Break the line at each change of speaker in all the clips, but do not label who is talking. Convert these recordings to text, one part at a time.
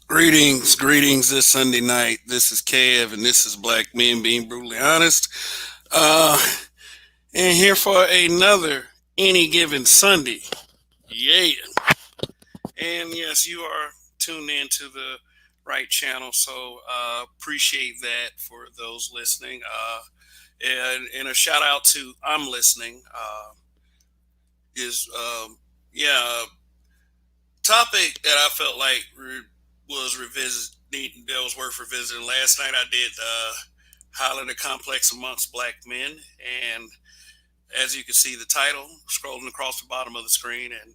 Greetings this Sunday night. This is Kev, and this is Black Men Being Brutally Honest. Uh, and here for another Any Given Sunday. Yeah. And yes, you are tuned in to the right channel, so appreciate that for those listening. And a shout out to I'm listening. Is yeah Topic that I felt like was that was worth revisiting. Last night I did Highlander complex amongst black men, and as you can see, the title scrolling across the bottom of the screen, and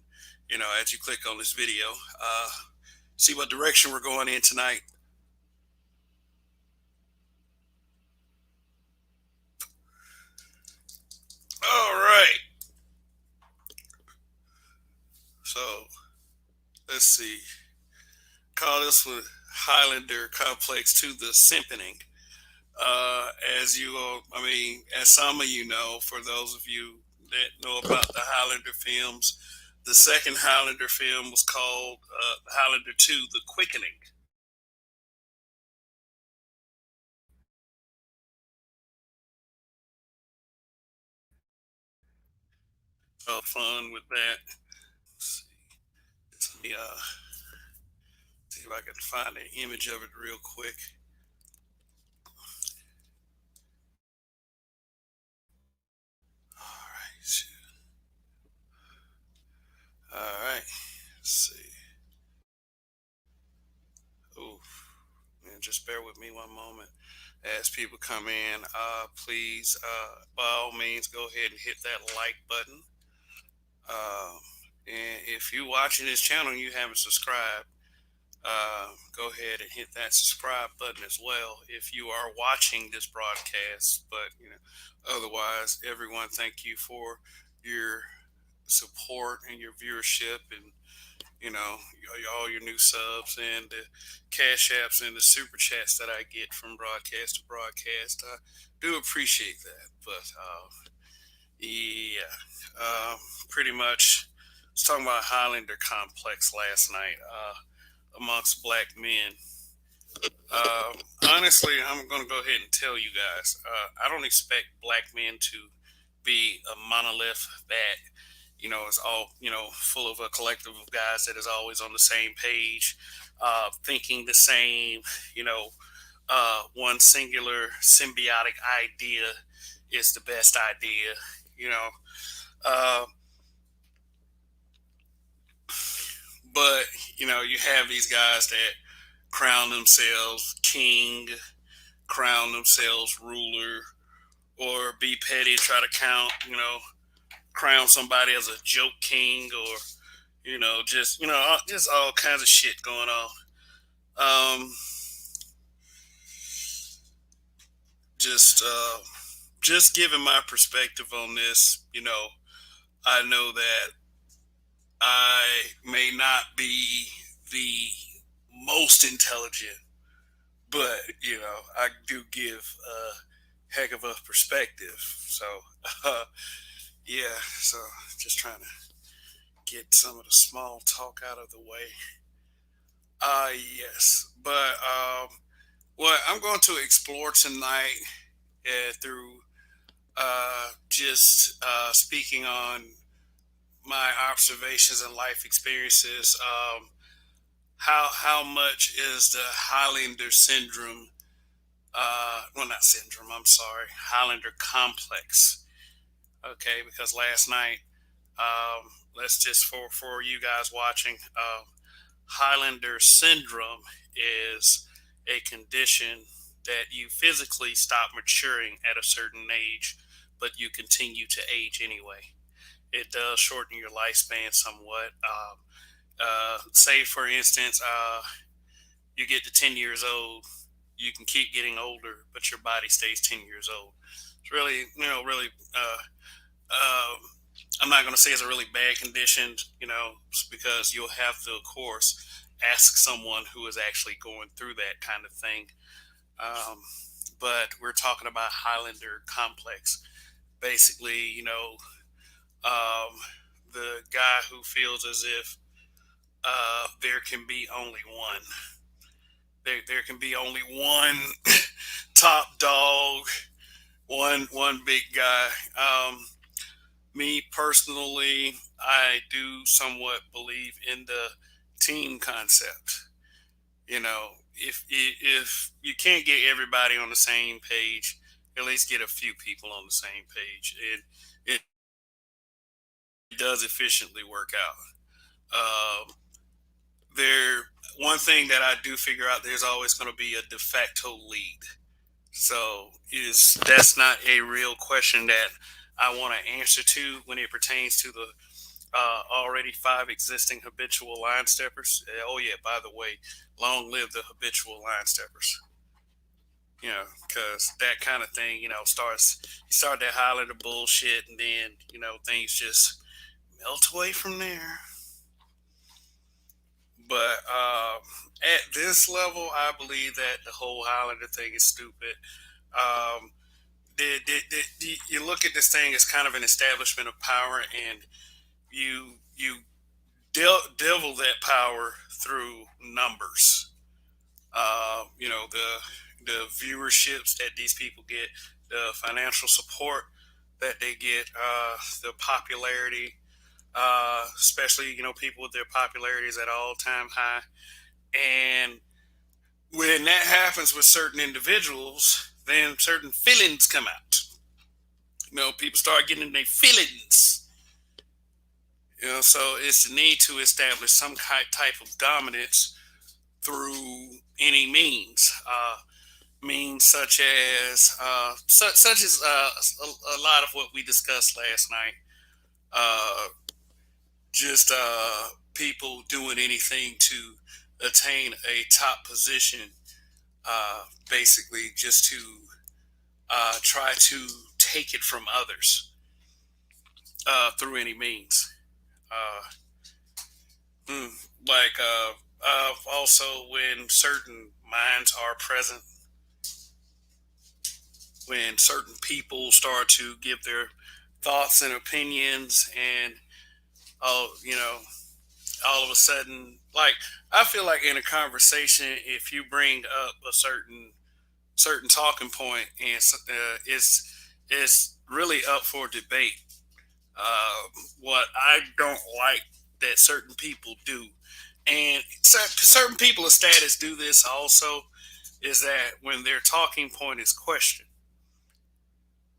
as you click on this video, uh, see what direction we're going in tonight. All right, so let's see. Call this one Highlander complex to the Simpin-ing. As you, as some of you know, for those of you that know about the Highlander films, the second Highlander film was called Highlander 2: The Quickening. So fun with that. Let's see, let me see if I can find an image of it real quick. All right, all right. Let's see. Oh, man, just bear with me one moment. As people come in, please, by all means, go ahead and hit that like button. Um, and if you're watching this channel and you haven't subscribed, go ahead and hit that subscribe button as well. If you are watching this broadcast, but otherwise, everyone, thank you for your support and your viewership, and all your new subs and the cash apps and the super chats that I get from broadcast to broadcast. I do appreciate that, but yeah, uh, pretty much. I was talking about Highlander complex last night amongst black men. Uh, Honestly, I'm going to go ahead and tell you guys. I don't expect black men to be a monolith that is all full of a collective of guys that is always on the same page, thinking the same. You know, One singular symbiotic idea is the best idea. You know, uh, but you have these guys that crown themselves king, crown themselves ruler, or be petty, try to crown somebody as a joke king, or just all kinds of shit going on. Um, just just giving my perspective on this, I know that I may not be the most intelligent, but I do give a heck of a perspective. So, uh, yeah, so just trying to get some of the small talk out of the way. Yes, but what I'm going to explore tonight through just speaking on my observations and life experiences. How much is the Highlander syndrome? Well, not syndrome. I'm sorry, Highlander complex. Okay, because last night, let's just for you guys watching, Highlander syndrome is a condition that you physically stop maturing at a certain age, but you continue to age anyway. It does shorten your lifespan somewhat. Say, for instance, you get to 10 years old, you can keep getting older, but your body stays 10 years old. It's really, really, uh, I'm not going to say it's a really bad condition, because you'll have to, of course, ask someone who is actually going through that kind of thing. Um, but we're talking about Highlander complex. Basically, um, the guy who feels as if there can be only one. There can be only one top dog, one big guy. Me personally, I do somewhat believe in the team concept. You know, if you can't get everybody on the same page, at least get a few people on the same page. It does efficiently work out. Um, there, one thing that I do figure out, there's always going to be a de facto lead. So is that's not a real question that I want to answer to when it pertains to the already five existing habitual line steppers. Oh yeah, by the way, long live the habitual line steppers. You know, because that kind of thing, you start that Highlander bullshit, and then things just melt away from there. But at this level, I believe that the whole Highlander thing is stupid. Um, you look at this thing as kind of an establishment of power, and you devil that power through numbers. The viewerships that these people get, the financial support that they get, the popularity, especially people with their popularity is at all time high, and when that happens with certain individuals, then certain feelings come out. People start getting their feelings. So it's the need to establish some type of dominance through any means. Means such as a lot of what we discussed last night. Uh, just people doing anything to attain a top position, basically just to try to take it from others through any means. Uh, mm, also when certain minds are present, when certain people start to give their thoughts and opinions, and oh, all of a sudden, like I feel like in a conversation, if you bring up a certain talking point, and it's really up for debate. What I don't like that certain people do, and certain people of status do this also, is that when their talking point is questioned,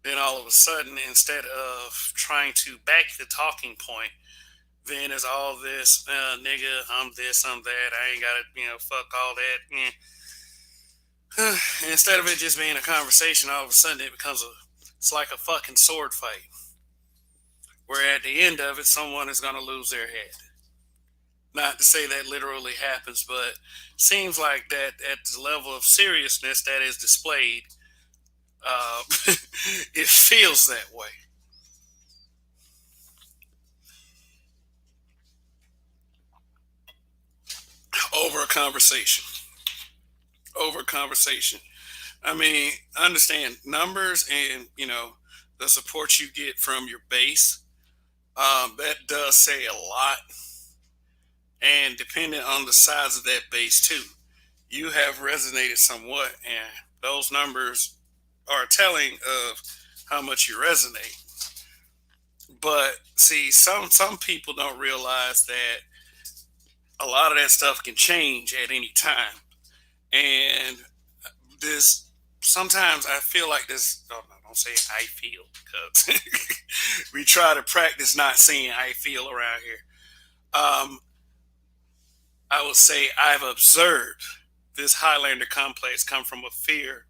then all of a sudden, instead of trying to back the talking point, then it's all this, nigga, I'm this, I'm that, I ain't got to, fuck all that. Instead of it just being a conversation, all of a sudden it's like a fucking sword fight, where at the end of it, someone is going to lose their head. Not to say that literally happens, but seems like that at the level of seriousness that is displayed, uh, it feels that way. Over a conversation. Over a conversation. I mean, understand numbers and, the support you get from your base. That does say a lot. And depending on the size of that base, too, you have resonated somewhat. And those numbers are telling of how much you resonate. But see, some people don't realize that a lot of that stuff can change at any time. And this sometimes I feel like this. Oh, no, don't say I feel, because we try to practice not saying I feel around here. Um, I would say I've observed this Highlander complex come from a fear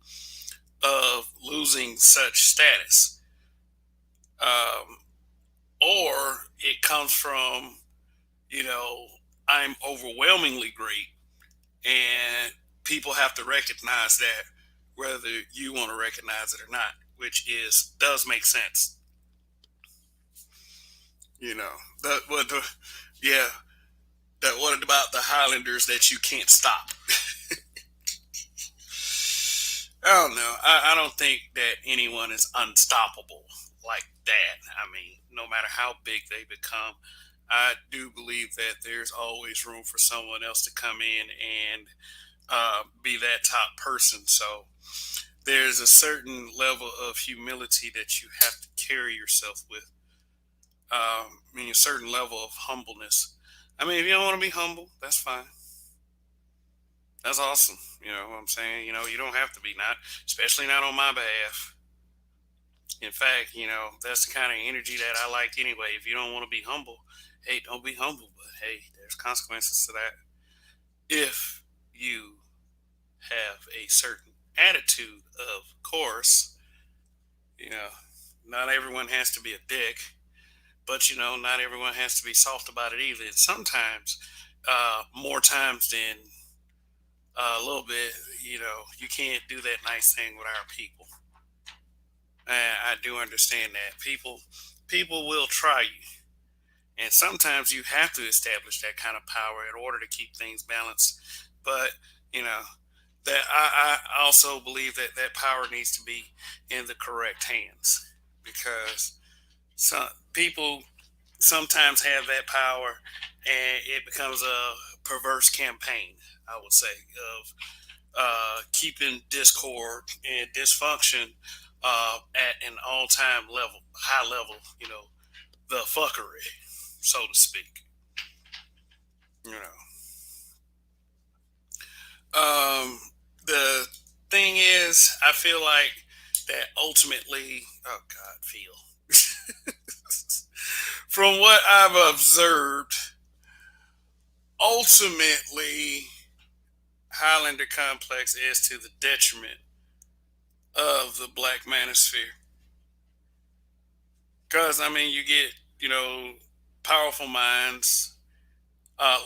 of losing such status, um, or it comes from you know I'm overwhelmingly great, and people have to recognize that, whether you want to recognize it or not, which is does make sense. You know, yeah, that what about the Highlanders that you can't stop? I don't know. I don't think that anyone is unstoppable like that. I mean, no matter how big they become, I do believe that there's always room for someone else to come in and be that top person. So there's a certain level of humility that you have to carry yourself with. I mean, a certain level of humbleness. I mean, if you don't want to be humble, that's fine. That's awesome. You know what I'm saying? You know, you don't have to be, not, especially not on my behalf. In fact, you know, that's the kind of energy that I like anyway. If you don't want to be humble, hey, don't be humble. But hey, there's consequences to that. If you have a certain attitude, of course, you know, not everyone has to be a dick, but you know, not everyone has to be soft about it either. And sometimes, more times than a little bit, you know, you can't do that nice thing with our people. I do understand that people will try you, and sometimes you have to establish that kind of power in order to keep things balanced. But you know that I also believe that that power needs to be in the correct hands, because some people sometimes have that power and it becomes a perverse campaign, I would say, of keeping discord and dysfunction at an all-time level, high level, you know, the fuckery, so to speak. You know, the thing is, I feel like that ultimately, oh God, feel from what I've observed, ultimately, Highlander complex is to the detriment of the black manosphere. Because I mean, you get, you know, powerful minds,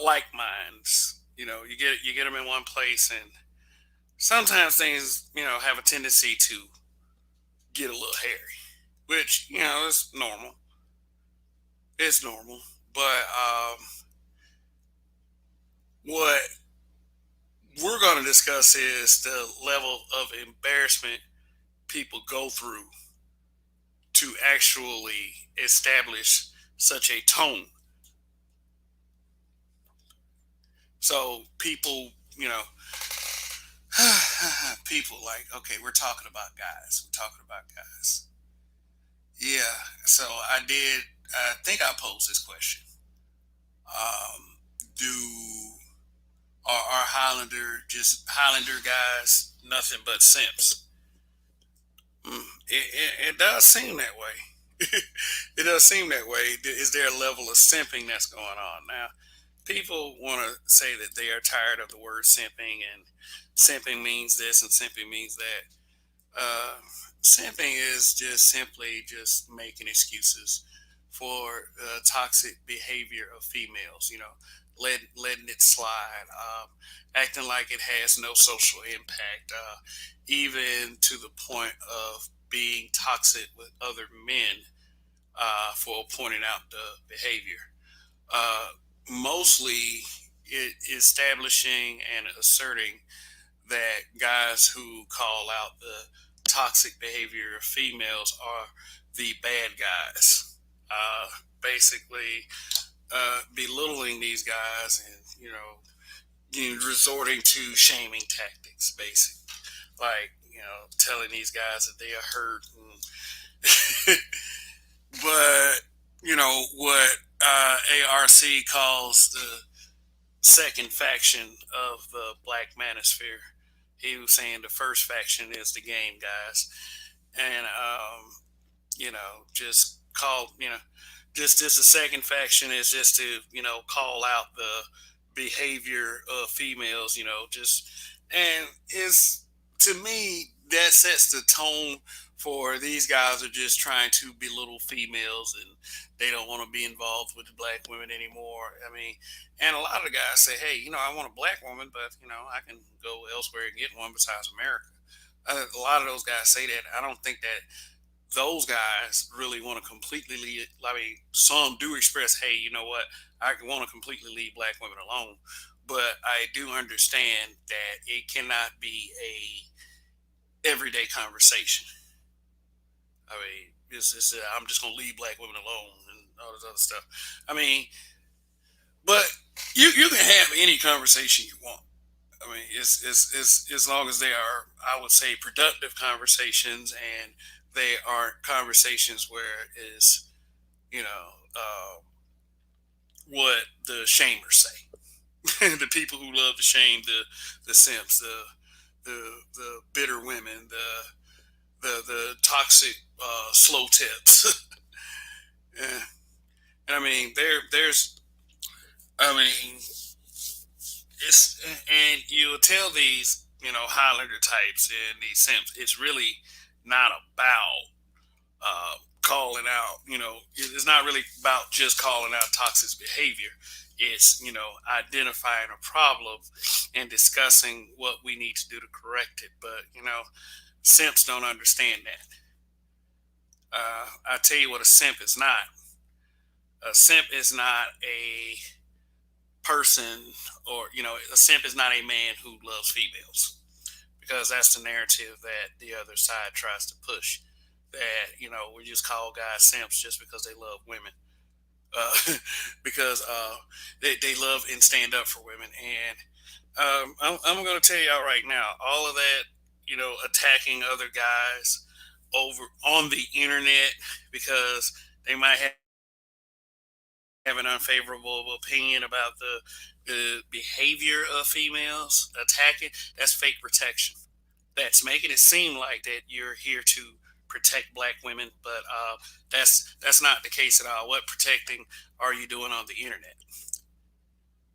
like minds. You know, you get them in one place, and sometimes things, you know, have a tendency to get a little hairy, which you know is normal. It's normal, but what we're going to discuss is the level of embarrassment people go through to actually establish such a tone. So people, you know, people like, okay, we're talking about guys. We're talking about guys. Yeah. So I did. I think I posed this question. Do are Highlander guys nothing but simps? It does seem that way. It does seem that way. Is there a level of simping that's going on now? People want to say that they are tired of the word simping, and simping means this and simping means that. Uh, Simping is just simply just making excuses for toxic behavior of females. You know, letting it slide, acting like it has no social impact, even to the point of being toxic with other men for pointing out the behavior. Uh, Mostly, establishing and asserting that guys who call out the toxic behavior of females are the bad guys. Basically, belittling these guys and resorting to shaming tactics, basically, like telling these guys that they are hurt. And but what ARC calls the second faction of the Black Manosphere. He was saying the first faction is the game, guys, and just call just the second faction is just to call out the behavior of females, just and it's to me that sets the tone for these guys are just trying to belittle females and they don't want to be involved with the black women anymore. I mean, and a lot of the guys say, hey, I want a black woman, but I can go elsewhere and get one besides America. A lot of those guys say that. I don't think that those guys really want to completely leave. I mean, some do express, hey, you know what? I want to completely leave black women alone. But I do understand that it cannot be a everyday conversation. I mean, I'm just going to leave black women alone and all this other stuff. I mean, but you can have any conversation you want. I mean, it's as long as they are, I would say, productive conversations, and they aren't conversations where is, you know, what the shamers say. The people who love to shame the simps, the bitter women, the toxic slow tips. Yeah. And I mean, there's, I mean, it's, and you'll tell these, Highlander types and these simps, it's really not about calling out, it's not really about just calling out toxic behavior. It's, identifying a problem and discussing what we need to do to correct it. But, simps don't understand that. I tell you what a simp is not. A simp is not a person, or, a simp is not a man who loves females, because that's the narrative that the other side tries to push. That, we just call guys simps just because they love women. Because they love and stand up for women. And I'm going to tell y'all right now, all of that, attacking other guys over on the internet because they might have an unfavorable opinion about the behavior of females attacking, that's fake protection. That's making it seem like that you're here to protect black women, but that's not the case at all. What protecting are you doing on the internet?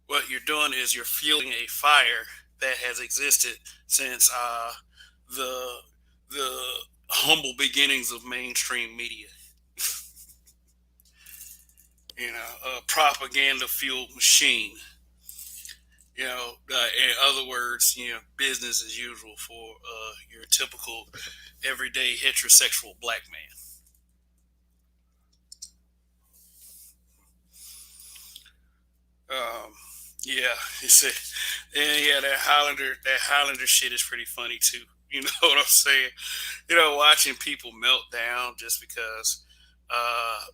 What you're doing is you're fueling a fire that has existed since the the humble beginnings of mainstream media. A propaganda fueled machine. In other words, business as usual for your typical everyday heterosexual black man. Um, yeah, you see, and yeah, that Highlander shit is pretty funny too. You know what I'm saying? Watching people melt down just because uh,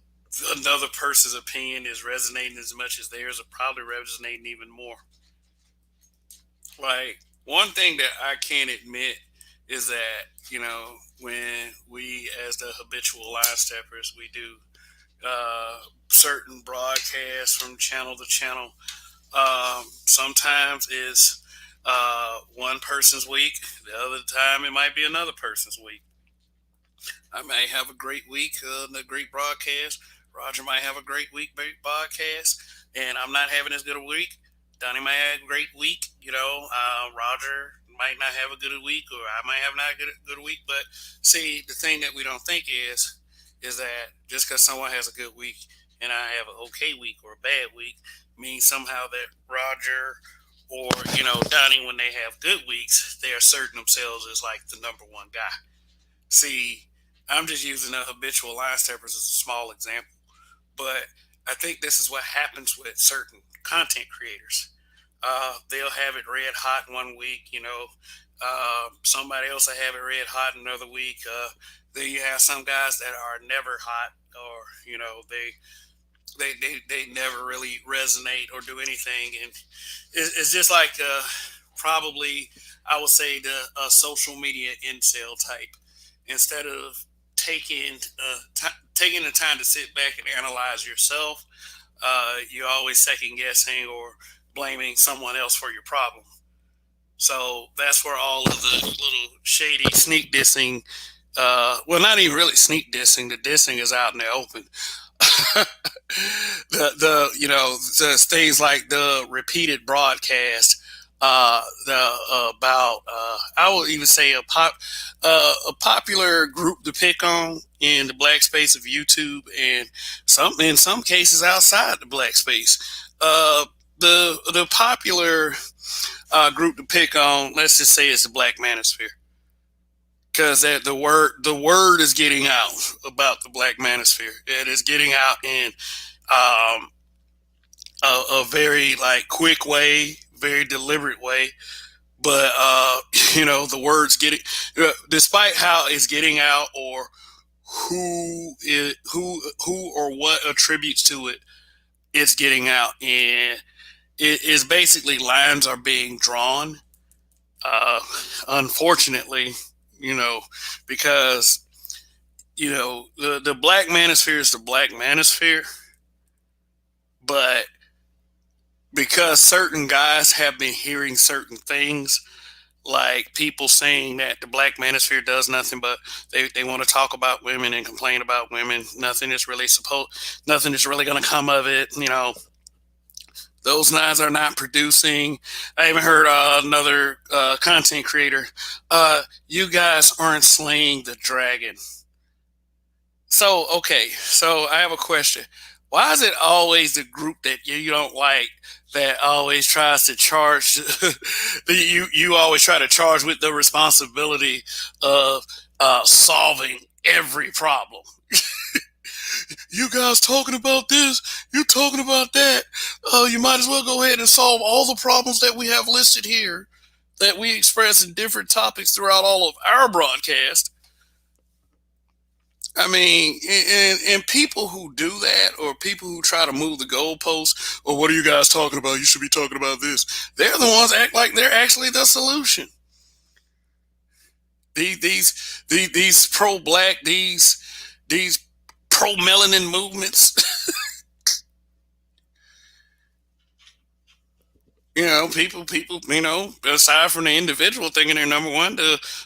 another person's opinion is resonating as much as theirs, are probably resonating even more. Like, one thing that I can't admit is that, when we as the habitual line steppers, we do certain broadcasts from channel to channel. Sometimes it's one person's week. The other time it might be another person's week. I may have a great week, a great broadcast. Roger might have a great broadcast, and I'm not having as good a week. Donnie might have a great week. Roger might not have a good week, or I might have not a good week. But see, the thing that we don't think is that just because someone has a good week and I have an okay week or a bad week means somehow that Roger or Donnie, when they have good weeks, they assert themselves as like the number one guy. See, I'm just using the habitual line steppers as a small example, but I think this is what happens with certain content creators. They'll have it red hot one week, somebody else will have it red hot another week. Then you have some guys that are never hot, or they never really resonate or do anything, and it's just like probably I would say the social media incel type. Instead of taking the time to sit back and analyze yourself, you're always second guessing or blaming someone else for your problem. So that's where all of the little shady sneak dissing, well, not even really sneak dissing. The dissing is out in the open. The things like the repeated broadcast, about I will even say a popular group to pick on in the black space of YouTube, and in some cases outside the black space. The popular group to pick on, let's just say, is the Black Manosphere, because the word is getting out about the Black Manosphere. It is getting out in um, a very like quick way, very deliberate way. But the word's getting, despite how it's getting out, or who or what attributes to it, it's getting out, and it is basically lines are being drawn, Uh, Unfortunately, you know, because the black manosphere is the black manosphere, but because certain guys have been hearing certain things, like people saying that the black manosphere does nothing but they want to talk about women and complain about women. Nothing is really going to come of it. Those guys are not producing. I even heard another content creator. You guys aren't slaying the dragon. So, okay, so I have a question. Why is it always the group that you don't like that always tries to charge you always try to charge with the responsibility of solving every problem? You guys talking about this, you talking about that. You might as well go ahead and solve all the problems that we have listed here that we express in different topics throughout all of our broadcast. I mean, and people who do that, or people who try to move the goalposts, or what are you guys talking about? You should be talking about this. They're the ones that act like they're actually the solution. These pro-black, these pro-melanin movements. People. Aside from the individual thinking they're number one,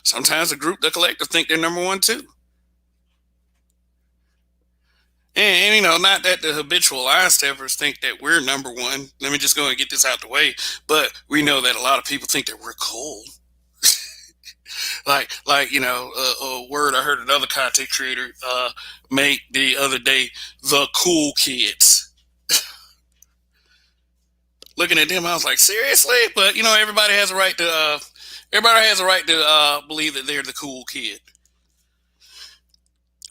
sometimes the group, the collective, think they're number one too. And not that the habitual line steppers think that we're number one. Let me just go and get this out the way. But we know that a lot of people think that we're cool. A word I heard another content creator make the other day: the cool kids. Looking at them, I was like, seriously? But everybody has a right to. Everybody has a right to believe that they're the cool kid.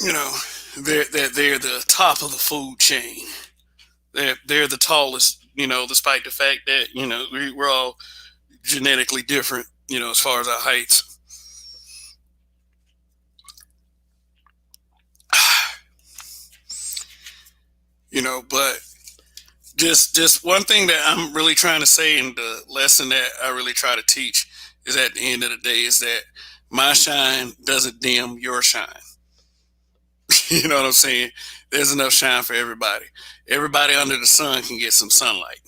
You know, they're the top of the food chain. They're the tallest, despite the fact that we're all genetically different, as far as our heights. But just one thing that I'm really trying to say, and the lesson that I really try to teach is, at the end of the day, is that my shine doesn't dim your shine. You know what I'm saying? There's enough shine for everybody. Everybody under the sun can get some sunlight.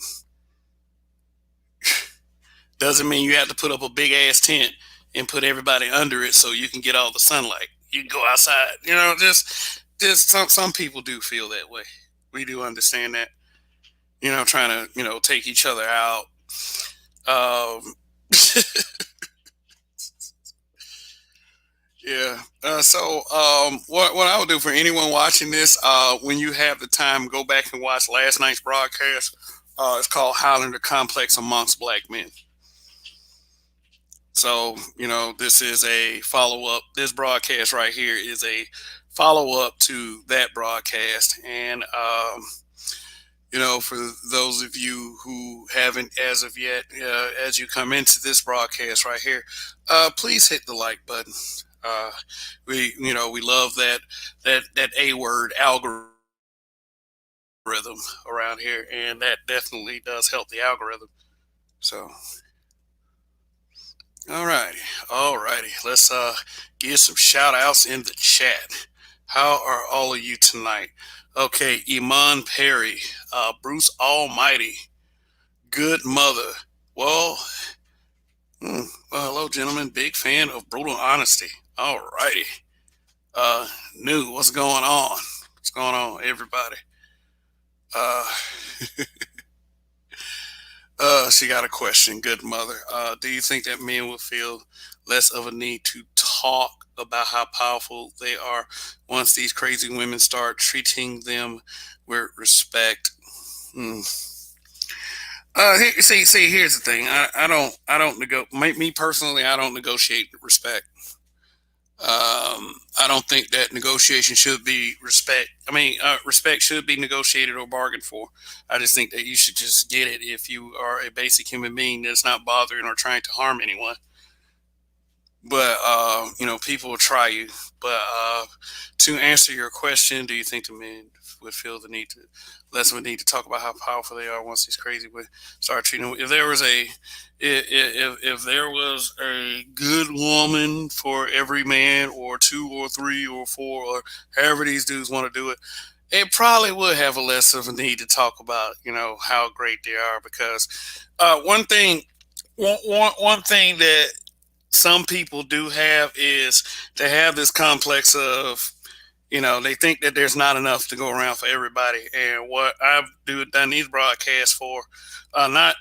Doesn't mean you have to put up a big ass tent and put everybody under it so you can get all the sunlight. You can go outside. Just some people do feel that way. We do understand that. Trying to take each other out. Um, yeah. What I would do for anyone watching this, when you have the time, go back and watch last night's broadcast. It's called Highlander Complex Amongst Black Men. So, this is a follow up. This broadcast right here is a follow up to that broadcast. And, for those of you who haven't as of yet, as you come into this broadcast right here, please hit the like button. We love that A word algorithm around here, and that definitely does help the algorithm. So, all righty. Let's give some shout outs in the chat. How are all of you tonight? Okay, Iman Perry, Bruce Almighty, Good Mother. Well, hello, gentlemen. Big fan of brutal honesty. All righty. New, what's going on? What's going on, everybody? Uh, she got a question. Good Mother. Do you think that men will feel less of a need to talk about how powerful they are once these crazy women start treating them with respect? Hmm. Here's the thing. I don't me personally, I don't negotiate respect. I don't think that negotiation should be respect. I mean, respect should be negotiated or bargained for. I just think that you should just get it if you are a basic human being that's not bothering or trying to harm anyone. but people will try you. But to answer your question, do you think the men would feel the need to less of a need to talk about how powerful they are once these crazy would start treating them? If there was if there was a good woman for every man, or two or three or four, or however these dudes want to do it, it probably would have a less of a need to talk about how great they are, because one thing one thing that some people do have is they have this complex of, they think that there's not enough to go around for everybody. And what I've done these broadcasts for, not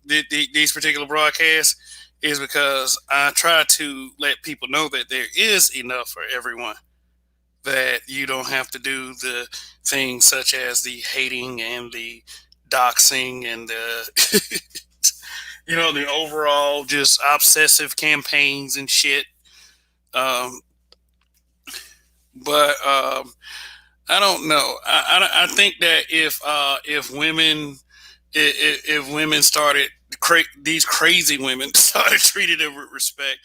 these particular broadcasts, is because I try to let people know that there is enough for everyone, that you don't have to do the things such as the hating and the doxing and the the overall just obsessive campaigns and shit. Um, but I don't know. I think that if women if women started these crazy women started treating them with respect,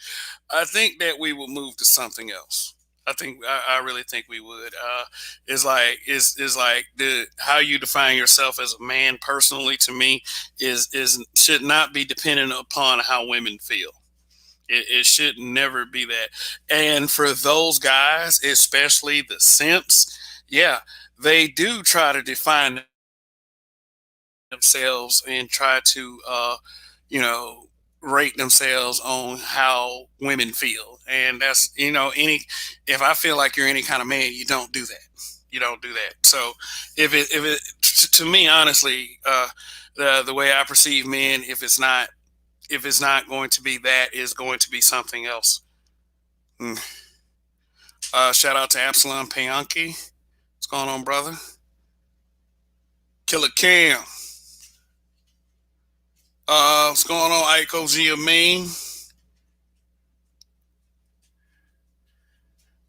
I think that we would move to something else. I really think we would. Is like the how you define yourself as a man personally, to me, is should not be dependent upon how women feel. It should never be that. And for those guys, especially the simps, yeah, they do try to define themselves and try to, you know, rate themselves on how women feel. And that's, if I feel like you're any kind of man, you don't do that. You don't do that. So if it, to me, honestly, the way I perceive men, if it's not going to be that, is going to be something else. Mm. Shout out to Absalom Payanki. What's going on, brother? Killer Cam. What's going on, Iko Giamine?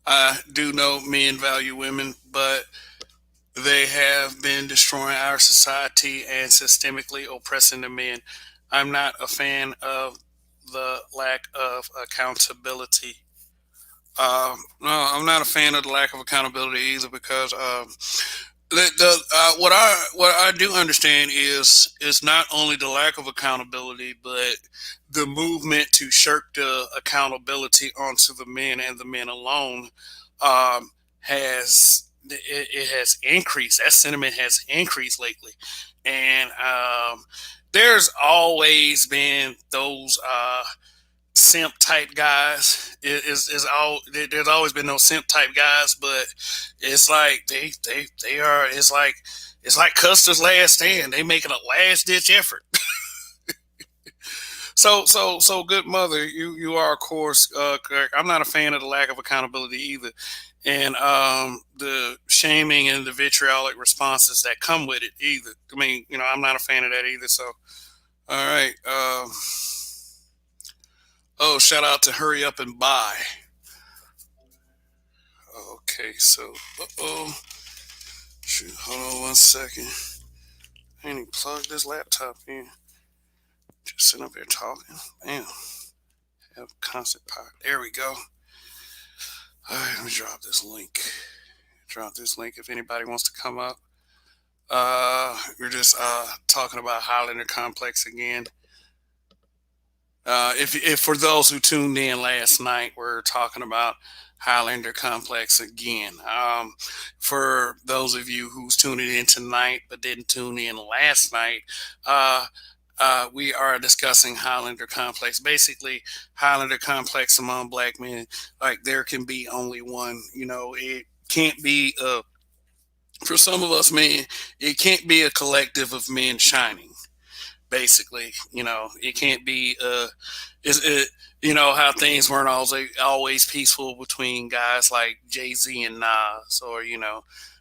I do know men value women, but they have been destroying our society and systemically oppressing the men. I'm not a fan of the lack of accountability. No, I'm not a fan of the lack of accountability either, because what I do understand is not only the lack of accountability, but the movement to shirk the accountability onto the men and the men alone, it has increased. That sentiment has increased lately, and there's always been those simp type guys. Is all there's always been those simp type guys, but it's like they are. It's like Custer's last stand. They making a last ditch effort. So good mother. You are, of course, correct. I'm not a fan of the lack of accountability either, and the shaming and the vitriolic responses that come with it either. I mean, I'm not a fan of that either. So all right. Oh, shout out to Hurry Up and Buy. Okay, so, oh, shoot, hold on one second. I ain't even plugged this laptop in. Just sitting up here talking. Damn, have constant power. There we go. All right, let me drop this link. Drop this link if anybody wants to come up. We're just talking about Highlander Complex again. If for those who tuned in last night, we're talking about Highlander Complex again. For those of you who's tuning in tonight but didn't tune in last night, we are discussing Highlander Complex. Basically, Highlander Complex among black men. Like, there can be only one. It can't be for some of us men. It can't be a collective of men shining. Basically, it can't be is it how things weren't always peaceful between guys like Jay-Z and Nas, or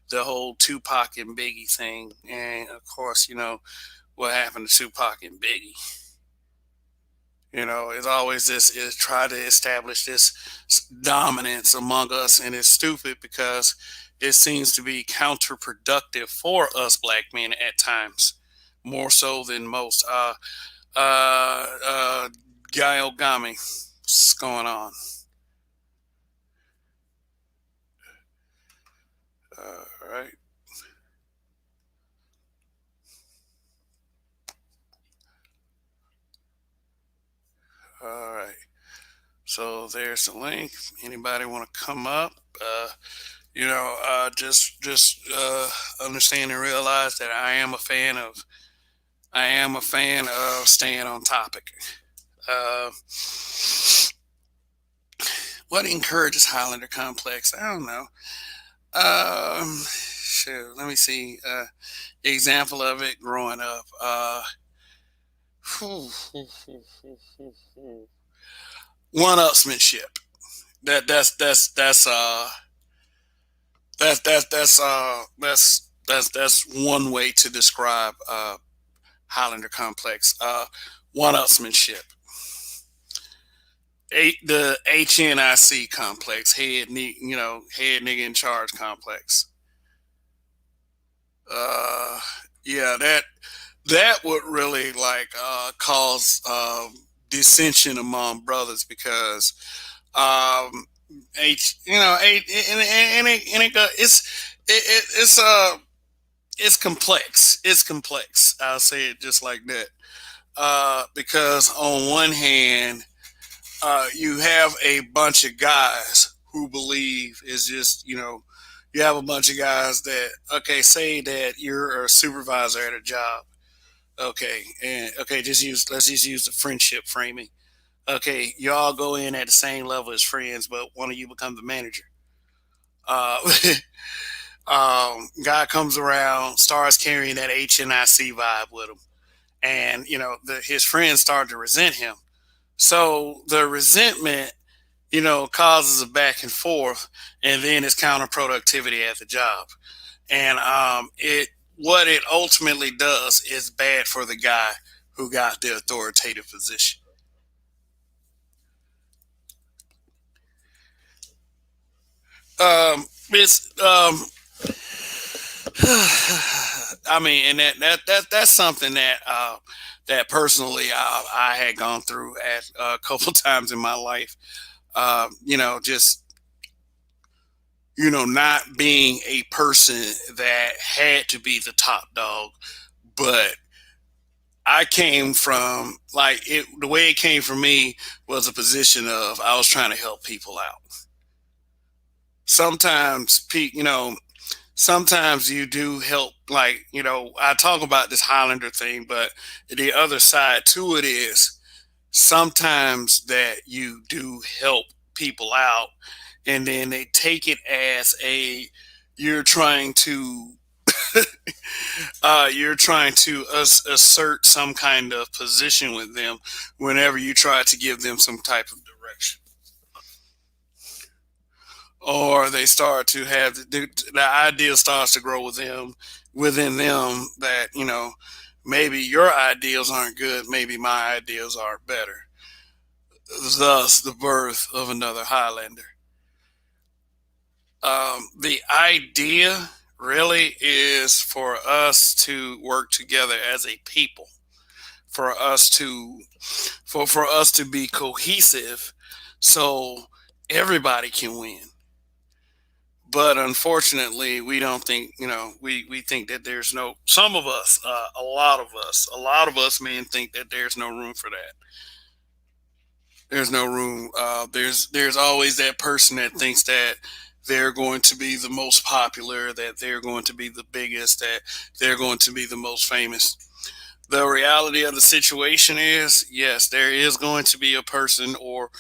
the whole Tupac and Biggie thing. And of course, what happened to Tupac and Biggie. It's always this is try to establish this dominance among us, and it's stupid because it seems to be counterproductive for us black men at times, more so than most. Guy Ogami, What's going on? All right. All right. So there's the link. Anybody want to come up? Just understand and realize that I am a fan of staying on topic. Uh, what encourages Highlander complex? I don't know. Sure. Let me see. Example of it growing up. One-upsmanship. That's one way to describe Highlander complex. One-upsmanship. The HNIC complex, head nigga in charge complex. Uh, yeah, that would really cause dissension among brothers because um, it's complex. It's complex. I'll say it just like that. Because on one hand, you have a bunch of guys who believe is just you have a bunch of guys that say that you're a supervisor at a job. Let's just use the friendship framing. Okay, you all go in at the same level as friends, but one of you become the manager. Uh, Guy comes around, starts carrying that HNIC vibe with him, and his friends start to resent him. So the resentment, causes a back and forth, and then it's counterproductivity at the job. And it what it ultimately does is bad for the guy who got the authoritative position. It's I mean, and that's something that personally I had gone through at a couple times in my life. Just not being a person that had to be the top dog, but I came from the way it came from me was a position of I was trying to help people out. Sometimes, sometimes you do help. I talk about this Highlander thing, but the other side to it is sometimes that you do help people out, and then they take it as you're trying to you're trying to assert some kind of position with them whenever you try to give them some type of direction, or they start to have the idea starts to grow within them that maybe your ideals aren't good, maybe my ideals are better, thus the birth of another Highlander. The idea really is for us to work together as a people, for us to for us to be cohesive, so everybody can win. But unfortunately, we don't think we think that there's no some of us, a lot of us men think that there's no room for that. There's no room. There's always that person that thinks that they're going to be the most popular, that they're going to be the biggest, that they're going to be the most famous. The reality of the situation is, yes, there is going to be a person or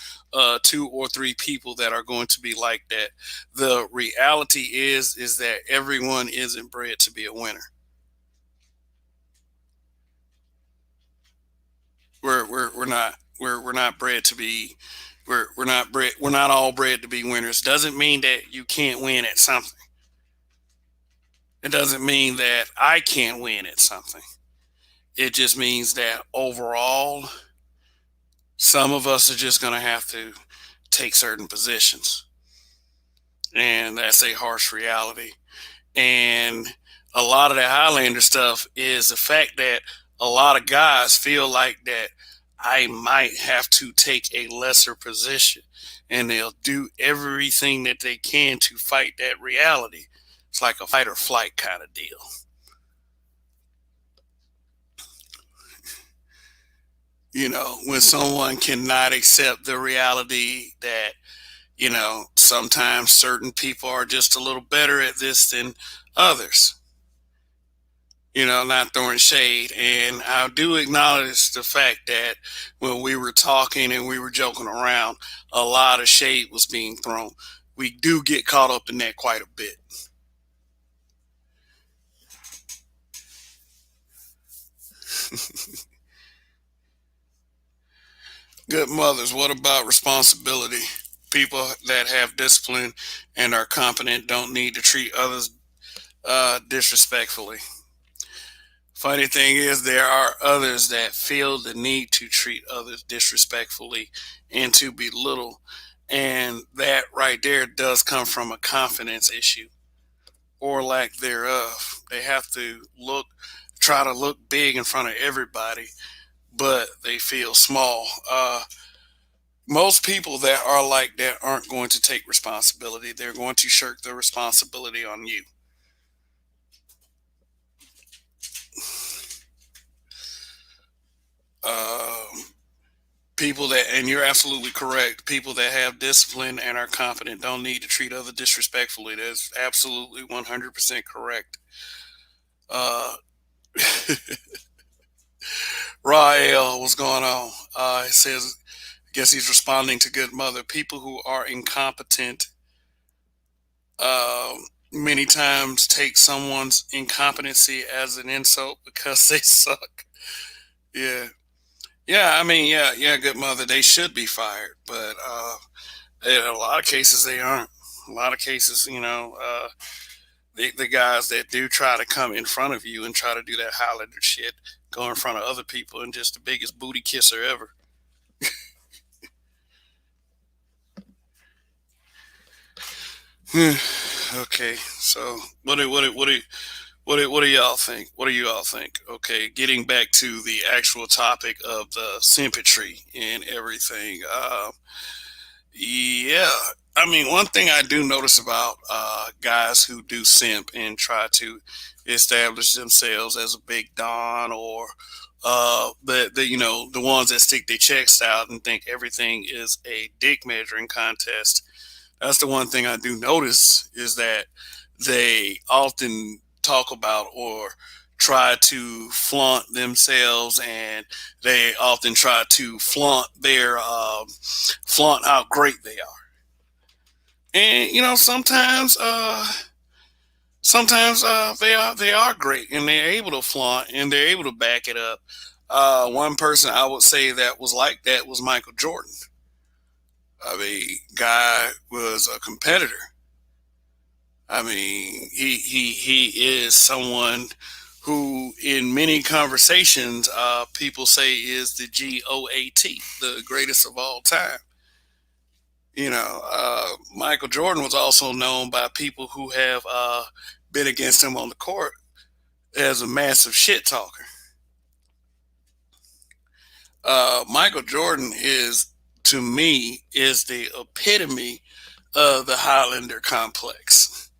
two or three people that are going to be like that. The reality is that everyone isn't bred to be a winner. We're not we're not bred to be we're not all bred to be winners. Doesn't mean that you can't win at something. It doesn't mean that I can't win at something. It just means that overall, some of us are just going to have to take certain positions, and that's a harsh reality. And a lot of that Highlander stuff is the fact that a lot of guys feel like that I might have to take a lesser position. And they'll do everything that they can to fight that reality. It's like a fight or flight kind of deal. When someone cannot accept the reality that, sometimes certain people are just a little better at this than others. Not throwing shade. And I do acknowledge the fact that when we were talking and we were joking around, a lot of shade was being thrown. We do get caught up in that quite a bit. Good mothers, what about responsibility? People that have discipline and are competent don't need to treat others disrespectfully. Funny thing is, there are others that feel the need to treat others disrespectfully and to belittle. And that right there does come from a confidence issue or lack thereof. They have to try to look big in front of everybody, but they feel small. Most people that are like that aren't going to take responsibility. They're going to shirk the responsibility on you. Um, People that, and you're absolutely correct, people that have discipline and are confident don't need to treat others disrespectfully. That's absolutely 100% correct. Uh, Rael, what's going on? It says, I guess he's responding to good mother. People who are incompetent uh, many times take someone's incompetency as an insult because they suck. Yeah. Yeah, I mean, yeah, good mother. They should be fired, but in a lot of cases they aren't. A lot of cases, the guys that do try to come in front of you and try to do that Highlander shit, go in front of other people and just the biggest booty kisser ever. Okay, so what do y'all think? What do you all think? Okay, getting back to the actual topic of the sympatry and everything. Yeah, I mean, one thing I do notice about guys who do simp and try to establish themselves as a big don, or the ones that stick their checks out and think everything is a dick measuring contest. That's the one thing I do notice, is that they often talk about or try to flaunt themselves, and they often try to flaunt how great they are. And sometimes they are great, and they're able to flaunt and they're able to back it up. One person I would say that was like that was Michael Jordan. I mean, guy was a competitor. I mean, he is someone who, in many conversations, people say is the GOAT, the greatest of all time. Michael Jordan was also known by people who have been against him on the court as a massive shit talker. Michael Jordan is, to me, is the epitome of the Highlander complex.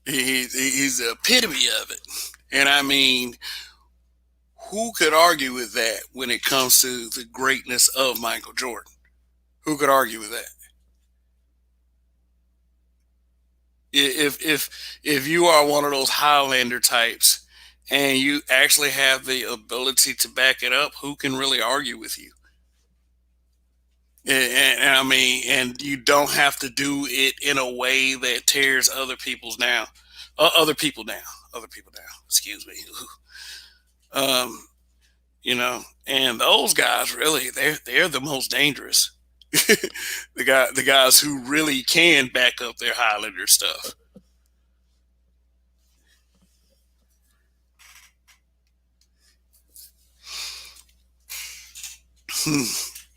He's the epitome of it. And I mean, who could argue with that when it comes to the greatness of Michael Jordan? Who could argue with that? If you are one of those Highlander types and you actually have the ability to back it up, who can really argue with you? And I mean, and you don't have to do it in a way that tears other people down, other people down. Excuse me. Um, and those guys really, they're the most dangerous. The guys who really can back up their Highlander stuff.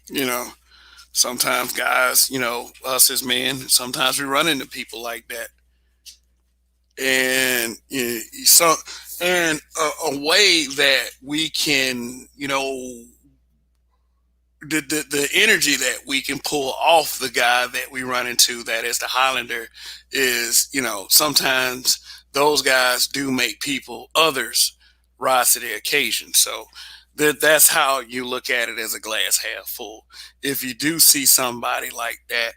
you know, Sometimes guys, us as men, sometimes we run into people like that, and so, and a way that we can, the energy that we can pull off the guy that we run into that is the Highlander is, sometimes those guys do make people, others, rise to the occasion. So that's how you look at it as a glass half full. If you do see somebody like that,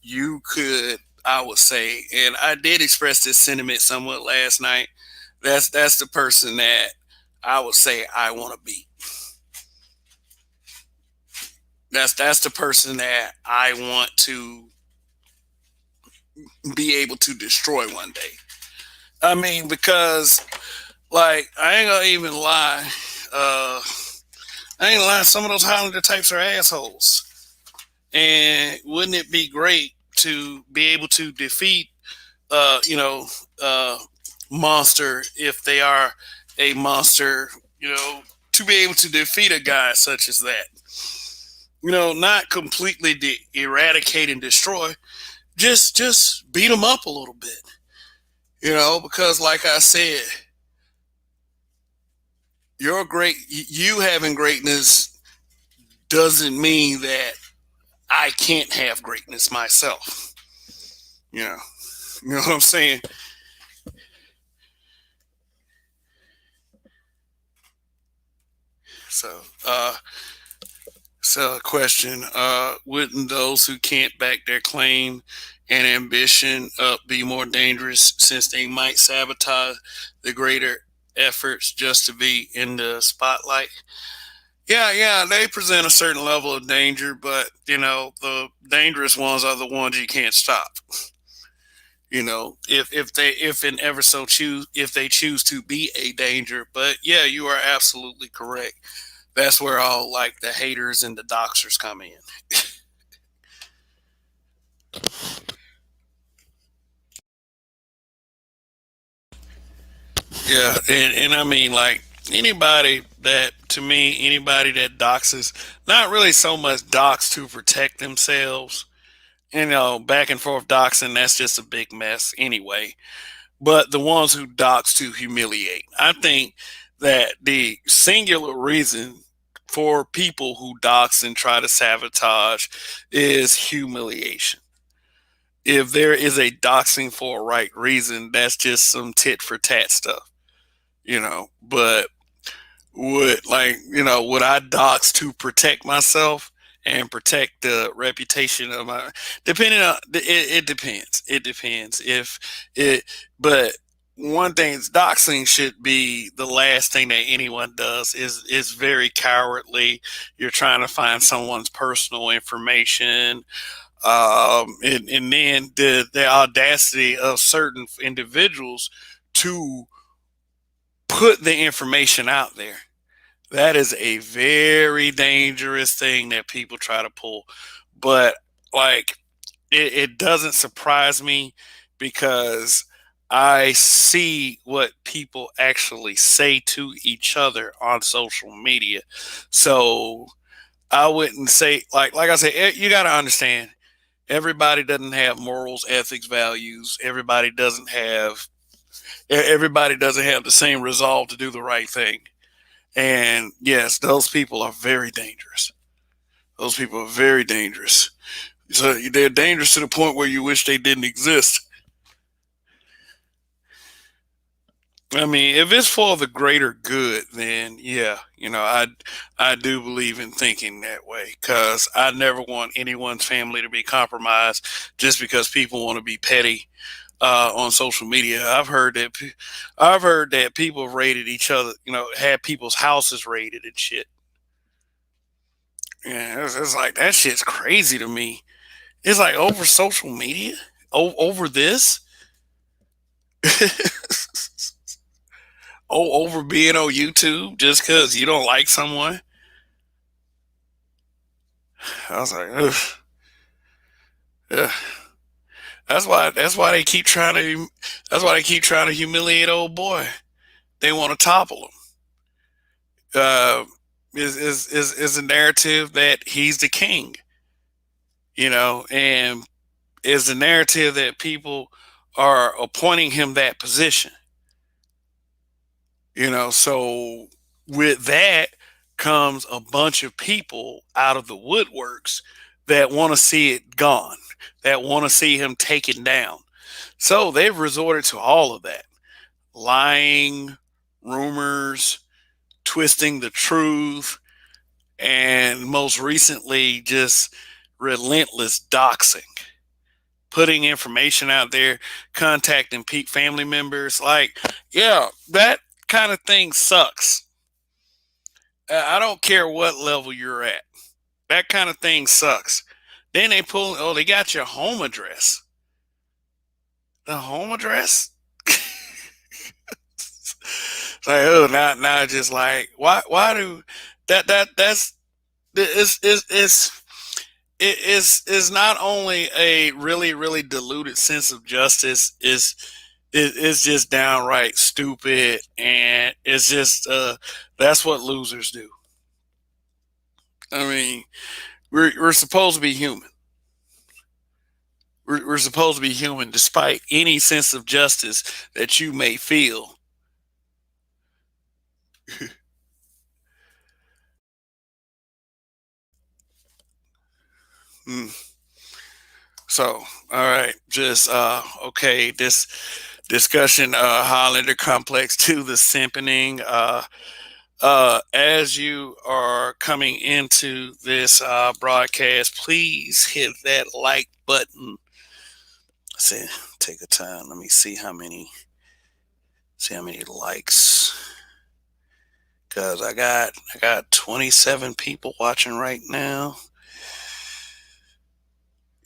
you could, I would say, and I did express this sentiment somewhat last night. That's the person that I would say I want to be. That's the person that I want to be able to destroy one day. I mean, because like I ain't gonna even lie, uh, I ain't gonna lie. Some of those Highlander types are assholes, and wouldn't it be great to be able to defeat, uh, you know, uh, monster if they are a monster, to be able to defeat a guy such as that. Not completely eradicate and destroy, just beat them up a little bit. Because like I said, you having greatness doesn't mean that I can't have greatness myself. You know, you know what I'm saying? So, so question: wouldn't those who can't back their claim and ambition up be more dangerous since they might sabotage the greater efforts just to be in the spotlight? Yeah, yeah, they present a certain level of danger, but the dangerous ones are the ones you can't stop. If and ever so choose, if they choose to be a danger. But yeah, you are absolutely correct. That's where all like the haters and the doxers come in. Yeah, and I mean like anybody that doxes, not really so much dox to protect themselves. Back and forth doxing, that's just a big mess anyway. But the ones who dox to humiliate. I think that the singular reason for people who dox and try to sabotage is humiliation. If there is a doxing for a right reason, that's just some tit for tat stuff, But would I dox to protect myself and protect the reputation of my? Depending on it depends. It depends if it. But one thing is doxing should be the last thing that anyone does. Is very cowardly. You're trying to find someone's personal information. And then the audacity of certain individuals to put the information out there. That is a very dangerous thing that people try to pull. But like it doesn't surprise me because I see what people actually say to each other on social media. So I wouldn't say like I said, you got to understand everybody doesn't have morals, ethics, values. Everybody doesn't have the same resolve to do the right thing. And yes, those people are very dangerous. Those people are very dangerous. So they're dangerous to the point where you wish they didn't exist. I mean, if it's for the greater good, then yeah, I do believe in thinking that way because I never want anyone's family to be compromised just because people want to be petty on social media. I've heard that people have raided each other. Had people's houses raided and shit. Yeah, it's like that shit's crazy to me. It's like over social media, over this, over being on YouTube just because you don't like someone. I was like, ugh, ugh. That's why they keep trying to. That's why they keep trying to humiliate old boy. They want to topple him. Uh, is a narrative that he's the king, and is the narrative that people are appointing him that position. So with that comes a bunch of people out of the woodworks that want to see it gone, that want to see him taken down. So they've resorted to all of that: lying, rumors, twisting the truth, and most recently, just relentless doxing, putting information out there, contacting family members. Like, yeah, that kind of thing sucks. I don't care what level you're at. That kind of thing sucks. Then they pull, oh, they got your home address. The home address? It's like, oh, now just like, why do that's it's not only a really diluted sense of justice, it's just downright stupid, and it's just that's what losers do. I mean, we're supposed to be human. We're supposed to be human, despite any sense of justice that you may feel. Mm. So, all right, just okay. This discussion, Highlander complex to the Simpin-ing. As you are coming into this broadcast, please hit that like button. See, take a time. Let me see how many likes. Cause I got 27 people watching right now.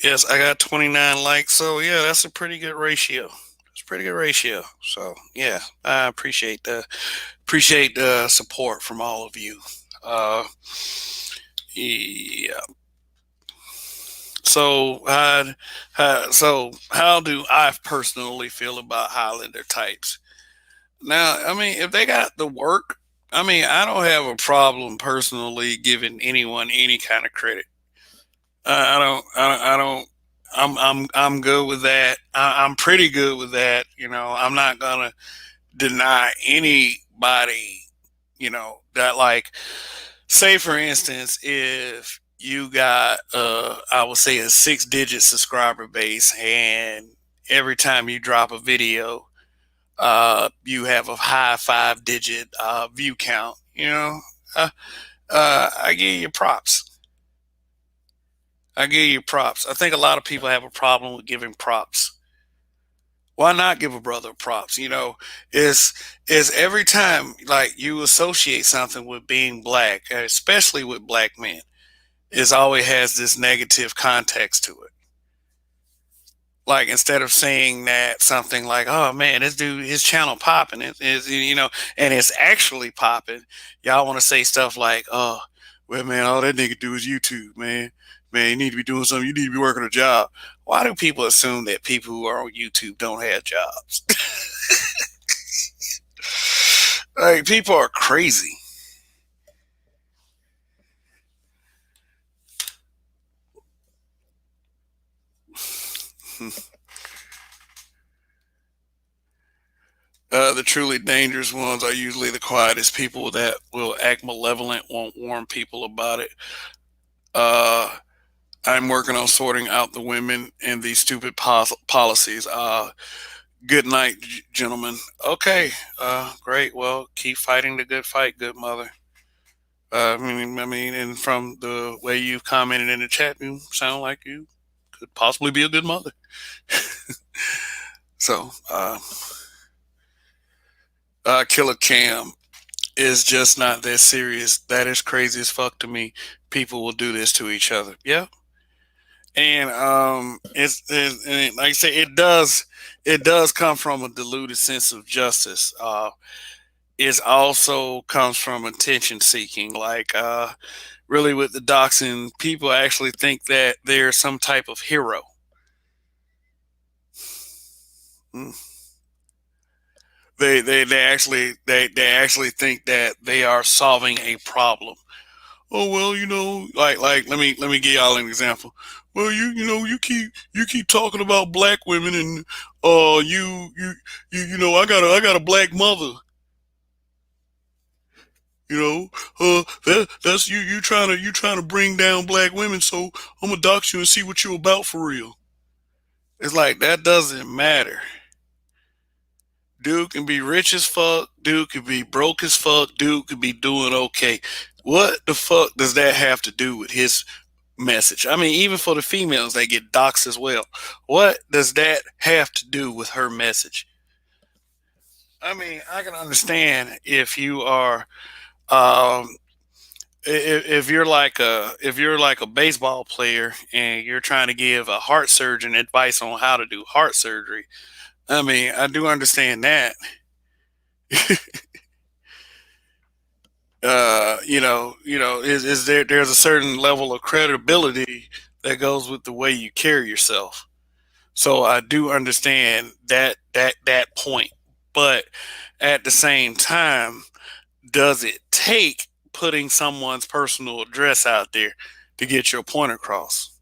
Yes, I got 29 likes. So yeah, that's a pretty good ratio. It's a pretty good ratio. So yeah, I appreciate the support from all of you. Uh, yeah. So how do I personally feel about Highlander types? Now, I mean, if they got the work, I mean, I don't have a problem personally giving anyone any kind of credit. I don't. I'm good with that. I'm pretty good with that. I'm not gonna deny anybody. That, like, say for instance, if you got I would say a 6-digit subscriber base, and every time you drop a video, you have a high 5-digit view count. Uh, I give you props. I give you props. I think a lot of people have a problem with giving props. Why not give a brother props? Is every time, like, you associate something with being black, especially with black men, is always has this negative context to it. Like, instead of saying that something like, "Oh man, this dude, his channel popping," it is, and it's actually popping. Y'all want to say stuff like, "Oh, well, man, all that nigga do is YouTube, man. Man, you need to be doing something. You need to be working a job." Why do people assume that people who are on YouTube don't have jobs? Like, people are crazy. The truly dangerous ones are usually the quietest people that will act malevolent, won't warn people about it. Uh, I'm working on sorting out the women and these stupid policies. Good night, gentlemen. Okay, great. Well, keep fighting the good fight, good mother. And from the way you've commented in the chat, you sound like you could possibly be a good mother. So, Killer Cam is just not that serious. That is crazy as fuck to me. People will do this to each other. Yeah, and and like I say, it does come from a diluted sense of justice. It also comes from attention seeking. Like, really, with the doxing, people actually think that they're some type of hero. Mm. They actually think that they are solving a problem. Oh well, like, let me give y'all an example. Well, you keep talking about black women, and you I got a black mother. You know, that's you trying to bring down black women. So I'm gonna dox you and see what you about for real. It's like that doesn't matter. Dude can be rich as fuck. Dude can be broke as fuck. Dude could be doing okay. What the fuck does that have to do with his message? I mean, even for the females, they get doxxed as well. What does that have to do with her message? I mean, I can understand if you are, um, if you're like a baseball player and you're trying to give a heart surgeon advice on how to do heart surgery. I mean, I do understand that. Is there's a certain level of credibility that goes with the way you carry yourself. So I do understand that point. But at the same time, does it take putting someone's personal address out there to get your point across?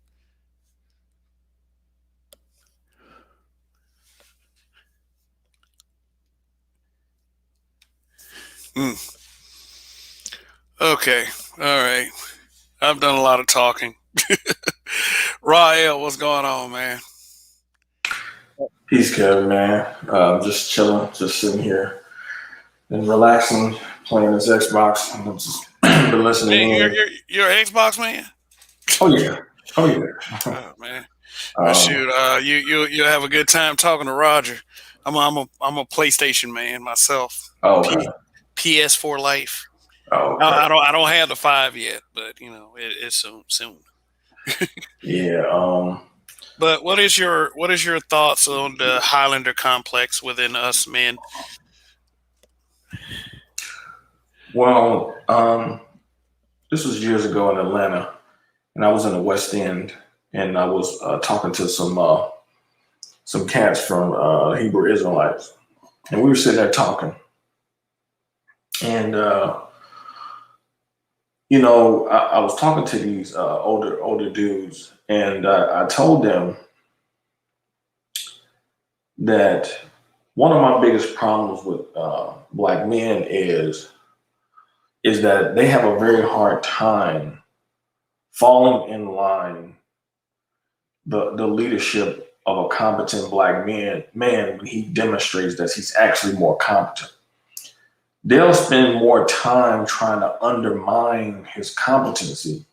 Mm. Okay. All right. I've done a lot of talking. Rael, what's going on, man?
Peace, Kevin, man. Just chilling, just sitting here and relaxing, playing this Xbox. And I'm just been listening
Hey,
in.
you're an Xbox man?
Oh yeah, oh yeah.
Oh man.
um,
Shoot, you have a good time talking to Roger. I'm a PlayStation man myself.
oh,
P
okay.
PS4 life.
Oh, okay.
I don't have the five yet, but it's soon.
Yeah.
But what is your thoughts on the Highlander complex within us men?
Well, this was years ago in Atlanta, and I was in the West End, and I was talking to some cats from Hebrew Israelites, and we were sitting there talking, and I was talking to these older dudes, and I told them that one of my biggest problems with black men is that they have a very hard time falling in line the leadership of a competent black man when he demonstrates that he's actually more competent. They'll spend more time trying to undermine his competency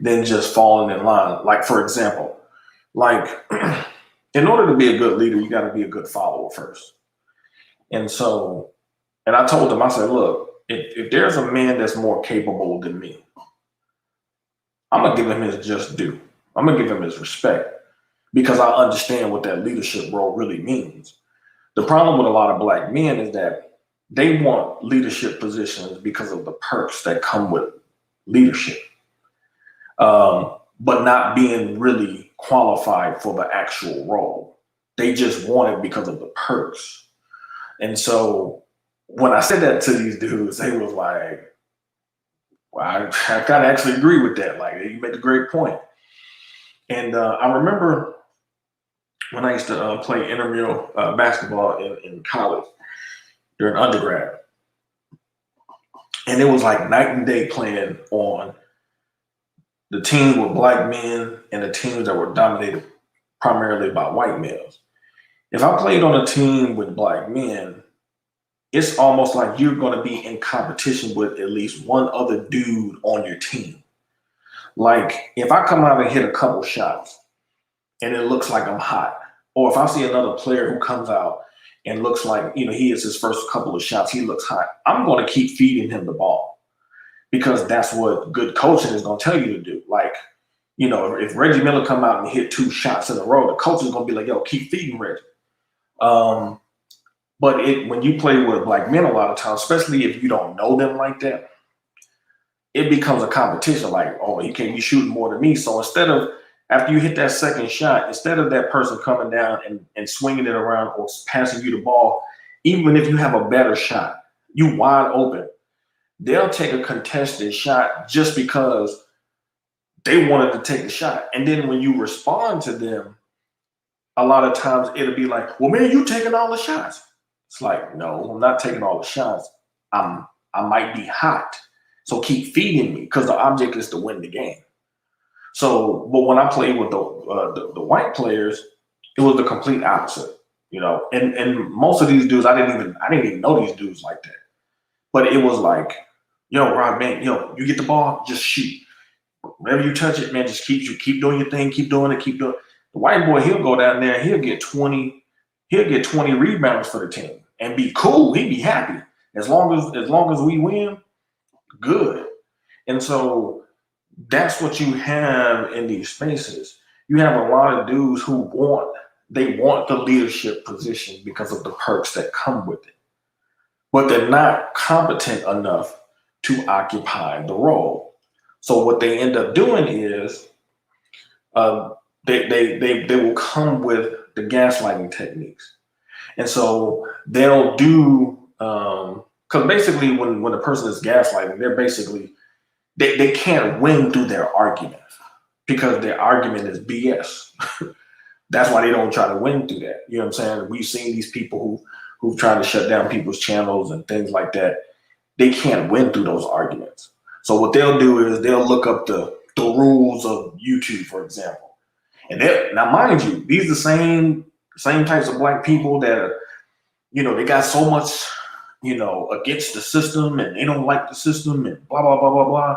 than just falling in line. Like, for example, like in order to be a good leader, you got to be a good follower first. And so, and I told him, I said, look, if there's a man that's more capable than me, I'm gonna give him his just due. I'm gonna give him his respect because I understand what that leadership role really means. The problem with a lot of black men is that they want leadership positions because of the perks that come with leadership, but not being really qualified for the actual role. They just want it because of the perks. And so when I said that to these dudes, they was like, well, I kind of actually agree with that. Like, you make a great point. And I remember when I used to play intramural basketball in college during undergrad. And it was like night and day playing on the teams with black men and the teams that were dominated primarily by white males. If I played on a team with black men, it's almost like you're going to be in competition with at least one other dude on your team. Like if I come out and hit a couple shots and it looks like I'm hot, or if I see another player who comes out and looks like, he hits his first couple of shots, he looks hot, I'm going to keep feeding him the ball because that's what good coaching is going to tell you to do. Like, if Reggie Miller come out and hit two shots in a row, the coach is going to be like, yo, keep feeding Reggie. But when you play with black men a lot of times, especially if you don't know them like that, it becomes a competition. Like, oh, he can't be shooting more than me. So instead of after you hit that second shot, instead of that person coming down and swinging it around or passing you the ball, even if you have a better shot, you wide open, they'll take a contested shot just because they wanted to take the shot. And then when you respond to them, a lot of times it'll be like, well, man, you taking all the shots. It's like, no, I'm not taking all the shots. I'm I might be hot. So keep feeding me because the object is to win the game. So, but when I played with the white players, it was the complete opposite. You know, and most of these dudes, I didn't even know these dudes like that. But it was like, yo, Rob, man, yo, you get the ball, just shoot. Whenever you touch it, man, just keep doing your thing, keep doing it, keep doing it. The white boy, he'll go down there, he'll get 20 rebounds for the team and be cool. He'd be happy. As long as we win, good. And so that's what you have in these spaces. You have a lot of dudes who want the leadership position because of the perks that come with it, but they're not competent enough to occupy the role. So what they end up doing is uh, they will come with the gaslighting techniques, and so they'll do because basically when a person is gaslighting, they're basically they can't win through their argument because their argument is BS. That's why they don't try to win through that. You know what I'm saying? We've seen these people who've tried to shut down people's channels and things like that. They can't win through those arguments. So what they'll do is they'll look up the rules of YouTube, for example. And they now mind you, these are the same types of black people that are, you know, they got so much, you know, against the system and they don't like the system and blah blah blah blah blah.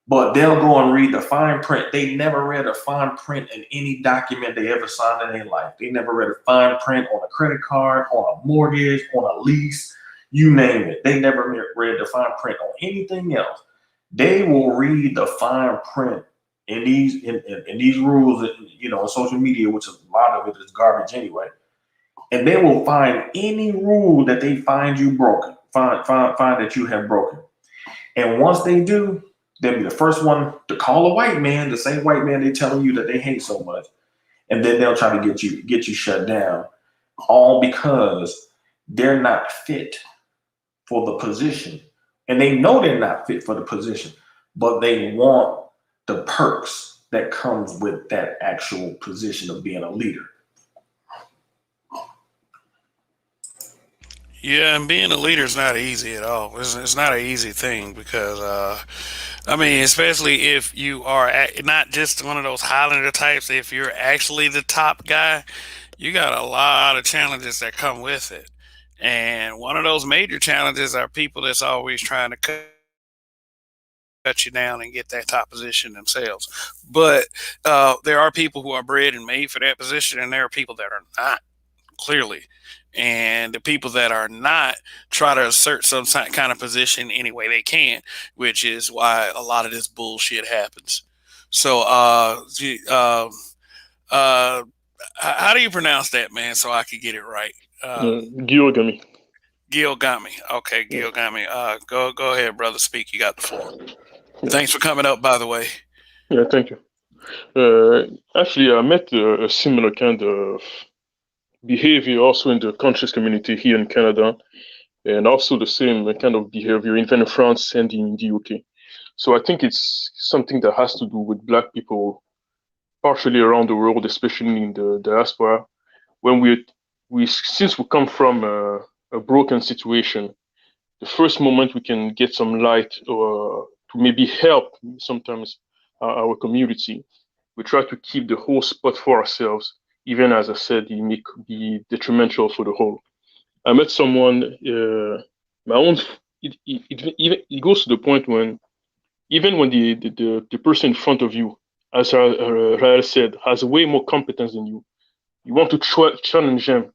But they'll go and read the fine print. They never read a fine print in any document they ever signed in their life. They never read a fine print on a credit card, on a mortgage, on a lease, you name it. They never read the fine print on anything else. They will read the fine print in these rules, you know, on social media, which a lot of it is garbage anyway. And they will find any rule that they find you broken, find that you have broken. And once they do, they'll be the first one to call a white man, the same white man they're telling you that they hate so much, and then they'll try to get you shut down, all because they're not fit for the position, and they know they're not fit for the position, but they want the perks that comes with that actual position of being a leader.
Yeah, and being a leader is not easy at all. It's not an easy thing because, I mean, especially if you are not just one of those Highlander types, if you're actually the top guy, you got a lot of challenges that come with it. And one of those major challenges are people that's always trying to cut you down and get that top position themselves. But there are people who are bred and made for that position, and there are people that are not, clearly. And the people that are not try to assert some kind of position any way they can, which is why a lot of this bullshit happens. So, uh, how do you pronounce that, man? So I could get it right.
Giogami.
Gilgami. Okay,
Yeah,
Gilgami. Go ahead, brother. Speak. You got the floor.
yeah,
Thanks for coming up, by the way.
yeah. Thank you. Actually, I met a similar kind of behavior also in the conscious community here in Canada, and also the same kind of behavior even in France and in the UK. So I think it's something that has to do with Black people, partially around the world, especially in the diaspora. When we since we come from a broken situation, the first moment we can get some light or to maybe help sometimes our community, we try to keep the whole spot for ourselves, even as I said, it may be detrimental for the whole. I met someone, my own, it goes to the point when, even when the person in front of you, as Rael said, has way more competence than you want to challenge them,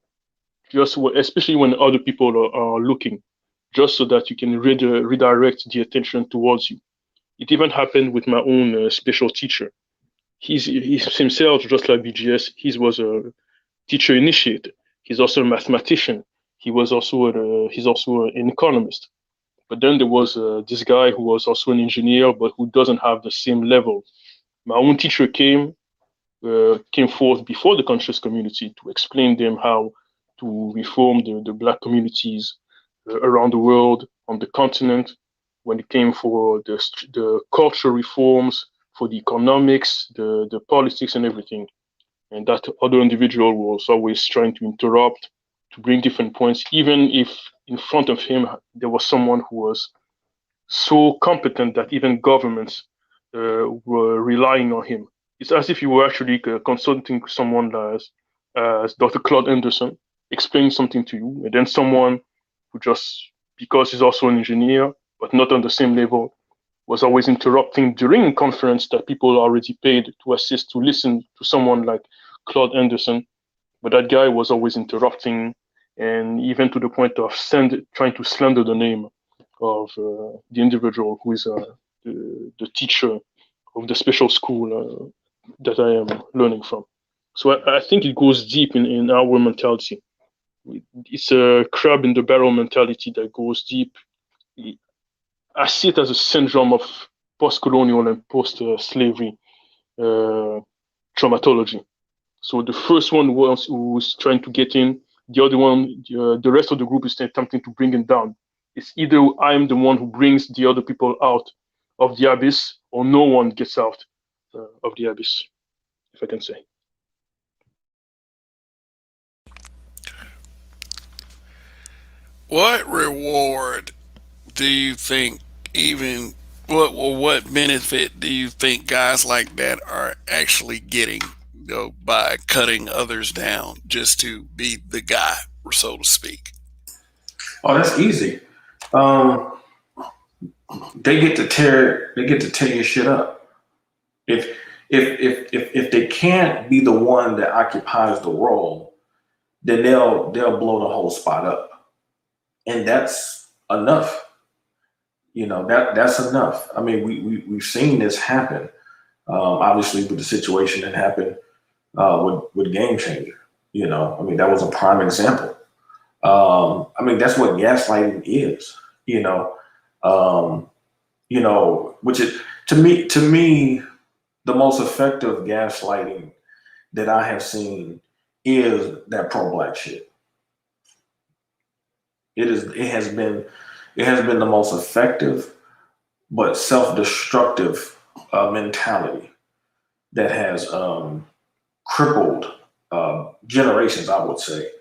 just especially when other people are looking, just so that you can redirect the attention towards you. It even happened with my own special teacher. He's himself, just like BGS, he was a teacher initiated. He's also a mathematician. He's also an economist. But then there was this guy who was also an engineer, but who doesn't have the same level. My own teacher came forth before the conscious community to explain them how to reform the Black communities around the world, on the continent, when it came for the cultural reforms, for the economics, the politics, and everything. And that other individual was always trying to interrupt, to bring different points, even if in front of him there was someone who was so competent that even governments were relying on him. It's as if you were actually consulting someone as Dr. Claude Anderson, explaining something to you, and then someone who just, because he's also an engineer, but not on the same level, was always interrupting during a conference that people already paid to assist to listen to someone like Claude Anderson. But that guy was always interrupting, and even to the point of trying to slander the name of the individual who is the teacher of the special school that I am learning from. So I think it goes deep in our mentality. It's a crab in the barrel mentality that goes deep. I see it as a syndrome of post-colonial and post-slavery traumatology. So the first one who's trying to get in, the other one, the rest of the group is attempting to bring him down. It's either I'm the one who brings the other people out of the abyss, or no one gets out of the abyss, if I can say.
What reward do you think even what benefit do you think guys like that are actually getting, by cutting others down just to be the guy, so to speak?
Oh, that's easy. Um, they get to tear your shit up. If if they can't be the one that occupies the role, then they'll blow the whole spot up, and that's enough. That's enough. I mean, we've seen this happen. Obviously, with the situation that happened with Game Changer. I mean, that was a prime example. I mean, that's what gaslighting is. You know, um, which is to me the most effective gaslighting that I have seen is that pro black shit. It has been the most effective but self destructive mentality that has crippled generations, I would say,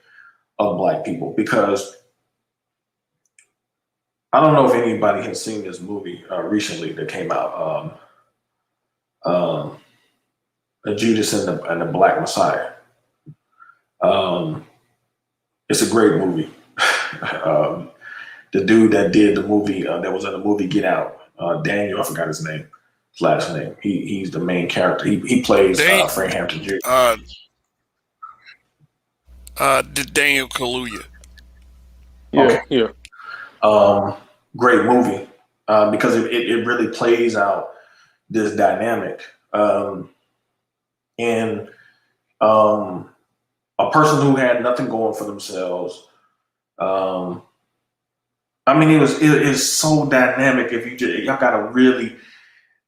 of black people. Because I don't know if anybody has seen this movie recently that came out, um, Judas and the Black Messiah. Um, it's a great movie. um, the dude that did the movie, that was in the movie Get Out, Daniel, I forgot his last name. He's the main character. He plays
They
Frank Hampton Jr.
uh Daniel Kaluuya.
Yeah,
Okay.
yeah.
Um, Great movie, because it really plays out this dynamic. And um, a person who had nothing going for themselves. Um, I mean, it is so dynamic. If y'all gotta really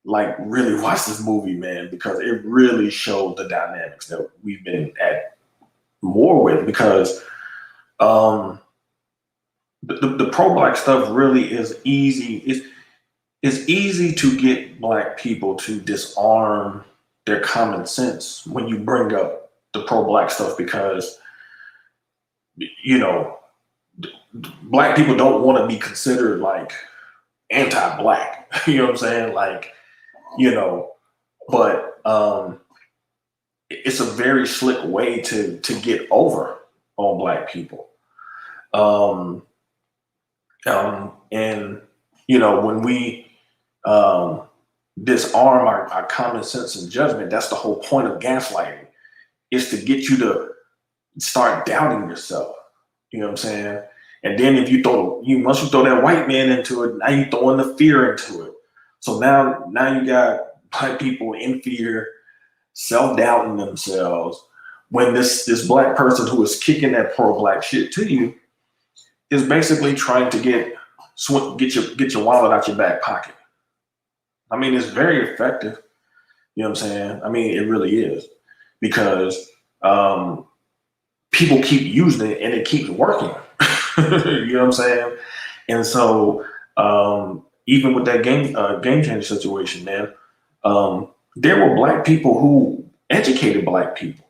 watch this movie, man, because it really showed the dynamics that we've been at war with. Because um, the pro black stuff really is easy. It's easy to get black people to disarm their common sense when you bring up the pro black stuff, because you know black people don't want to be considered like anti-black. You know what I'm saying? Like, you know, but it's a very slick way to get over on black people. Um, and when we um, disarm our common sense and judgment, that's the whole point of gaslighting, is to get you to start doubting yourself. You know what I'm saying? And then if once you throw that white man into it, now you throwing the fear into it. So now you got black people in fear, self-doubting themselves, when this black person who is kicking that pro-black shit to you is basically trying to get your wallet out your back pocket. I mean, it's very effective. You know what I'm saying? I mean, it really is, because people keep using it and it keeps working. You know what I'm saying? And so even with that game changer situation, man, there were black people who educated black people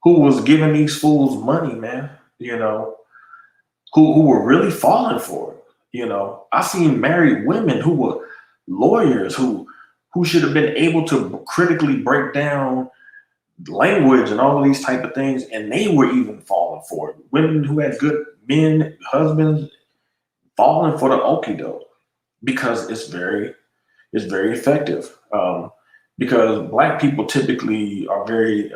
who was giving these fools money, man. You know, who were really falling for it. You know, I seen married women who were lawyers who should have been able to critically break down language and all of these type of things, and they were even falling for it. Women who had good men, husbands, falling for the okie doke because it's very effective. Because black people typically are very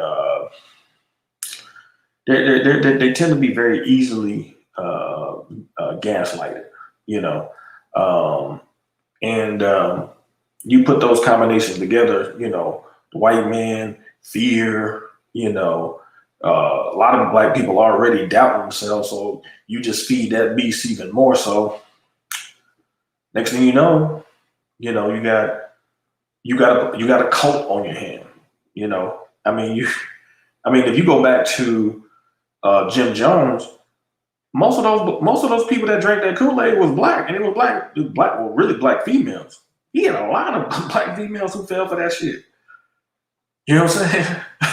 they tend to be very easily gaslighted, you know, um, and you put those combinations together, you know, the white man, fear, you know, a lot of black people already doubting themselves, so you just feed that beast even more. So next thing you know, you got a cult on your hand. You know, I mean, if you go back to Jim Jones, most of those people that drank that Kool Aid was black, and it was black, well, really black females. He had a lot of black females who fell for that shit. You know what I'm saying?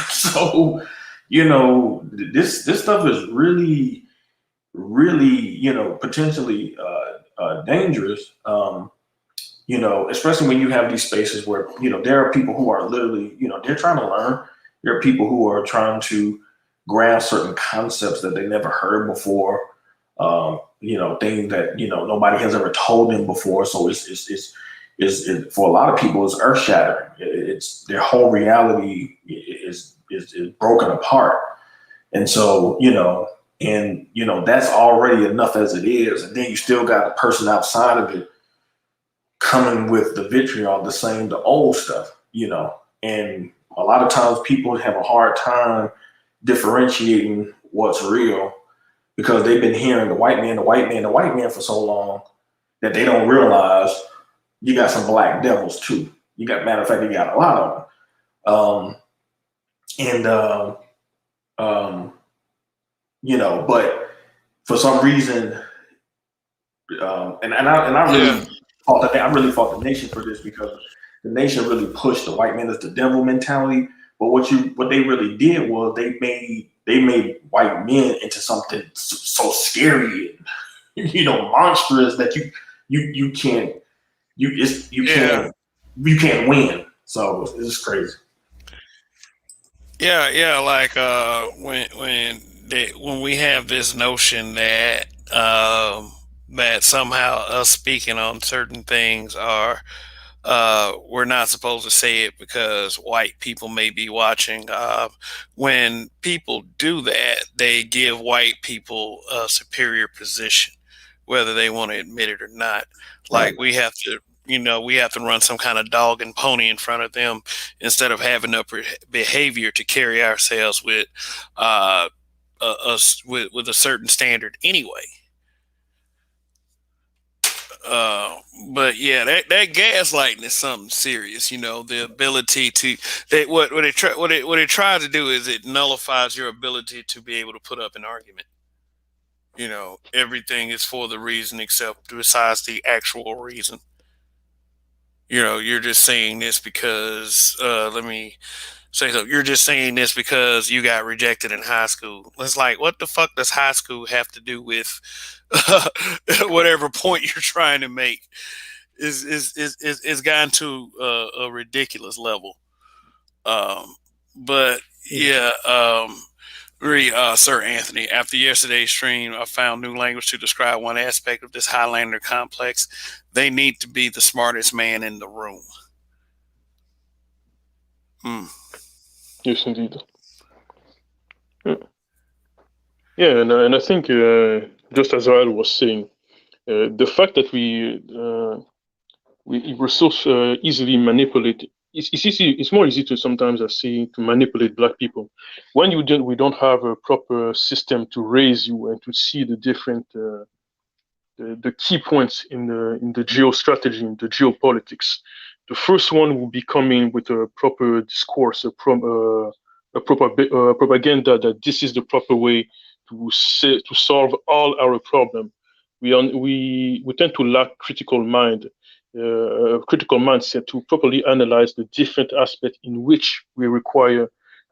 So, you know, this stuff is really, really, you know, potentially dangerous. You know, especially when you have these spaces where, you know, there are people who are literally, you know, they're trying to learn. There are people who are trying to grasp certain concepts that they never heard before. You know, things that, you know, nobody has ever told them before. So it's for a lot of people, it's earth shattering. It's their whole reality is broken apart. And so, you know, that's already enough as it is. And then you still got the person outside of it coming with the vitriol, the old stuff, you know. And a lot of times people have a hard time differentiating what's real because they've been hearing the white man, the white man, the white man for so long that they don't realize you got some black devils too. Matter of fact, you got a lot of them. And you know, but for some reason, and I
Yeah.
really fought the nation for this because the nation really pushed the white man as the devil mentality. But what they really did was they made white men into something so scary and you know monstrous that you can't you
Yeah.
can't win. So it's just crazy.
Yeah, yeah, like when we have this notion that that somehow us speaking on certain things are we're not supposed to say it because white people may be watching. When people do that, they give white people a superior position, whether they want to admit it or not.
Right.
Like we have to, we have to run some kind of dog and pony in front of them instead of having a behavior to carry ourselves with, us with a certain standard anyway. Uh, but yeah, that gaslighting is something serious. You know, the ability to they what it tries to do is it nullifies your ability to be able to put up an argument. You know, everything is for the reason except besides the actual reason. You know, you're just saying this because let me say so. You're just saying this because you got rejected in high school. It's like, what the fuck does high school have to do with whatever point you're trying to make? Is gotten to a ridiculous level. Um, but yeah, Sir Anthony. After yesterday's stream, I found new language to describe one aspect of this Highlander complex. They need to be the smartest man in the room. Mm.
Yes, indeed. Yeah, yeah, and I think just as Rael was saying, the fact that we were so easily manipulated. It's easy. It's more easy to sometimes I see to manipulate black people when we don't have a proper system to raise you and to see the different the key points in the geostrategy, in the geopolitics. The first one will be coming with a proper discourse, a proper propaganda that this is the proper way to solve all our problem. We tend to lack critical mindset to properly analyze the different aspects in which we require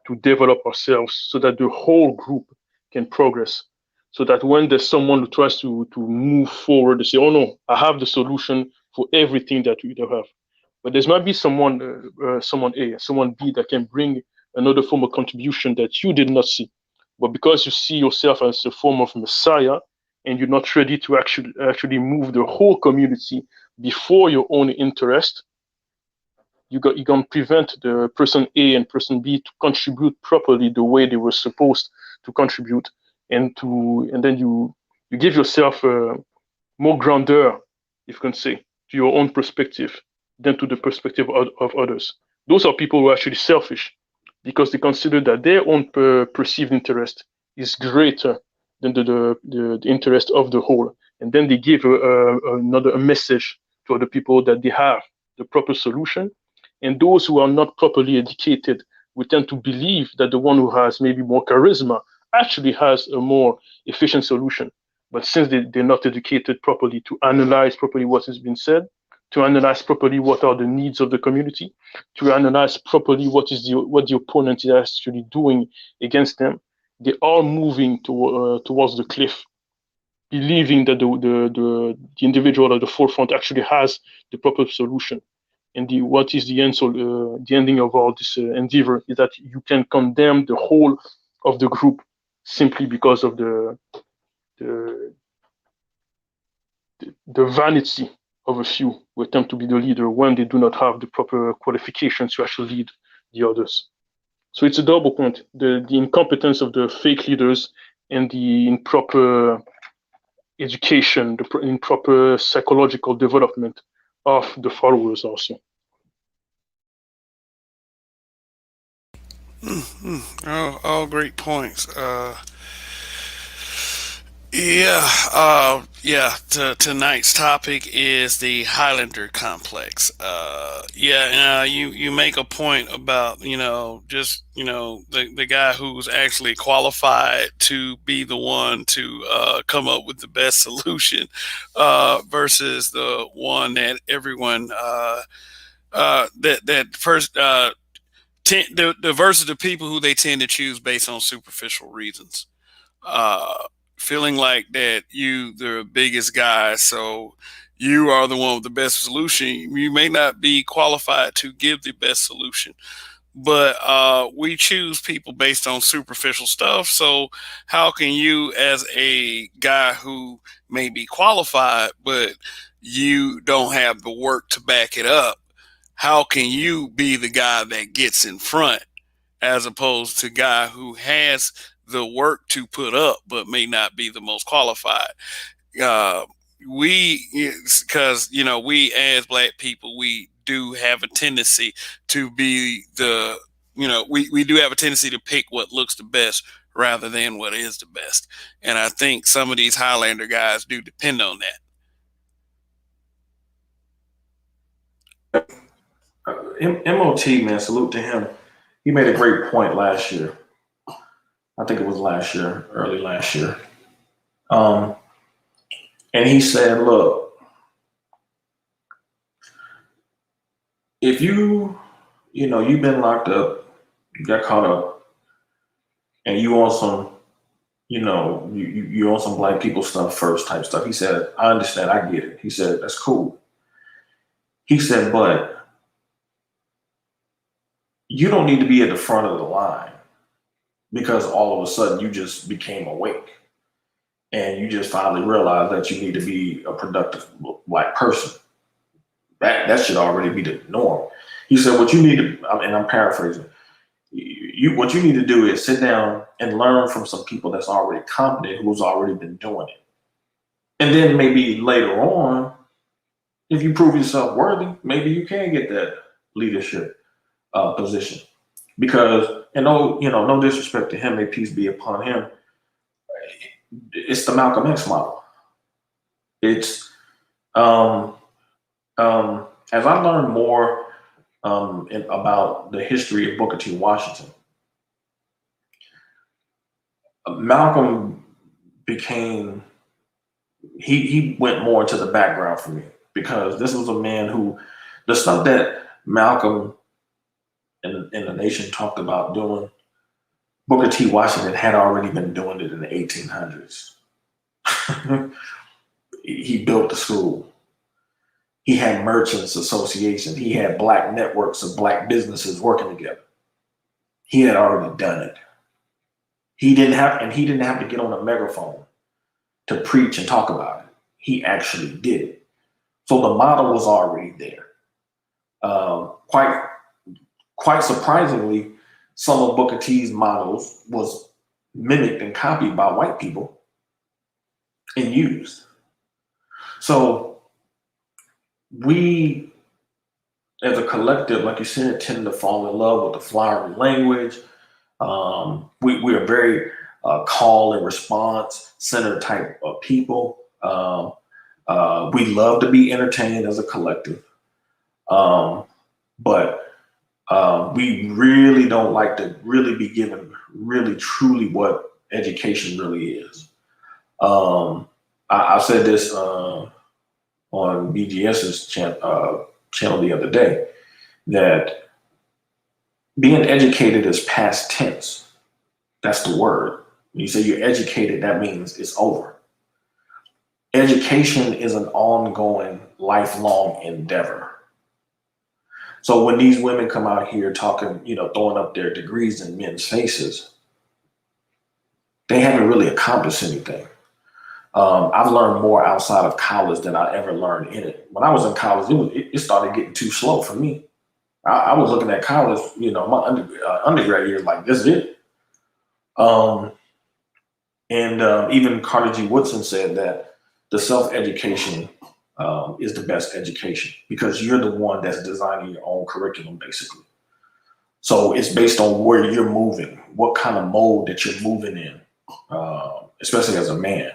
to develop ourselves so that the whole group can progress. so that when there's someone who tries to move forward, they say, "Oh no, I have the solution for everything that we don't have." But there's might be someone A, someone B that can bring another form of contribution that you did not see. But because you see yourself as a form of messiah, and you're not ready to actually move the whole community before your own interest, you're gonna prevent the person A and person B to contribute properly the way they were supposed to contribute, and then you give yourself more grandeur, if you can say, to your own perspective than to the perspective of others. Those are people who are actually selfish because they consider that their own perceived interest is greater than the interest of the whole. And then they give a message to other people that they have the proper solution. And those who are not properly educated, we tend to believe that the one who has maybe more charisma actually has a more efficient solution. But since they're not educated properly to analyze properly what has been said, to analyze properly what are the needs of the community, to analyze properly what the opponent is actually doing against them, they are moving towards the cliff, believing that the individual at the forefront actually has the proper solution. And what is the end? So the ending of all this endeavor is that you can condemn the whole of the group simply because of the the vanity of a few who attempt to be the leader when they do not have the proper qualifications to actually lead the others. So it's a double point: the incompetence of the fake leaders and the improper education, the improper psychological development of the followers also.
All great points. Tonight's topic is the Highlander complex. You make a point about just the guy who's actually qualified to be the one to come up with the best solution versus the one that everyone that first the versus the people who they tend to choose based on superficial reasons. Uh, Feeling like that you the biggest guy, so you are the one with the best solution. You may not be qualified to give the best solution, but we choose people based on superficial stuff. So how can you, as a guy who may be qualified, but you don't have the work to back it up, how can you be the guy that gets in front as opposed to guy who has the work to put up but may not be the most qualified? Uh, we, because we as black people, we do have a tendency to be we do have a tendency to pick what looks the best rather than what is the best. And I think some of these Highlander guys do depend on that.
MOT, man, salute to him. He made a great point last year. I think it was last year, early last year. Um, and he said, look, if you've been locked up, you got caught up, and you on some, you on some black people stuff first type stuff. He said, I understand, I get it. He said, that's cool. He said, but you don't need to be at the front of the line because all of a sudden you just became awake and you just finally realized that you need to be a productive black person. That should already be the norm. He said, what you need to, and I'm paraphrasing, what you need to do is sit down and learn from some people that's already competent, who's already been doing it. And then maybe later on, if you prove yourself worthy, maybe you can get that leadership position. Because, and no disrespect to him, may peace be upon him, it's the Malcolm X model. It's as I learned more about the history of Booker T. Washington, Malcolm became, he went more into the background for me because this was a man who, the stuff that Malcolm and the nation talked about doing, Booker T. Washington had already been doing it in the 1800s. He built the school. He had merchants association. He had black networks of black businesses working together. He had already done it. He didn't have to get on a megaphone to preach and talk about it. He actually did it. So the model was already there. Quite surprisingly, some of Booker T's models was mimicked and copied by white people and used. So we, as a collective, like you said, tend to fall in love with the flowery language. We are very call and response center type of people. We love to be entertained as a collective, but we really don't like to really be given really truly what education really is. I said this on BGS's channel the other day, that being educated is past tense. That's the word. When you say you're educated, that means it's over. Education is an ongoing, lifelong endeavor. So when these women come out here talking, throwing up their degrees in men's faces, they haven't really accomplished anything. I've learned more outside of college than I ever learned in it. When I was in college, it started getting too slow for me. I was looking at college, my undergrad years like, this is it. Even Carter G. Woodson said that the self-education is the best education, because you're the one that's designing your own curriculum, basically. So it's based on where you're moving, what kind of mode that you're moving in, especially as a man,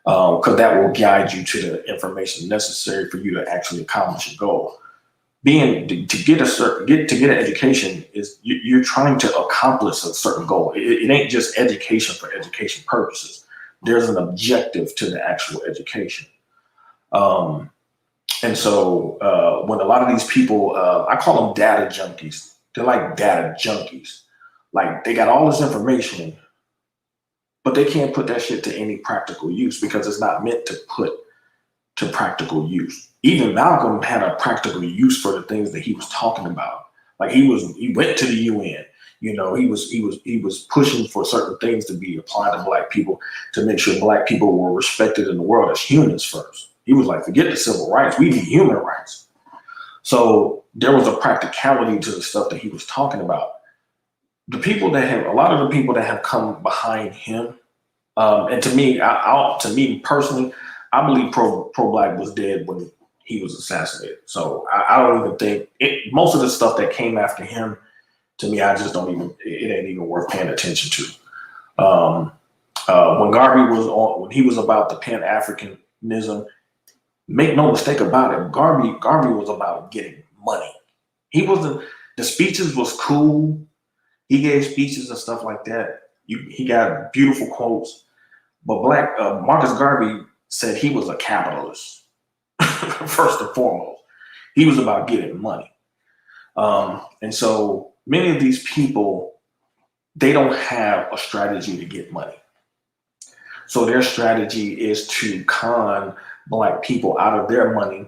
because that will guide you to the information necessary for you to actually accomplish your goal. To get an education is you're trying to accomplish a certain goal. It ain't just education for education purposes. There's an objective to the actual education. And so when a lot of these people, I call them data junkies. They're like data junkies. Like, they got all this information, but they can't put that shit to any practical use because it's not meant to put to practical use. Even Malcolm had a practical use for the things that he was talking about. Like, he went to the UN. He was pushing for certain things to be applied to black people, to make sure black people were respected in the world as humans first. He was like, forget the civil rights, we need human rights. So there was a practicality to the stuff that he was talking about. A lot of the people that have come behind him, and to me personally, I believe pro-black was dead when he was assassinated. So I don't even think most of the stuff that came after him, to me, it ain't even worth paying attention to. When he was about the Pan-Africanism, make no mistake about it, Garvey was about getting money. The speeches was cool. He gave speeches and stuff like that. He got beautiful quotes, but Marcus Garvey said he was a capitalist. First and foremost, he was about getting money. And so many of these people, they don't have a strategy to get money. So their strategy is to con black people out of their money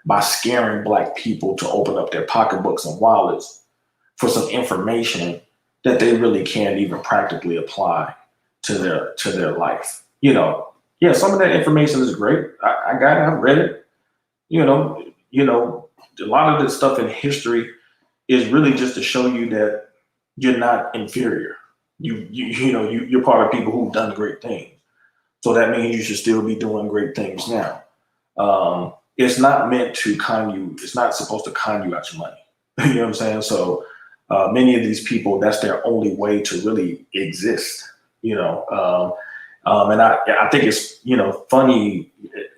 by scaring black people to open up their pocketbooks and wallets for some information that they really can't even practically apply to their life. Some of that information is great. I got it. I've read it. A lot of this stuff in history is really just to show you that you're not inferior. You're part of people who've done great things. So that means you should still be doing great things now. It's not meant to con you. It's not supposed to con you out your money. You know what I'm saying? So many of these people, that's their only way to really exist. And I think it's funny,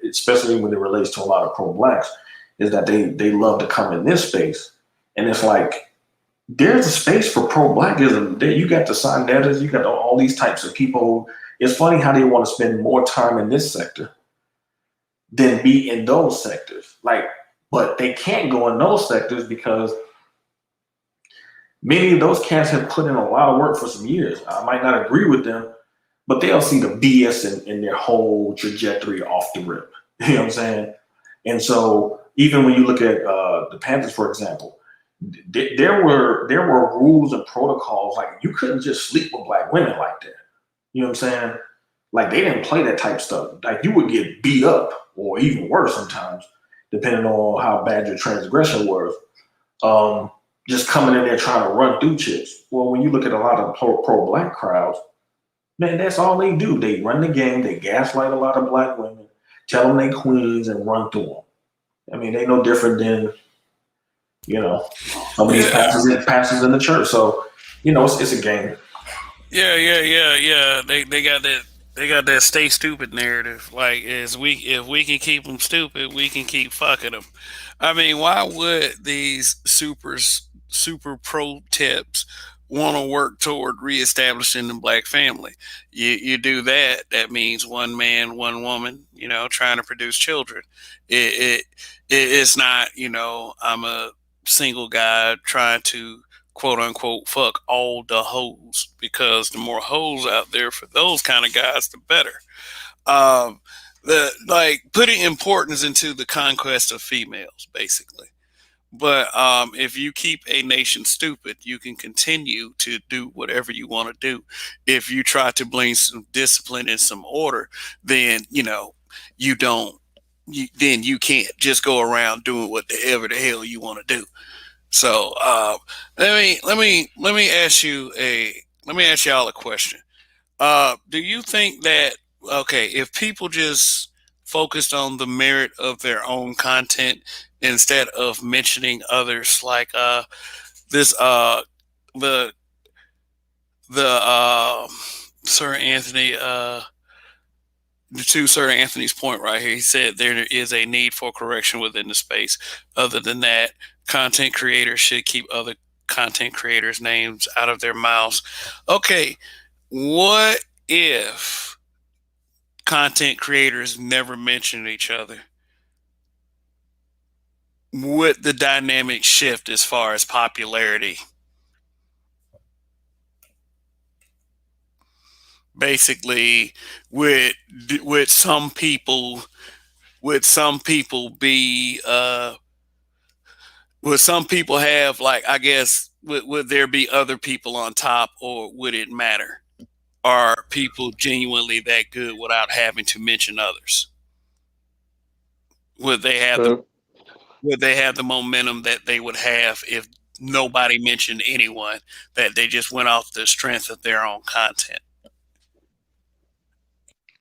especially when it relates to a lot of pro-blacks, is that they love to come in this space, and it's like there's a space for pro-blackism. You got the Sonetters, you got all these types of people. It's funny how they want to spend more time in this sector than be in those sectors. But they can't go in those sectors because many of those cats have put in a lot of work for some years. I might not agree with them, but they'll see the BS in their whole trajectory off the rip. You know what I'm saying? And so even when you look at the Panthers, for example, there were rules and protocols, like you couldn't just sleep with black women like that. You know what I'm saying? Like they didn't play that type of stuff. Like you would get beat up, or even worse sometimes, depending on how bad your transgression was. Um, just coming in there trying to run through chicks. Well, when you look at a lot of pro black crowds, man, that's all they do. They run the game. They gaslight a lot of black women, tell them they queens, and run through them. I mean, they no different than some of these
Yeah,
pastors in the church. So it's a game.
yeah. They got that stay stupid narrative. Like, if we can keep them stupid, we can keep fucking them. I mean, why would these super pro tips want to work toward reestablishing the black family? You do that. That means one man, one woman. Trying to produce children. It, it's not. I'm a single guy trying to quote unquote fuck all the hoes, because the more hoes out there for those kind of guys, the better. Um, the like putting importance into the conquest of females, basically. But if you keep a nation stupid, you can continue to do whatever you want to do. If you try to bring some discipline and some order, then you don't. Then you can't just go around doing whatever the hell you want to do. So let me ask y'all a question. Do you think that, okay, if people just focused on the merit of their own content instead of mentioning others, like this the the Sir Anthony to Sir Anthony's point right here, he said there is a need for correction within the space. Other than that, content creators should keep other content creators' names out of their mouths. Okay, what if content creators never mention each other? Would the dynamic shift as far as popularity? Basically, would would some people would some people be would some people have, like, I guess, would there be other people on top, or would it matter? Are people genuinely that good without having to mention others? Would they have the
Uh,
would they have the momentum that they would have if nobody mentioned anyone, that they just went off the strength of their own content?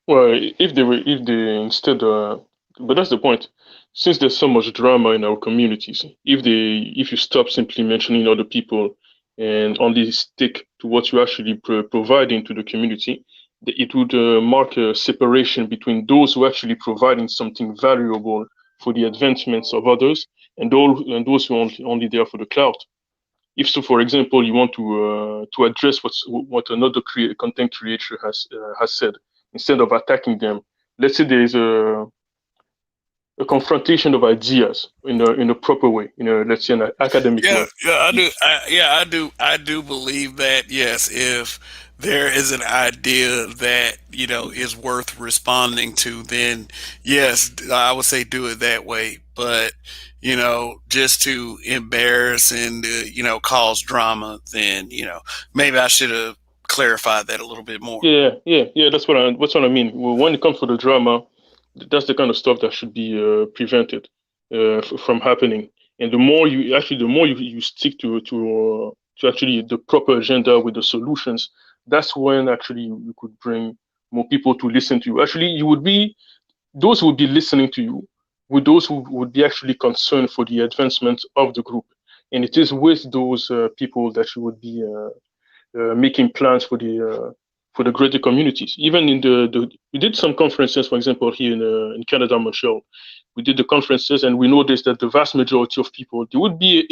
well, if they instead, but that's the point. Since there's so much drama in our communities, if you stop simply mentioning other people and only stick to what you actually providing to the community, it would mark a separation between those who are actually providing something valuable for the advancements of others, and those who are only there for the clout. If so, for example, you want to address what another content creator has said, instead of attacking them, let's say there is a confrontation of ideas in a proper way, let's say an academic
Yeah,
way.
yeah, I do. I do believe that, yes, if there is an idea that is worth responding to, then yes, I would say do it that way. But just to embarrass and cause drama, then maybe I should have clarified that a little bit more.
Yeah. That's what I mean. Well, when it comes to the drama, that's the kind of stuff that should be prevented from happening. And the more you stick to actually the proper agenda with the solutions, that's when actually you could bring more people to listen to you. Actually, you would be those who would be listening to you with those who would be actually concerned for the advancement of the group. And it is with those people that you would be making plans for the greater communities. Even we did some conferences, for example, here in Canada, Montreal. We did the conferences, and we noticed that the vast majority of people, they would be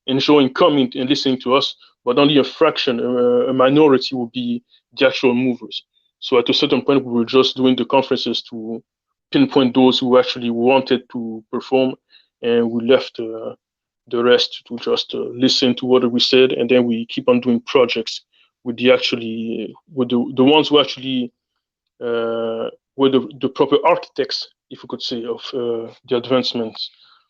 enjoying coming and listening to us, but only a fraction, a minority, would be the actual movers. So at a certain point, we were just doing the conferences to pinpoint those who actually wanted to perform, and we left the rest to just listen to what we said, and then we keep on doing projects with the ones who actually were the proper architects, if we could say, of the advancement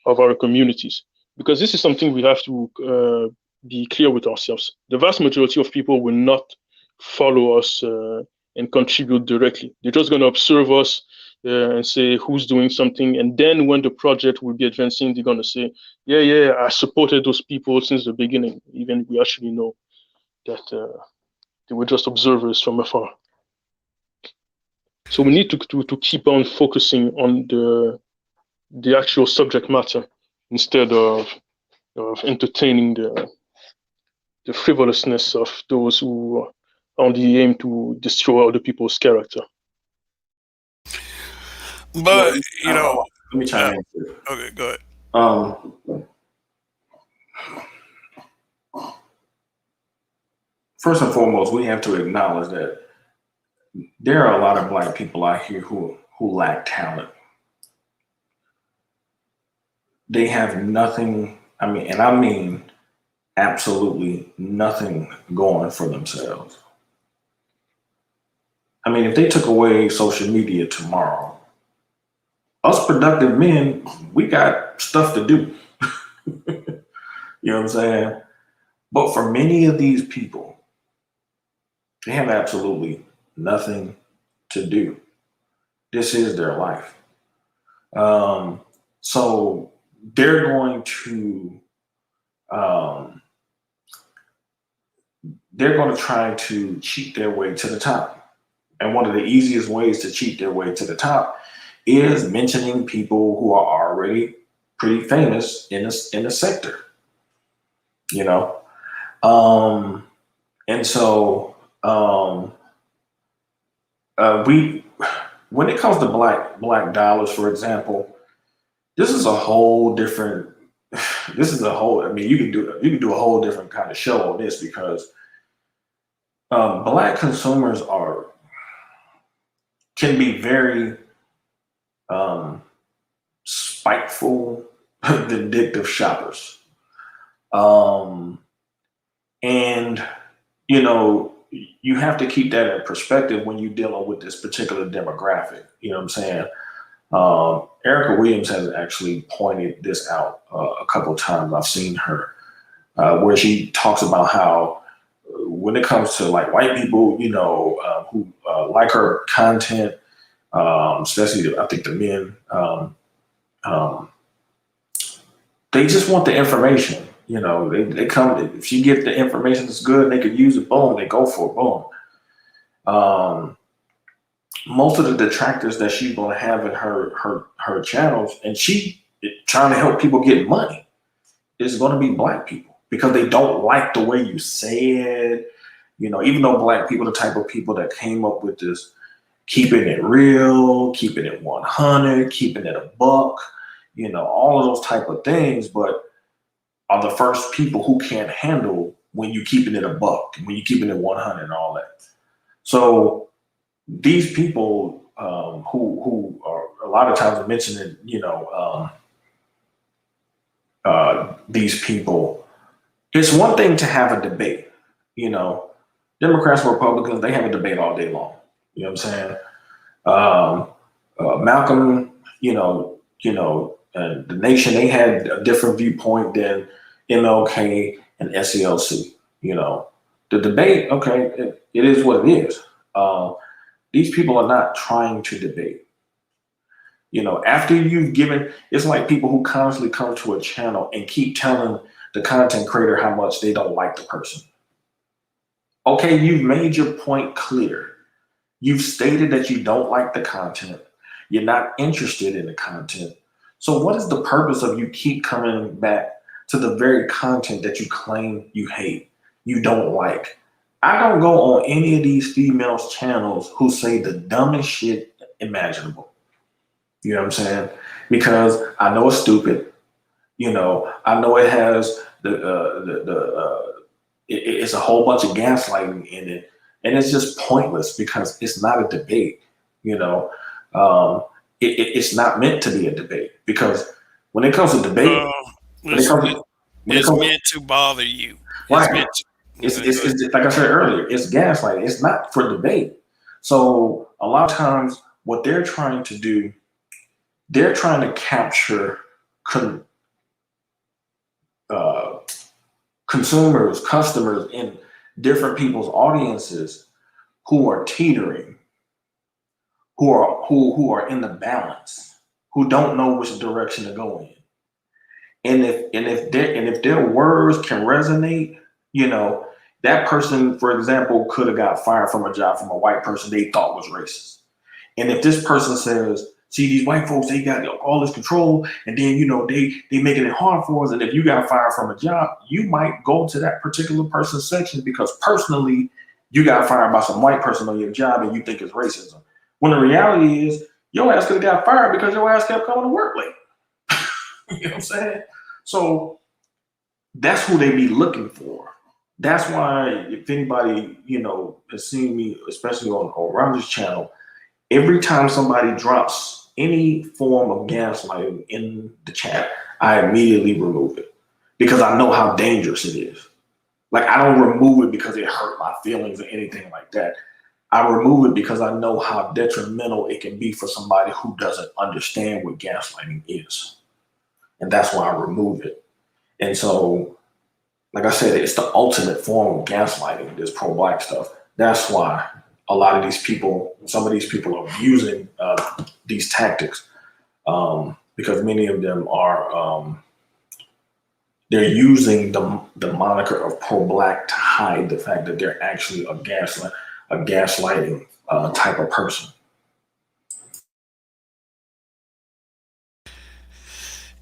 of our communities. Because this is something we have to be clear with ourselves. The vast majority of people will not follow us and contribute directly. They're just going to observe us and say who's doing something. And then when the project will be advancing, they're going to say, yeah, I supported those people since the beginning, even if we actually know that they were just observers from afar. So we need to keep on focusing on the actual subject matter instead of entertaining the frivolousness of those who only aim to destroy other people's character.
But
let me chime in.
Okay, go ahead.
First and foremost, we have to acknowledge that there are a lot of Black people out here who lack talent. They have nothing. I mean absolutely nothing going for themselves. I mean, if they took away social media tomorrow, us productive men, we got stuff to do. You know what I'm saying? But for many of these people, they have absolutely nothing to do. This is their life. So they're going to try to cheat their way to the top. And one of the easiest ways to cheat their way to the top is mentioning people who are already pretty famous in the sector. And so when it comes to black dollars, for example, this is a whole different. I mean, you can do a whole different kind of show on this, because Black consumers can be very spiteful, vindictive shoppers. And you have to keep that in perspective when you're dealing with this particular demographic. You know what I'm saying? Erica Williams has actually pointed this out a couple of times. I've seen her where she talks about how when it comes to like white people, who like her content, especially I think the men, they just want the information. They come, if she get the information that's good, they could use it, boom, they go for it, boom. Most of the detractors that she's going to have in her channels, and she trying to help people get money, is going to be Black people, because they don't like the way you say it. Even though Black people, the type of people that came up with this, keeping it real, keeping it 100, keeping it a buck, all of those type of things, but are the first people who can't handle when you keeping it a buck, when you keeping it 100 and all that. So these people who are a lot of times mentioning, these people, it's one thing to have a debate. Democrats and Republicans, they have a debate all day long. You know what I'm saying? Malcolm, the Nation, they had a different viewpoint than MLK and SCLC. The debate, okay, it is what it is. These people are not trying to debate. After you've given, it's like people who constantly come to a channel and keep telling the content creator how much they don't like the person. Okay, you've made your point clear. You've stated that you don't like the content. You're not interested in the content. So what is the purpose of you keep coming back to the very content that you claim you hate, you don't like? I don't go on any of these females' channels who say the dumbest shit imaginable. You know what I'm saying? Because I know it's stupid. I know it has it's a whole bunch of gaslighting in it, and it's just pointless because it's not a debate. It's not meant to be a debate, because when it comes to debate,
it's meant to bother you.
Right.
Okay.
It's like I said earlier, it's gaslighting. It's not for debate. So a lot of times, what they're trying to do, they're trying to capture con, uh, consumers, customers in different people's audiences who are teetering, who are in the balance, who don't know which direction to go in. And if their words can resonate, you know, that person, for example, could have got fired from a job from a white person they thought was racist. And if this person says, see, these white folks, they got all this control, and then they making it hard for us. And if you got fired from a job, you might go to that particular person's section because personally you got fired by some white person on your job and you think it's racism. When the reality is your ass could have got fired because your ass kept coming to work late. You know what I'm saying? So that's who they be looking for. That's why if anybody, has seen me, especially on Roger's channel, every time somebody drops any form of gaslighting in the chat, I immediately remove it because I know how dangerous it is. Like I don't remove it because it hurt my feelings or anything like that. I remove it because I know how detrimental it can be for somebody who doesn't understand what gaslighting is. And that's why I remove it. And so, like I said, it's the ultimate form of gaslighting, this pro-black stuff. That's why a lot of these people, some of these people are using these tactics because many of them are, they're using the moniker of pro-black to hide the fact that they're actually a gaslighting type of person.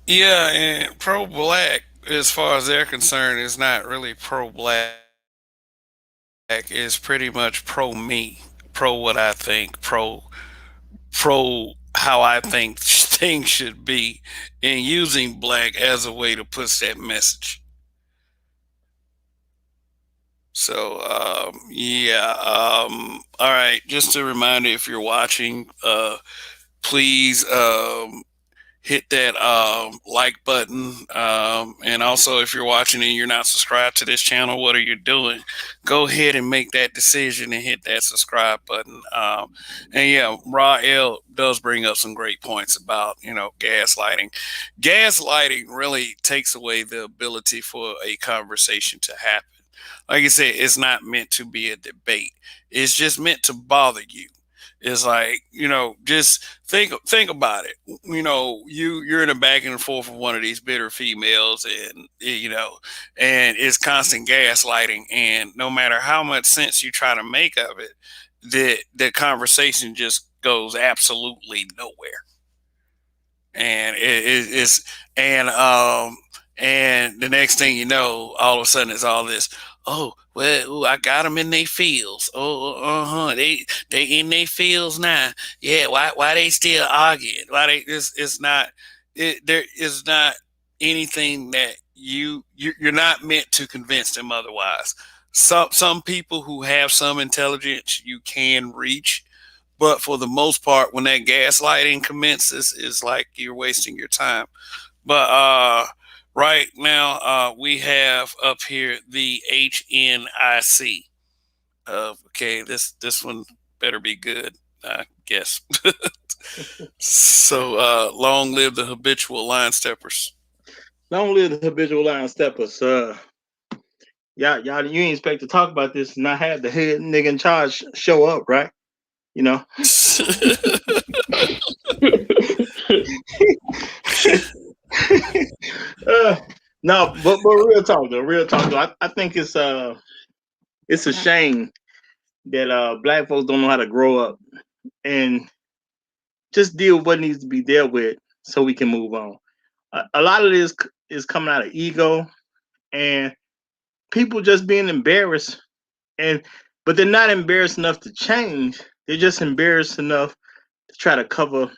Yeah, and pro black, as far as they're concerned, is not really pro black. It's pretty much pro me, pro what I think, pro how I think things should be, and using black as a way to push that message. So yeah, all right. Just a reminder, if you're watching, please hit that like button. And also, if you're watching and you're not subscribed to this channel, what are you doing? Go ahead and make that decision and hit that subscribe button. And yeah, Raw L does bring up some great points about, gaslighting. Gaslighting really takes away the ability for a conversation to happen. Like I said, it's not meant to be a debate. It's just meant to bother you. It's like, just think about it. You're in a back and forth with one of these bitter females, and and it's constant gaslighting, and no matter how much sense you try to make of it, the conversation just goes absolutely nowhere. And it's and the next thing you know, all of a sudden it's all this. Oh well, ooh, I got them in their fields. Oh, they in their fields now. Yeah, why they still arguing? Why they it's not there is not anything that you're not meant to convince them otherwise. Some people who have some intelligence you can reach, but for the most part, when that gaslighting commences, it's like you're wasting your time. But right now, we have up here the HNIC. Okay, this one better be good, I guess. So long live the habitual line steppers.
Long live the habitual line steppers. Y'all, you ain't expect to talk about this and not have the head nigga in charge show up, right? You know. No, but real talk though, I think it's a shame that black folks don't know how to grow up and just deal with what needs to be dealt with so we can move on. A lot of this is coming out of ego and people just being embarrassed, but they're not embarrassed enough to change. They're just embarrassed enough to try to cover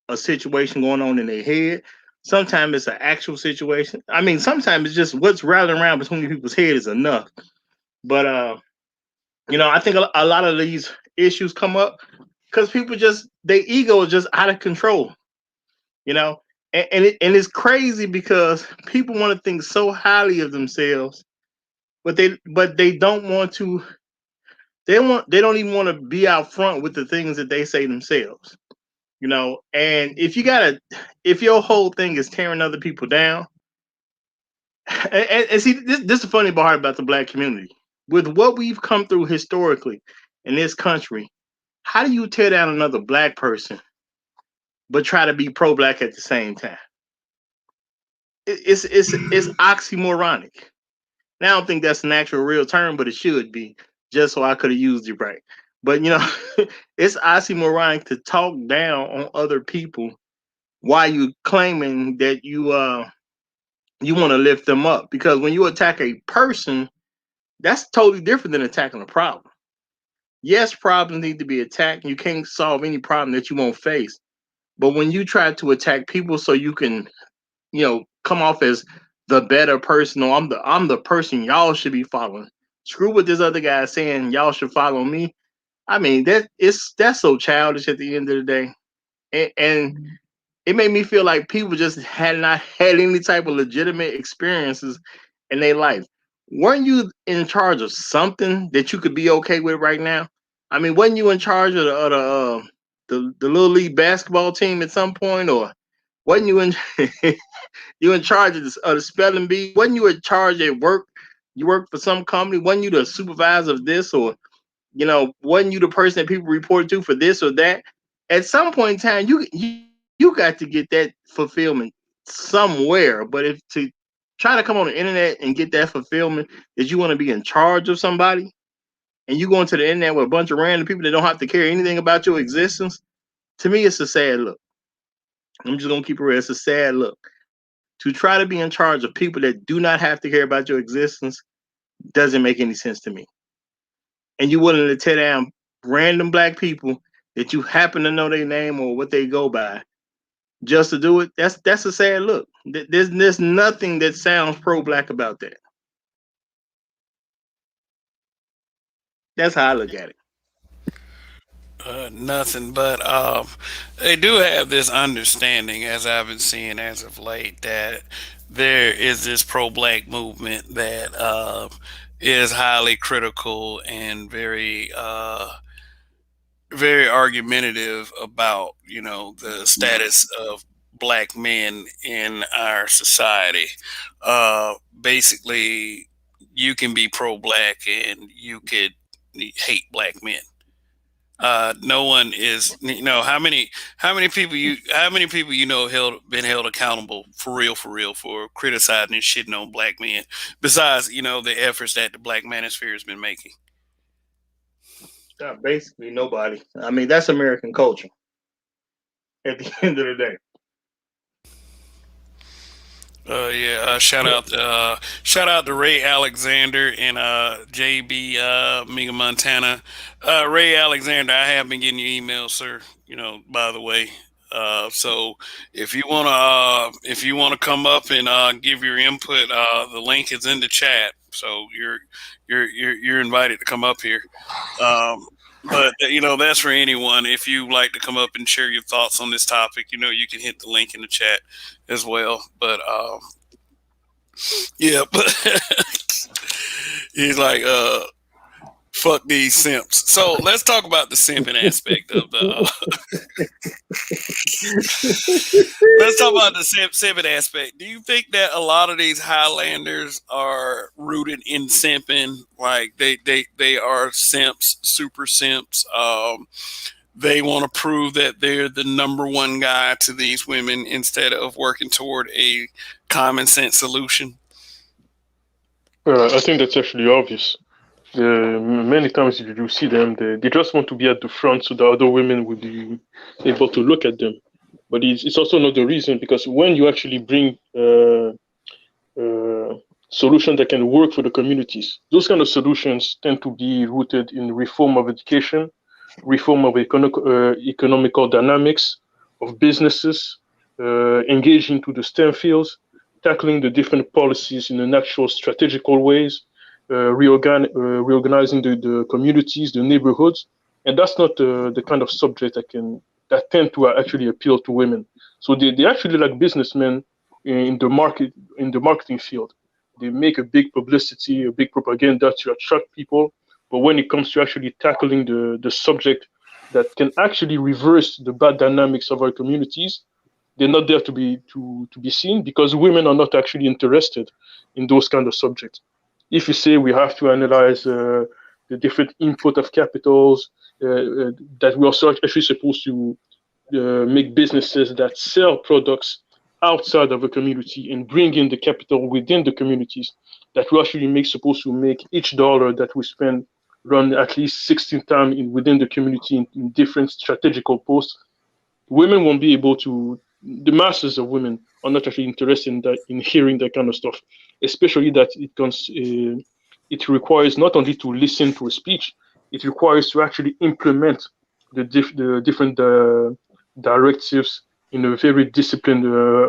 a situation going on in their head. Sometimes it's an actual situation. I mean, sometimes it's just what's rattling around between people's head is enough. But I think a lot of these issues come up because people just their ego is just out of control. You know, and it's crazy because people want to think so highly of themselves but they don't want to. They don't even want to be out front with the things that they say themselves. And if your whole thing is tearing other people down, and see, this is the funny part about the black community. With what we've come through historically in this country, how do you tear down another black person but try to be pro-black at the same time? It's oxymoronic. Now I don't think that's an actual real term, but it should be, just so I could have used it right. But it's oxymoronic to talk down on other people while you claiming that you want to lift them up. Because when you attack a person, that's totally different than attacking a problem. Yes, problems need to be attacked. You can't solve any problem that you won't face. But when you try to attack people so you can, come off as the better person, or I'm the person y'all should be following. Screw what this other guy is saying. Y'all should follow me. I mean, that's so childish at the end of the day, and it made me feel like people just had not had any type of legitimate experiences in their life. Weren't you in charge of something that you could be okay with right now? I mean, wasn't you in charge of the little league basketball team at some point, or wasn't you in you in charge of the spelling bee? Wasn't you in charge at work? You worked for some company. Wasn't you the supervisor of this, or wasn't you the person that people report to for this or that? At some point in time, you got to get that fulfillment somewhere. But if to try to come on the internet and get that fulfillment, that you want to be in charge of somebody, and you go into the internet with a bunch of random people that don't have to care anything about your existence, to me, it's a sad look. I'm just gonna keep it real. It's a sad look. To try to be in charge of people that do not have to care about your existence doesn't make any sense to me. And you're willing to tear down random black people that you happen to know their name or what they go by just to do it. That's a sad look. There's nothing that sounds pro-black about that. That's how I look at it.
Nothing, but they do have this understanding, as I've been seeing as of late, that there is this pro-black movement that is highly critical and very argumentative about the status of black men in our society. Basically, you can be pro-black and you could hate black men. No one is, how many people been held accountable for real for criticizing and shitting on black men, besides the efforts that the black manosphere has been making.
Basically, nobody. I mean, that's American culture. At the end of the day.
Yeah. Shout out to Ray Alexander and JB Mega Montana. Ray Alexander, I have been getting your emails, sir. By the way. So if you wanna come up and give your input, the link is in the chat. So you're invited to come up here. But that's for anyone. If you like to come up and share your thoughts on this topic, you can hit the link in the chat as well. But yeah, but he's like, fuck these simps. So let's talk about the simping aspect of the. Let's talk about the simping aspect. Do you think that a lot of these Highlanders are rooted in simping? Like they are simps, super simps. They want to prove that they're the number one guy to these women instead of working toward a common sense solution.
I think that's actually obvious. Many times you see them, they just want to be at the front so the other women will be able to look at them. But it's also not the reason, because when you actually bring solutions that can work for the communities, those kind of solutions tend to be rooted in reform of education, reform of economical dynamics of businesses, engaging to the STEM fields, tackling the different policies in an actual strategical ways, reorganizing the communities, the neighborhoods, and that's not the kind of subject that tend to actually appeal to women. So they actually like businessmen in the marketing field. They make a big publicity, a big propaganda to attract people. But when it comes to actually tackling the subject that can actually reverse the bad dynamics of our communities, they're not there to be seen because women are not actually interested in those kind of subjects. If you say we have to analyze the different input of capitals, that we're also actually supposed to make businesses that sell products outside of a community and bring in the capital within the communities, that we actually supposed to make each dollar that we spend run at least 16 times within the community in different strategical posts. Women won't be able to, the masses of women are not actually interested in that, in hearing that kind of stuff, especially that it requires not only to listen to a speech, it requires to actually implement the different directives in a very disciplined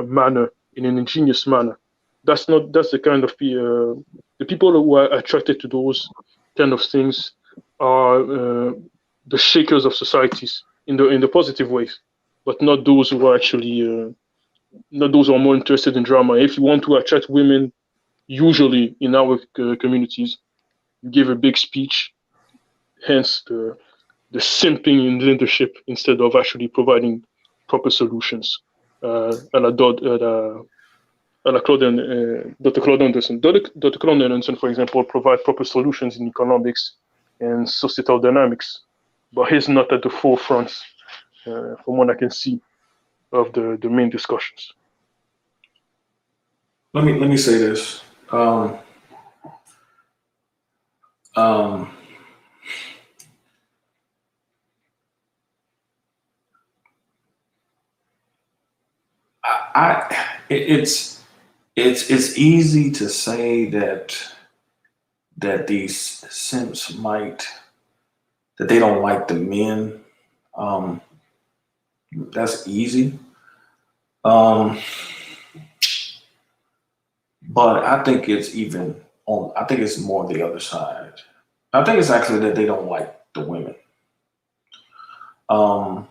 manner, in an ingenious manner. That's the kind of the people who are attracted to those kind of things are the shakers of societies in the positive ways, but not those who are actually not those who are more interested in drama. If you want to attract women, usually in our communities, you give a big speech, hence the simping in leadership instead of actually providing proper solutions. And Dr. Claude Anderson. Dr. Claude Anderson, for example, provide proper solutions in economics and societal dynamics, but he's not at the forefront, from what I can see, of the main discussions.
Let me say this. Um, it's easy to say that these simps might, that they don't like the men. Um, that's easy. Um, but I think it's even on. I think it's more the other side. I think it's actually that they don't like the women. Um,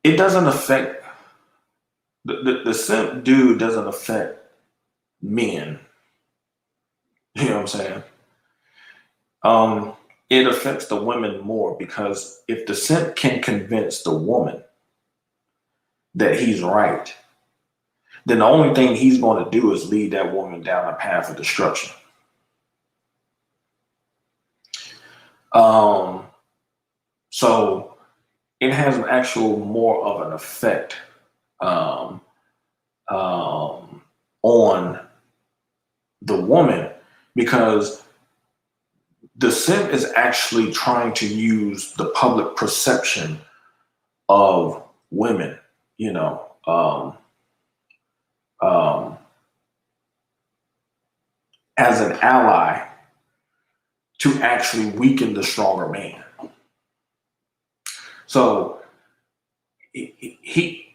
it doesn't affect the simp dude doesn't affect men. You know what I'm saying? It affects the women more because if the simp can convince the woman that he's right, then the only thing he's going to do is lead that woman down a path of destruction. So it has an actual more of an effect um, on the woman because the simp is actually trying to use the public perception of women, you know, as an ally to actually weaken the stronger man. So he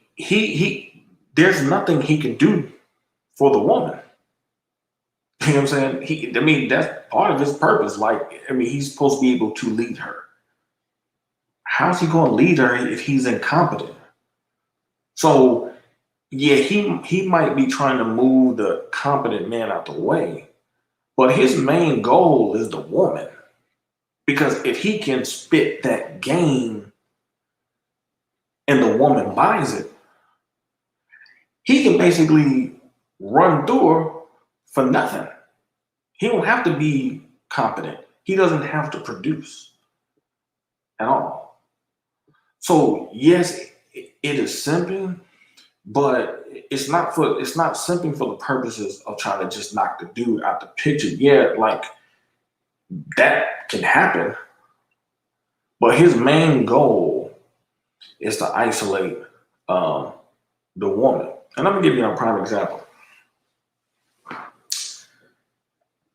there's nothing he can do for the woman. You know what I'm saying? I mean, that's part of his purpose. Like, I mean, he's supposed to be able to lead her. How's he going to lead her if he's incompetent? So, yeah, he might be trying to move the competent man out the way, but his main goal is the woman. Because if he can spit that game and the woman buys it, he can basically run through her for nothing. He don't have to be competent. He doesn't have to produce at all. So yes, it is simping, but it's not simping for the purposes of trying to just knock the dude out the picture. Yeah, like that can happen, but his main goal is to isolate the woman. And let me give you a prime example.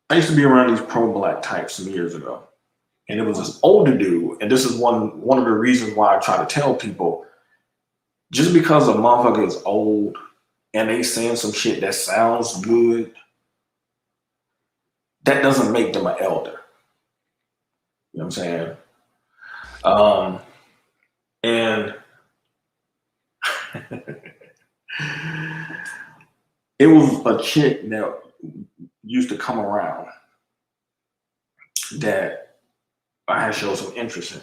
I used to be around these pro-black types some years ago, and it was this older dude. And this is one of the reasons why I try to tell people: just because a motherfucker is old and they saying some shit that sounds good, that doesn't make them an elder. You know what I'm saying? And It was a chick that used to come around that I had showed some interest in.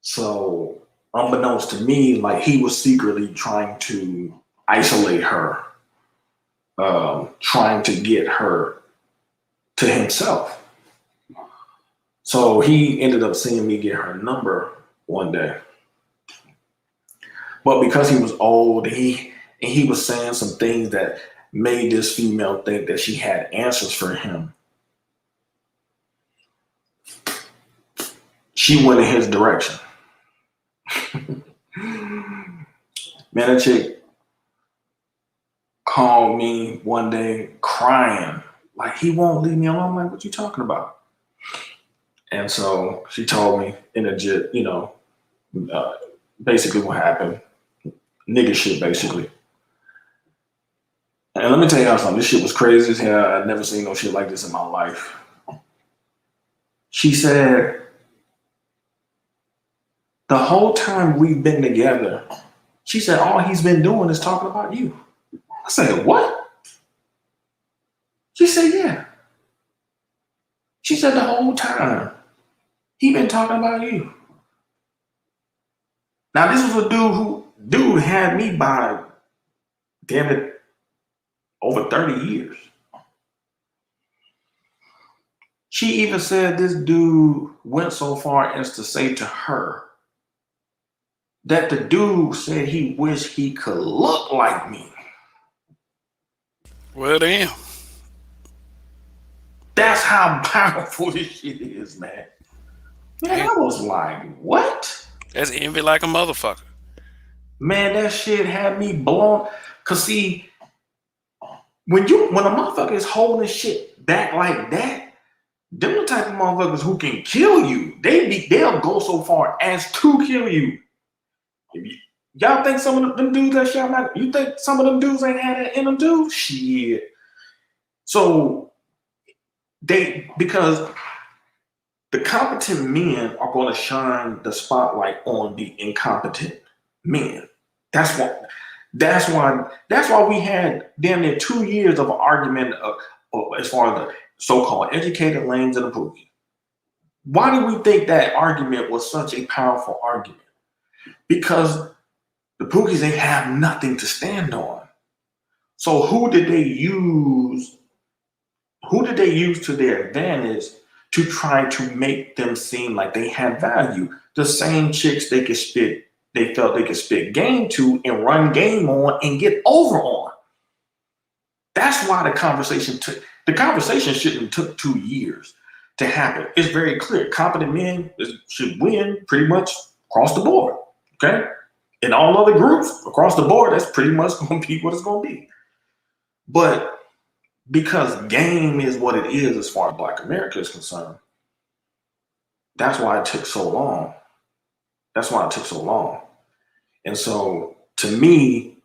So, unbeknownst to me, like he was secretly trying to isolate her, trying to get her to himself. So he ended up seeing me get her number one day. But because he was old, he was saying some things that made this female think that she had answers for him. She went in his direction. Man, that chick called me one day crying, like he won't leave me alone. I'm like, what you talking about? And so she told me in a jit, uh, basically what happened, nigga shit, basically. And let me tell y'all something. This shit was crazy as hell. I'd never seen no shit like this in my life. She said, the whole time we've been together, she said, all he's been doing is talking about you. I said, what? She said, yeah. She said, the whole time he been talking about you. Now, this was a dude had me by, damn it, over 30 years. She even said this dude went so far as to say to her that the dude said he wished he could look like me.
Well, damn.
That's how powerful this shit is, man. Man, I was like, what?
That's envy like a motherfucker.
Man, that shit had me blown. Cause see, when a motherfucker is holding shit back like that, them the type of motherfuckers who can kill you. They'll go so far as to kill you. Y'all think some of them dudes that shot out? You think some of them dudes ain't had that in them too? Shit. So because the competent men are going to shine the spotlight on the incompetent men. That's why we had damn near 2 years of an argument as far as the so-called educated lanes and the Pookie. Why do we think that argument was such a powerful argument? Because the Pookies ain't have nothing to stand on. So who did they use? Who did they use to their advantage to try to make them seem like they had value? The same chicks they felt they could spit game to and run game on and get over on. That's why the conversation shouldn't have took 2 years to happen. It's very clear. Competent men should win pretty much across the board. Okay? In all other groups across the board, that's pretty much going to be what it's going to be. But because game is what it is as far as Black America is concerned, that's why it took so long. And so, to me,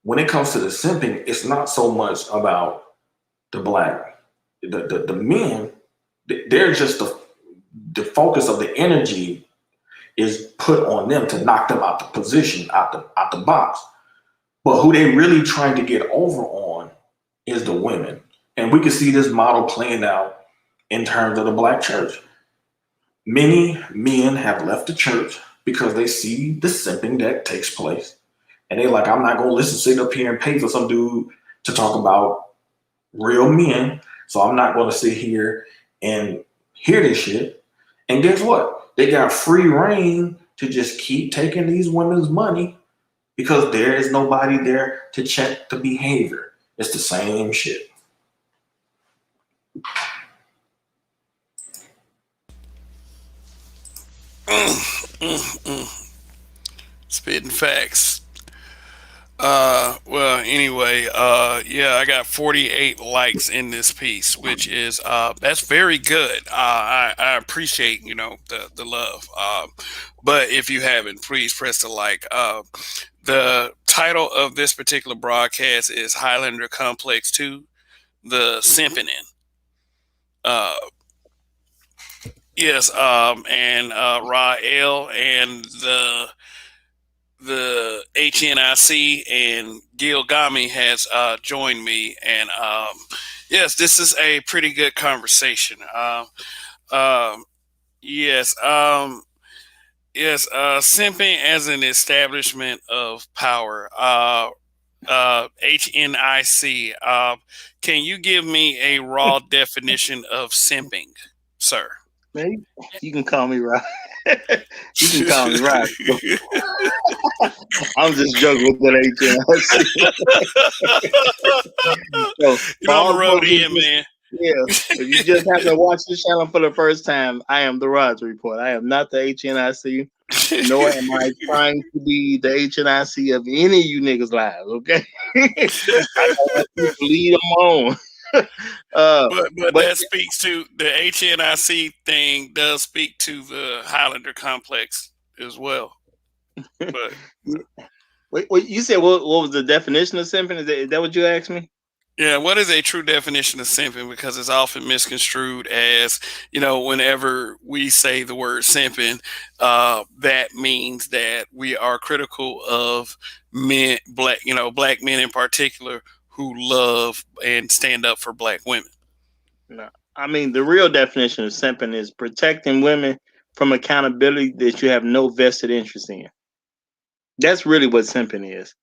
when it comes to the simping, it's not so much about the men. They're just the focus of the energy is put on them to knock them out the position, out the box. But who they really trying to get over on is the women. And we can see this model playing out in terms of the Black church. Many men have left the church because they see the simping that takes place. And they're like, I'm not going to sit up here and pay for some dude to talk about real men. So I'm not going to sit here and hear this shit. And guess what? They got free reign to just keep taking these women's money because there is nobody there to check the behavior. It's the same shit.
Spitting facts. Well, anyway, yeah, I got 48 likes in this piece, which is, that's very good. I appreciate, the love. But if you haven't, please press the like. The title of this particular broadcast is Highlander Complex 2, the Simpin-ing. Yes, and Rael and the HNIC, and Gil Gami has joined me. And yes, this is a pretty good conversation. Um, yes, yes, simping as an establishment of power. HNIC. Can you give me a raw definition of simping, sir?
Man, you can call me Rod. You can call me Rod. I'm just joking with that HNIC. So,
You
for
know I'm
all
a
the
road
folks who
in,
just,
man.
yeah, if you just happen to watch this channel for the first time, I am the Rods Report. I am not the HNIC, nor am I trying to be the HNIC of any of you niggas' lives, okay? I don't want you to lead them on.
But
But
that speaks to the HNIC thing. Does speak to the Highlander complex as well. But
wait, you said what was the definition of simping? Is that what you asked me?
yeah, what is a true definition of simping? Because it's often misconstrued as, whenever we say the word simping, that means that we are critical of men, black men in particular, who love and stand up for black women.
No. I mean, the real definition of simping is protecting women from accountability that you have no vested interest in. That's really what simping is.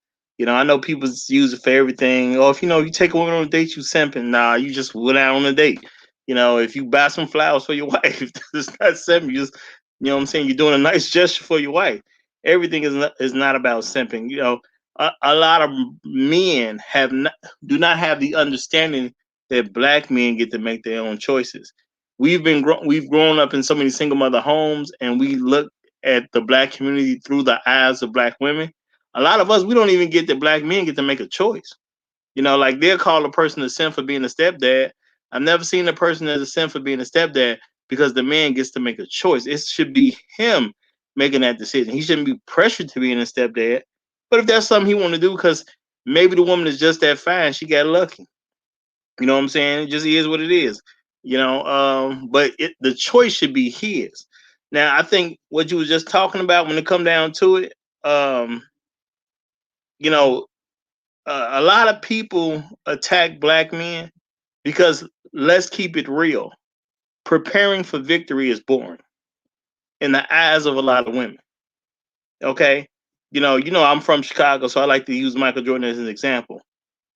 I know people use it for everything. Oh, if you take a woman on a date, you simping. Nah, you just went out on a date. If you buy some flowers for your wife, it's not simping. What I'm saying, you're doing a nice gesture for your wife. Everything is not about simping. A lot of men do not have the understanding that black men get to make their own choices. We've grown up in so many single mother homes, and we look at the black community through the eyes of black women. A lot of us, we don't even get that black men get to make a choice. Like they'll call a person a simp for being a stepdad. I've never seen a person as a simp for being a stepdad because the man gets to make a choice. It should be him making that decision. He shouldn't be pressured to being a stepdad. But if that's something he want to do, because maybe the woman is just that fine, she got lucky. You know what I'm saying? It just is what it is. But the choice should be his. Now, I think what you was just talking about when it come down to it, um, you know, a lot of people attack black men because, let's keep it real, preparing for victory is boring in the eyes of a lot of women. Okay, I'm from Chicago, so I like to use Michael Jordan as an example.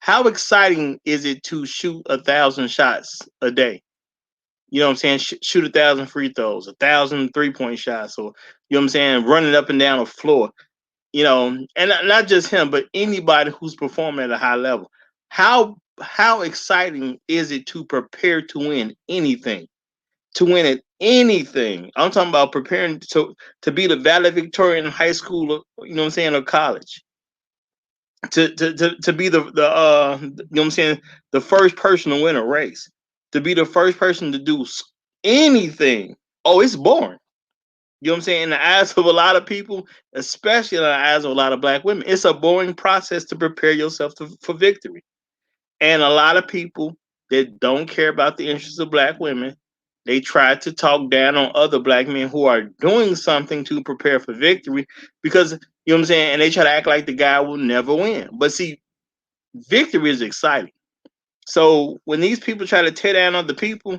How exciting is it to shoot 1,000 shots a day? You know what I'm saying? Shoot 1,000 free throws, 1,000 3-point shots, or what I'm saying, running up and down the floor. And not just him, but anybody who's performing at a high level. How exciting is it to prepare to win anything? To win at anything. I'm talking about preparing to be the valedictorian in high school, or, what I'm saying, or college. To be what I'm saying, the first person to win a race, to be the first person to do anything. Oh, it's boring. You know what I'm saying? In the eyes of a lot of people, especially in the eyes of a lot of black women, it's a boring process to prepare yourself for victory. And a lot of people that don't care about the interests of black women, they try to talk down on other black men who are doing something to prepare for victory because, what I'm saying, and they try to act like the guy will never win. But see, victory is exciting. So when these people try to tear down other people,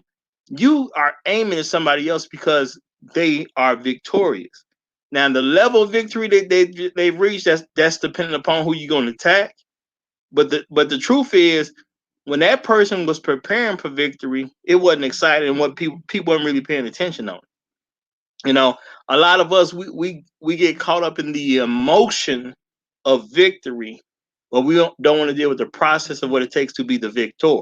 you are aiming at somebody else because they are victorious. Now, the level of victory that they've reached, that's dependent upon who you're going to attack. But the truth is, when that person was preparing for victory, it wasn't exciting, and what people weren't really paying attention on. A lot of us, we get caught up in the emotion of victory, but we don't want to deal with the process of what it takes to be the victor.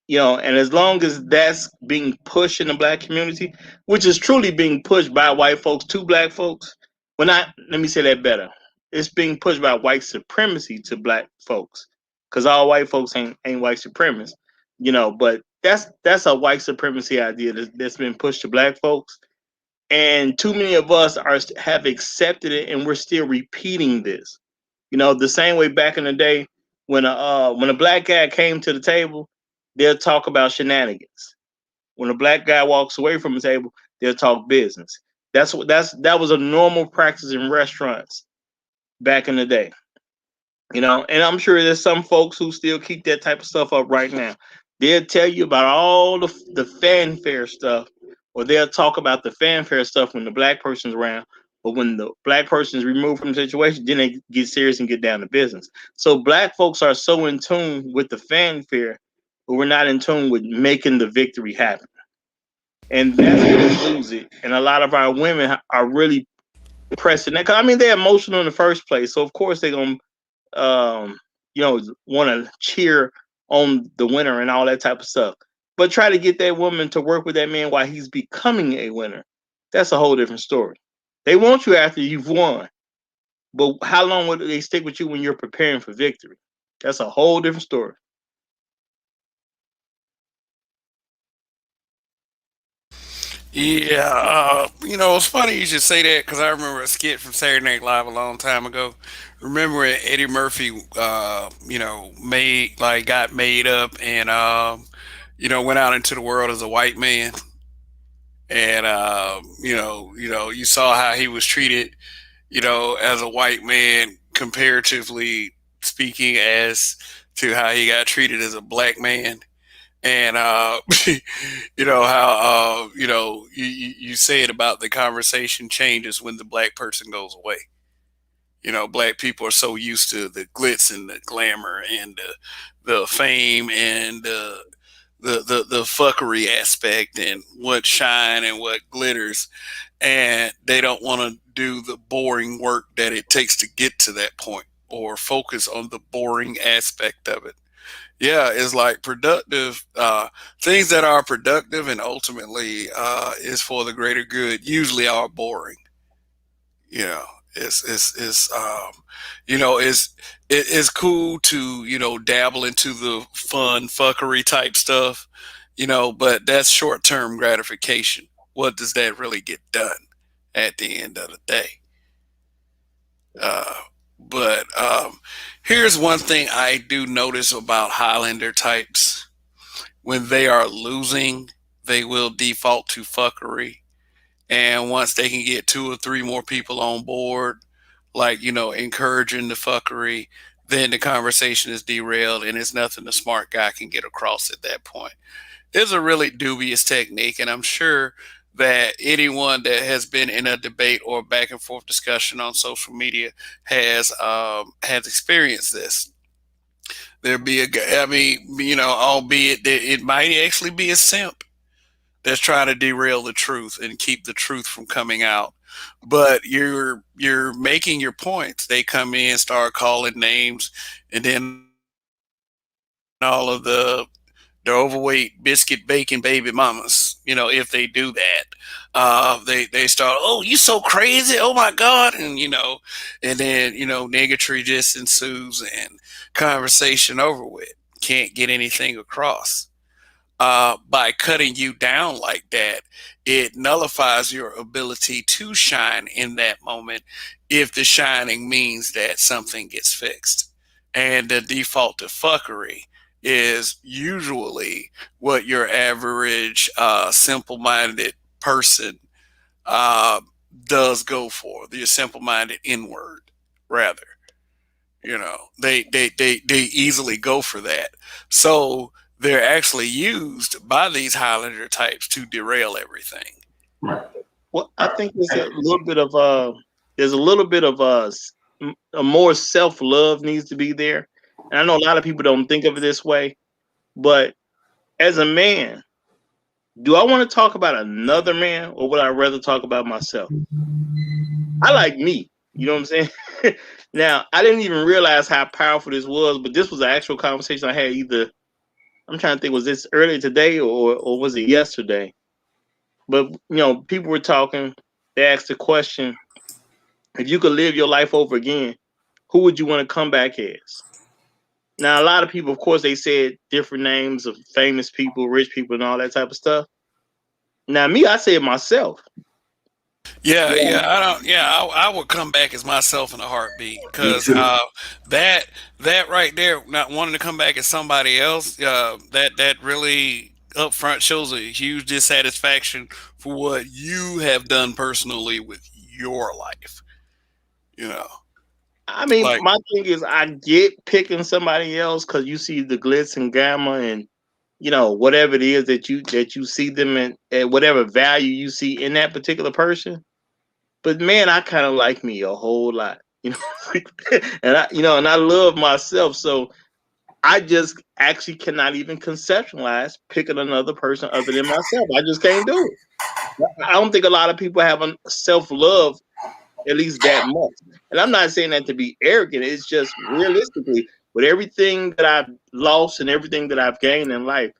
And as long as that's being pushed in the black community, which is truly being pushed by white folks to black folks, well, not, let me say that better. It's being pushed by white supremacy to black folks, because all white folks ain't white supremacists, but that's a white supremacy idea that's been pushed to black folks. And too many of us have accepted it, and we're still repeating this. The same way back in the day when a black guy came to the table, they'll talk about shenanigans. When a black guy walks away from the table, they'll talk business. That was a normal practice in restaurants back in the day. And I'm sure there's some folks who still keep that type of stuff up right now. They'll tell you about all the fanfare stuff, or they'll talk about the fanfare stuff when the black person's around. But when the black person is removed from the situation, then they get serious and get down to business. So black folks are so in tune with the fanfare, but we're not in tune with making the victory happen. And that's where we lose it. And a lot of our women are really pressing that. 'Cause, I mean, they're emotional in the first place. So of course they're gonna want to cheer on the winner and all that type of stuff. But try to get that woman to work with that man while he's becoming a winner. That's a whole different story. They want you after you've won, but how long will they stick with you when you're preparing for victory? That's a whole different story.
Yeah, it's funny you should say that because I remember a skit from Saturday Night Live a long time ago. Remember when Eddie Murphy, got made up and went out into the world as a white man, and you saw how he was treated, as a white man comparatively speaking, as to how he got treated as a black man. And how you say it about the conversation changes when the black person goes away. Black people are so used to the glitz and the glamour and the fame and the fuckery aspect and what shine and what glitters, and they don't want to do the boring work that it takes to get to that point or focus on the boring aspect of it. Yeah, it's like productive things that are productive and ultimately is for the greater good usually are boring. You know, it's it's cool to dabble into the fun fuckery type stuff, but that's short term gratification. What does that really get done at the end of the day? Uh, but here's one thing I do notice about Highlander types: when they are losing, they will default to fuckery. And once they can get two or three more people on board, like, encouraging the fuckery, then the conversation is derailed and it's nothing the smart guy can get across at that point. It's a really dubious technique, and I'm sure that anyone that has been in a debate or back and forth discussion on social media has experienced this. There'd be a guy, I mean, albeit that it might actually be a simp that's trying to derail the truth and keep the truth from coming out. But you're making your points. They come in, start calling names, and then all of the overweight biscuit bacon baby mamas, if they do that, they start, oh, you so crazy, oh my god, and then negatory just ensues and conversation over with. Can't get anything across. By cutting you down like that, it nullifies your ability to shine in that moment if the shining means that something gets fixed. And the default to fuckery is usually what your average simple minded person uh, does go for. The simple minded inward, rather. They easily go for that. So they're actually used by these Highlander types to derail everything.
Right.
Well, I think there's a little bit of a more self love needs to be there. And I know a lot of people don't think of it this way, but as a man, do I want to talk about another man, or would I rather talk about myself? I like me. You know what I'm saying? Now, I didn't even realize how powerful this was, but this was an actual conversation I had. I'm trying to think, was this earlier today or was it yesterday? But people were talking. They asked the question: if you could live your life over again, who would you want to come back as? Now, a lot of people, of course, they said different names of famous people, rich people, and all that type of stuff. Now, me, I said myself.
Yeah, I don't. Yeah, I would come back as myself in a heartbeat
Me
because
too.
that right there, not wanting to come back as somebody else, that really up front shows a huge dissatisfaction for what you have done personally with your life. You know,
I mean,
Like,
my thing is, I get picking somebody else because you see the glitz and gamma, and whatever it is that you see them in, and whatever value you see in that particular person. But man, I kind of like me a whole lot, and I love myself. So I just actually cannot even conceptualize picking another person other than myself. I just can't do it. I don't think a lot of people have a self-love at least that much. And I'm not saying that to be arrogant. It's just realistically, with everything that I've lost and everything that I've gained in life,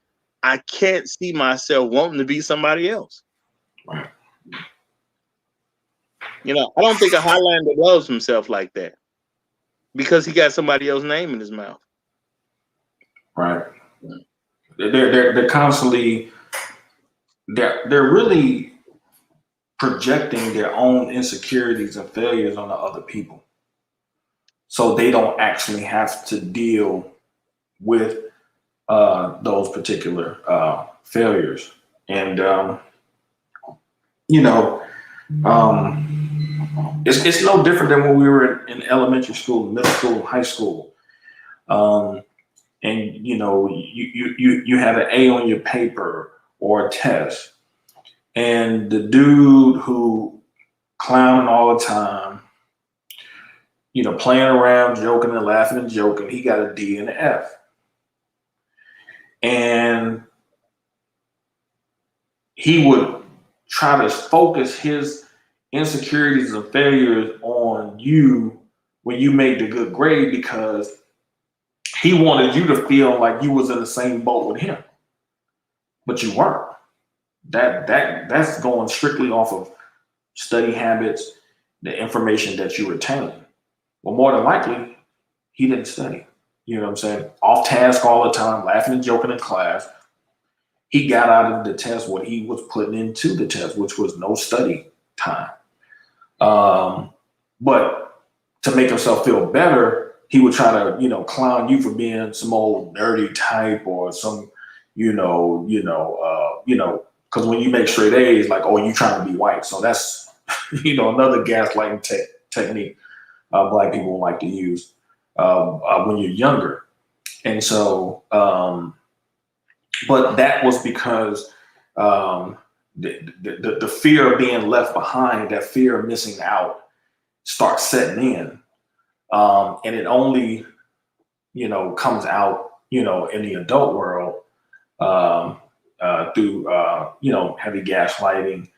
I can't see myself wanting to be somebody else.
Right.
I don't think a Highlander loves himself like that because he got somebody else's name in his mouth.
Right. They're constantly they're really projecting their own insecurities and failures on the other people, so they don't actually have to deal with those particular failures. And you know, it's no different than when we were in elementary school, middle school, high school. And you had an A on your paper or a test, and the dude who clowning all the time, playing around, joking and laughing and joking, he got a D and an F. And he would try to focus his insecurities and failures on you when you made the good grade, because he wanted you to feel like you was in the same boat with him, but you weren't. That's going strictly off of study habits, the information that you retain. Well, more than likely, he didn't study. You know what I'm saying? Off task all the time, laughing and joking in class. He got out of the test what he was putting into the test, which was no study time. But to make himself feel better, he would try to, clown you for being some old nerdy type or some, because when you make straight A's, like, oh, you trying to be white. So that's, another gaslighting technique Black people like to use when you're younger. And so, but that was because the fear of being left behind, that fear of missing out starts setting in. And it only, comes out, in the adult world through, heavy gaslighting,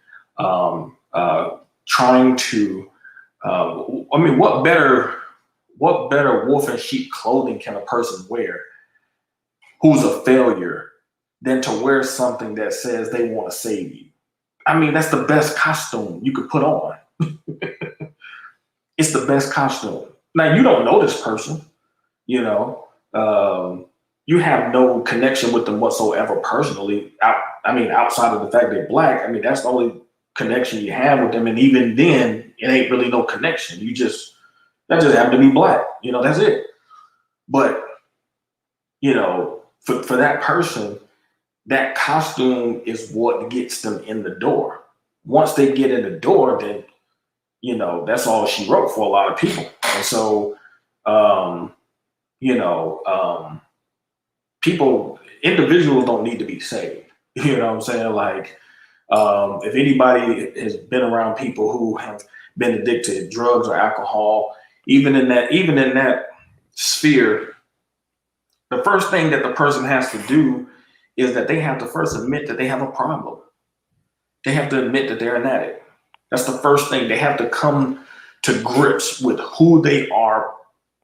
trying to, what better wolf in sheep clothing can a person wear who's a failure than to wear something that says they want to save you? I mean, that's the best costume you could put on. It's the best costume. Now, you don't know this person, you have no connection with them whatsoever personally. Outside of the fact they're Black, that's the only connection you have with them. And even then, it ain't really no connection. That just happen to be Black, that's it. But, for that person, that costume is what gets them in the door. Once they get in the door, then, that's all she wrote for a lot of people. And so, individuals don't need to be saved. You know what I'm saying? Like, if anybody has been around people who have been addicted to drugs or alcohol, even in that sphere, the first thing that the person has to do is that they have to first admit that they have a problem. They have to admit that they're an addict. That's the first thing. They have to come to grips with who they are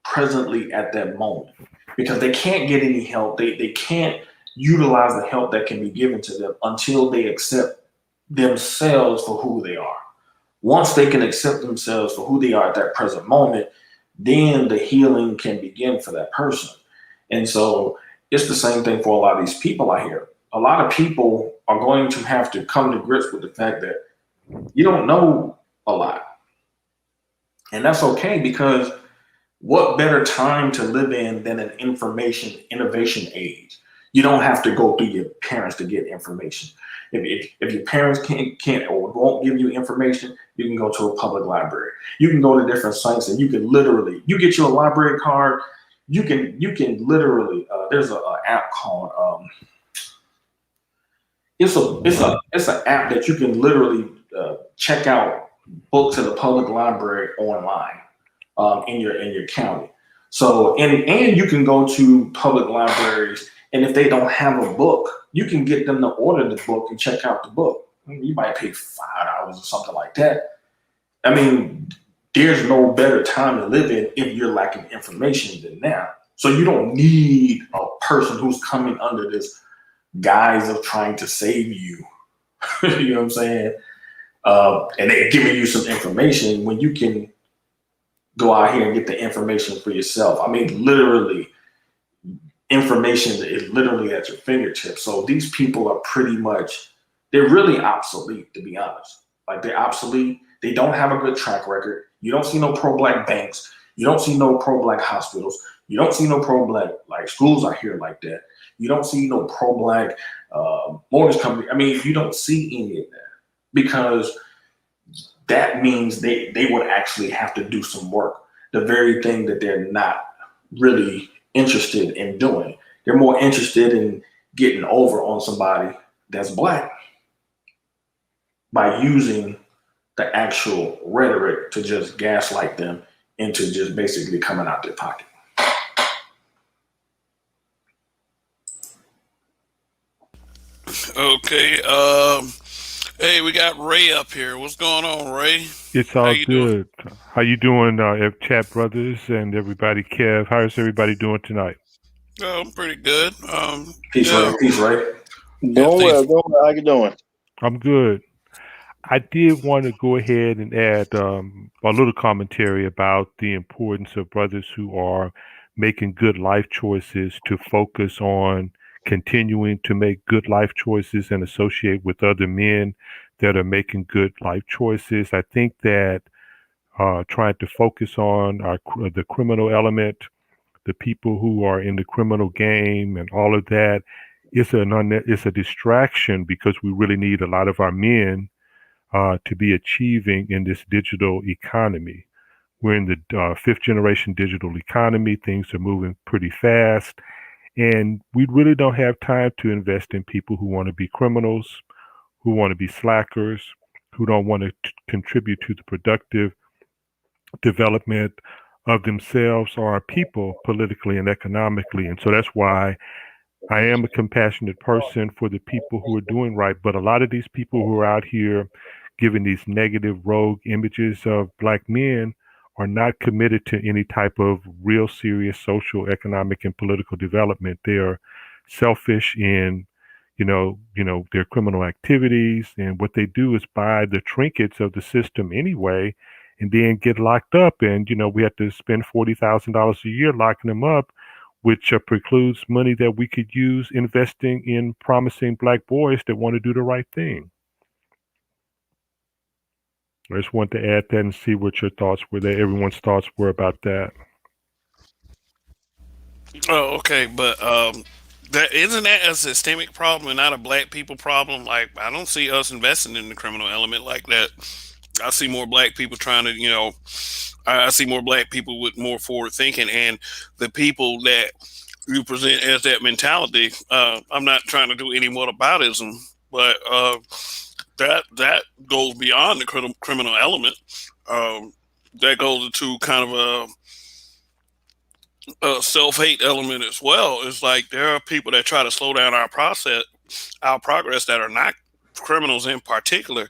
presently at that moment, because they can't get any help. They can't utilize the help that can be given to them until they accept themselves for who they are. Once they can accept themselves for who they are at that present moment, then the healing can begin for that person. And so it's the same thing for a lot of these people out here. A lot of people are going to have to come to grips with the fact that you don't know a lot. And that's okay, because what better time to live in than an information innovation age? You don't have to go through your parents to get information. If your parents can't or won't give you information, you can go to a public library. You can go to different sites and you can literally you get your library card. You can literally there's a app called it's an app that you can literally check out books at the public library online in your county. So and you can go to public libraries, and if they don't have a book, you can get them to order the book and check out the book. I mean, you might pay $5 or something like that. I mean, there's no better time to live in if you're lacking information than now. So you don't need a person who's coming under this guise of trying to save you. You know what I'm saying? And they're giving you some information when you can go out here and get the information for yourself. I mean, literally, information is literally at your fingertips. So these people are pretty much, they're really obsolete, to be honest. Like they're obsolete. They don't have a good track record. You don't see no pro-black banks. You don't see no pro-black hospitals. You don't see no pro-black like schools are here like that. You don't see no pro-black mortgage company. I mean, you don't see any of that because that means they would actually have to do some work. The very thing that they're not really interested in doing. They're more interested in getting over on somebody that's black by using the actual rhetoric to just gaslight them into just basically coming out their pocket.
Okay. Hey, we got Ray up here. What's going on, Ray?
It's
How
all
you doing?
good. How you doing, Chat Brothers and everybody? Kev, how's everybody doing tonight?
Oh, I'm pretty good.
Peace,
Yeah,
Ray. Peace, Ray.
yeah.
Doing well, doing well. How you doing?
I'm good. I did want to go ahead and add a little commentary about the importance of brothers who are making good life choices to focus on continuing to make good life choices and associate with other men that are making good life choices. I think that trying to focus on the criminal element, the people who are in the criminal game, and all of that, it's a distraction because we really need a lot of our men to be achieving in this digital economy. We're in the fifth generation digital economy. Things are moving pretty fast. And we really don't have time to invest in people who want to be criminals, who want to be slackers, who don't want to contribute to the productive development of themselves or our people politically and economically. And so that's why I am a compassionate person for the people who are doing right. But a lot of these people who are out here giving these negative rogue images of black men are not committed to any type of real serious social, economic, and political development. They are selfish in their criminal activities, and what they do is buy the trinkets of the system anyway and then get locked up. And we have to spend $40,000 a year locking them up, which precludes money that we could use investing in promising black boys that want to do the right thing. I just want to add that and see what your thoughts were, that everyone's thoughts were about that.
Oh, okay, but that isn't that a systemic problem and not a black people problem? Like, I don't see us investing in the criminal element like that. I see more black people trying to, I see more black people with more forward thinking, and the people that you present as that mentality. I'm not trying to do any whataboutism, but that goes beyond the criminal element. That goes into kind of a self-hate element as well. It's like there are people that try to slow down our progress that are not criminals in particular.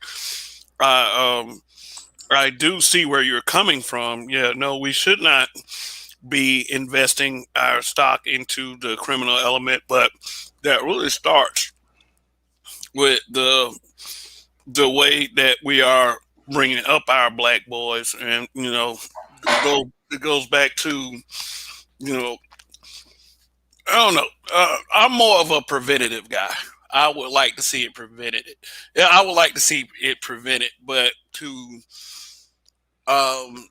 Um, I do see where you're coming from. Yeah, no, we should not be investing our stock into the criminal element, but that really starts with the way that we are bringing up our black boys, and it goes back to you know I don't know. I'm more of a preventative guy. I would like to see it prevented. Yeah, I would like to see it prevented, um,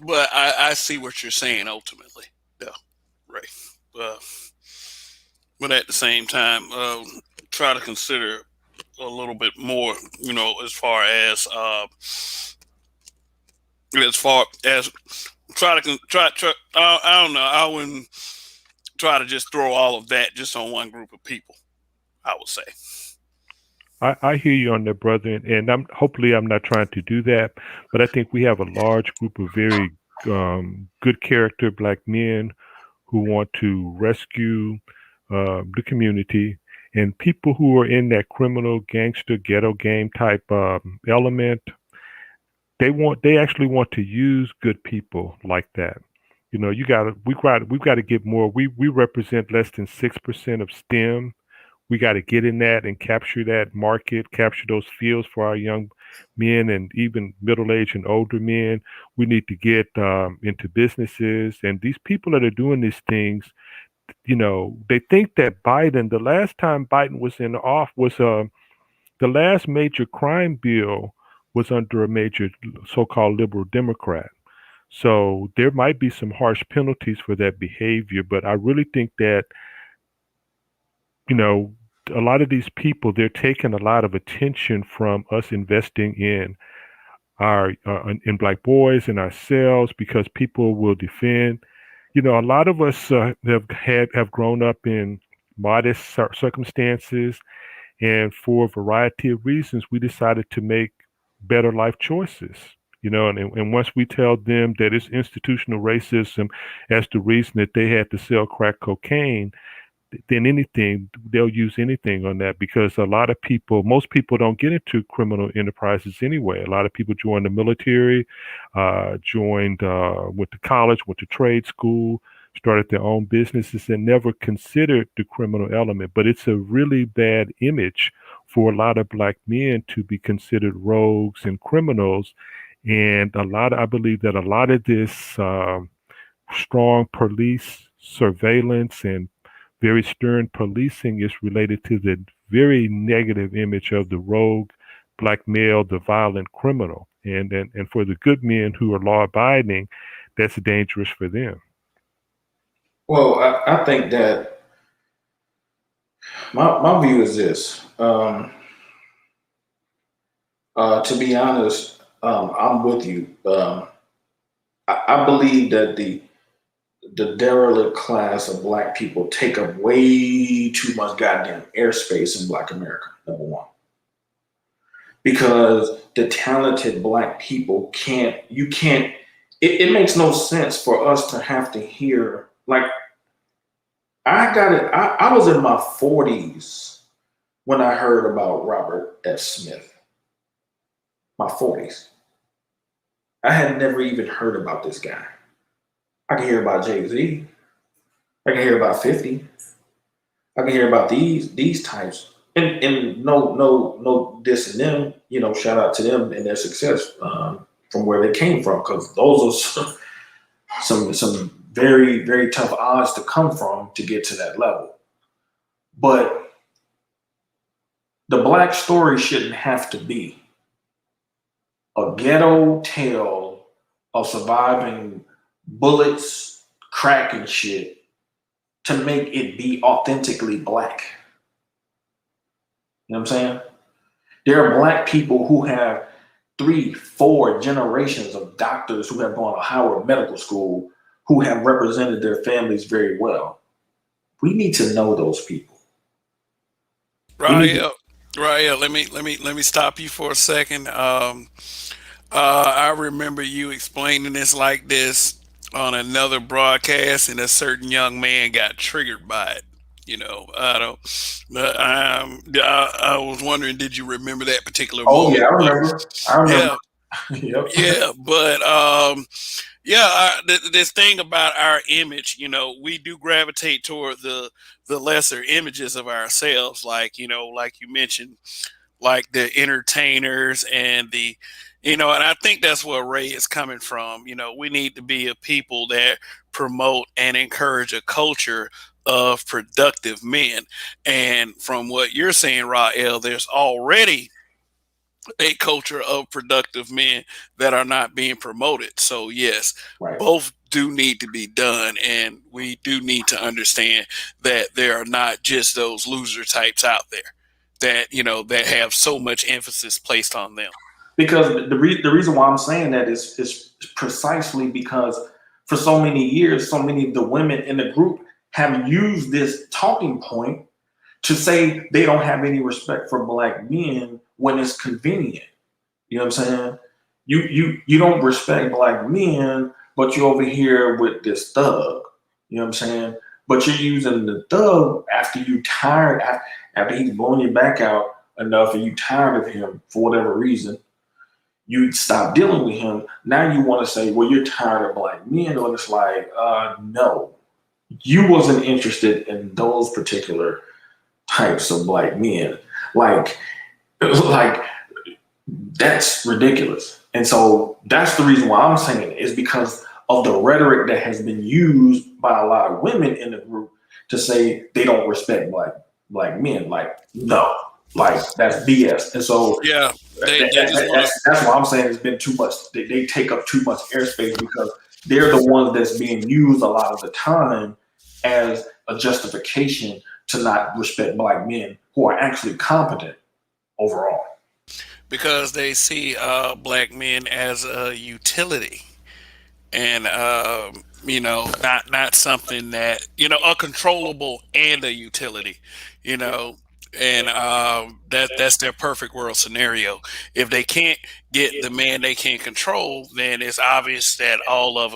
but I see what you're saying ultimately. Yeah, right. Uh, but at the same time, try to consider a little bit more, as far as I don't know. I wouldn't try to just throw all of that just on one group of people. I would say.
I hear you on that, brother, and I'm hopefully I'm not trying to do that, but I think we have a large group of very good character black men who want to rescue the community, and people who are in that criminal gangster ghetto game type element. They actually want to use good people like that. You know, we've got to get more. We represent less than 6% of STEM. We got to get in that and capture that market, capture those fields for our young men and even middle-aged and older men. We need to get into businesses, and these people that are doing these things, they think that Biden, the last time Biden was in off was the last major crime bill was under a major so-called liberal Democrat. So there might be some harsh penalties for that behavior, but I really think that, you know, a lot of these people, they're taking a lot of attention from us investing in our in black boys and ourselves because people will defend. You know, a lot of us have grown up in modest circumstances, and for a variety of reasons, we decided to make better life choices. And once we tell them that it's institutional racism as the reason that they had to sell crack cocaine, then anything they'll use anything on that because most people don't get into criminal enterprises anyway. A lot of people join the military, went to college, went to trade school, started their own businesses, and never considered the criminal element. But it's a really bad image for a lot of black men to be considered rogues and criminals. And I believe that a lot of this strong police surveillance and very stern policing is related to the very negative image of the rogue black male, the violent criminal. And for the good men who are law abiding, that's dangerous for them.
Well, I think that my view is this. To be honest, I'm with you. I believe that the derelict class of black people take up way too much goddamn airspace in black America, number one. Because the talented black people it makes no sense for us to have to hear, like, I got it. I was in my 40s when I heard about Robert F. Smith. My 40s. I had never even heard about this guy. I can hear about Jay-Z. I can hear about 50. I can hear about these types. And no dissing them, shout out to them and their success from where they came from, because those are some very, very tough odds to come from to get to that level. But the black story shouldn't have to be a ghetto tale of surviving bullets, crack, and shit to make it be authentically black. You know what I'm saying? There are black people who have 3, 4 generations of doctors who have gone to Howard Medical School who have represented their families very well. We need to know those people.
Right. Right. Let me stop you for a second. I remember you explaining this like this on another broadcast, and a certain young man got triggered by it. I don't. But I was wondering, did you remember that particular
Oh yeah,
moment?
I
But
remember. I remember.
yeah,
Yep.
yeah, but yeah, this thing about our image, we do gravitate toward the lesser images of ourselves, like like you mentioned, like the entertainers and and I think that's where Ray is coming from. We need to be a people that promote and encourage a culture of productive men. And from what you're saying, Rael, there's already a culture of productive men that are not being promoted. So yes,
Right.
both do need to be done, and we do need to understand that there are not just those loser types out there that that have so much emphasis placed on them.
Because the reason why I'm saying that is precisely because for so many years, so many of the women in the group have used this talking point to say they don't have any respect for black men when it's convenient. You know what I'm saying? You don't respect black men, but you're over here with this thug. You know what I'm saying? But you're using the thug after you tired, after he's blowing your back out enough and you tired of him for whatever reason. You stop dealing with him. Now you want to say, well, you're tired of black men. And it's like, no, you wasn't interested in those particular types of black men. Like that's ridiculous. And so that's the reason why I'm saying it, is because of the rhetoric that has been used by a lot of women in the group to say they don't respect black men. Like, no, like that's BS. And so
Yeah,
that's why I'm saying it's been too much. They take up too much airspace because they're the ones that's being used a lot of the time as a justification to not respect black men who are actually competent overall.
because they see black men as a utility, and not something that uncontrollable and a utility, you know, and that's their perfect world scenario. If they can't get the man they can't control, then it's obvious that all of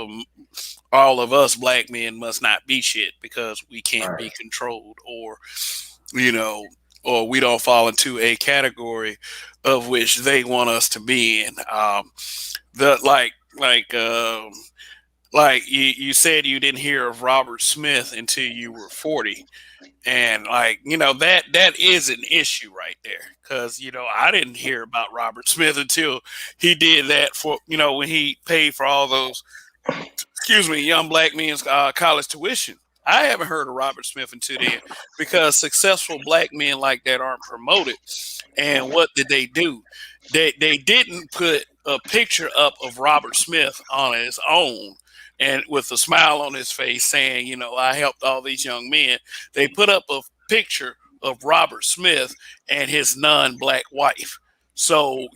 us black men must not be shit because we can't be controlled, you know, or we don't fall into a category of which they want us to be in. The like you said, you didn't hear of Robert Smith until you were 40, and that is an issue right there, because I didn't hear about Robert Smith until he did that for when he paid for all those young black men's college tuition. I haven't heard of Robert Smith until then, because successful black men like that aren't promoted. And what did they do? They didn't put a picture up of Robert Smith on his own and with a smile on his face saying, I helped all these young men. They put up a picture of Robert Smith and his non-black wife. So,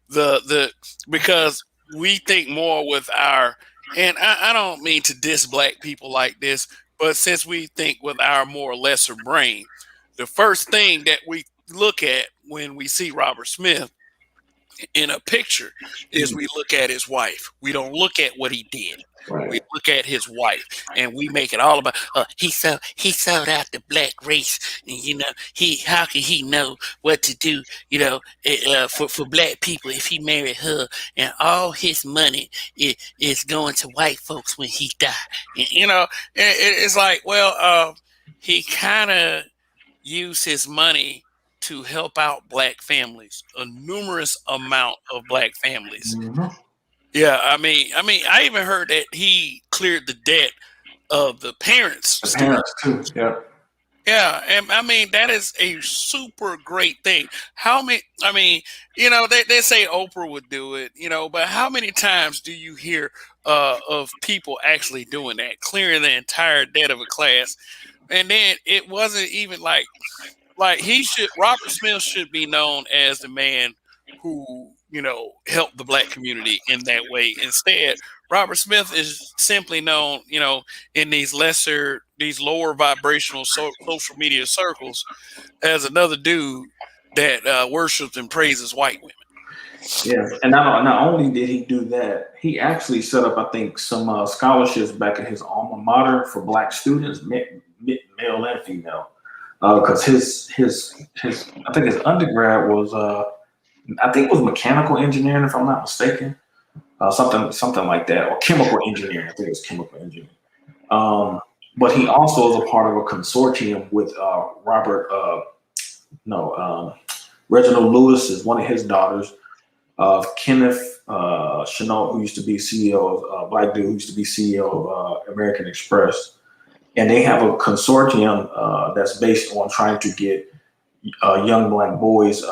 the because we think more with our, and I don't mean to diss black people like this, but since we think with our more lesser brain, the first thing that we look at when we see Robert Smith in a picture is we look at his wife. We don't look at what he did. We look at his wife, and we make it all about he sold out the black race, and how can he know what to do for black people if he married her, and all his money is going to white folks when he died. And, it's like, well, he kind of used his money to help out black families, a numerous amount of black families.
Mm-hmm.
Yeah, I even heard that he cleared the debt of the parents.
The parents too. Yeah.
Yeah, and that is a super great thing. They say Oprah would do it, but how many times do you hear of people actually doing that, clearing the entire debt of a class? And then it wasn't even like Robert Smith should be known as the man who helped the black community in that way. Instead, Robert Smith is simply known in these lower vibrational social media circles as another dude that worships and praises white women.
Yeah, and not only did he do that, he actually set up, I think, some scholarships back at his alma mater for black students, male and female. Because his I think his undergrad was I think it was mechanical engineering, if I'm not mistaken, something like that, or chemical engineering. I think it was chemical engineering. But he also is a part of a consortium with Reginald Lewis is one of his daughters, Kenneth Chenault, who used to be CEO of black dude who used to be CEO of American Express. And they have a consortium that's based on trying to get young black boys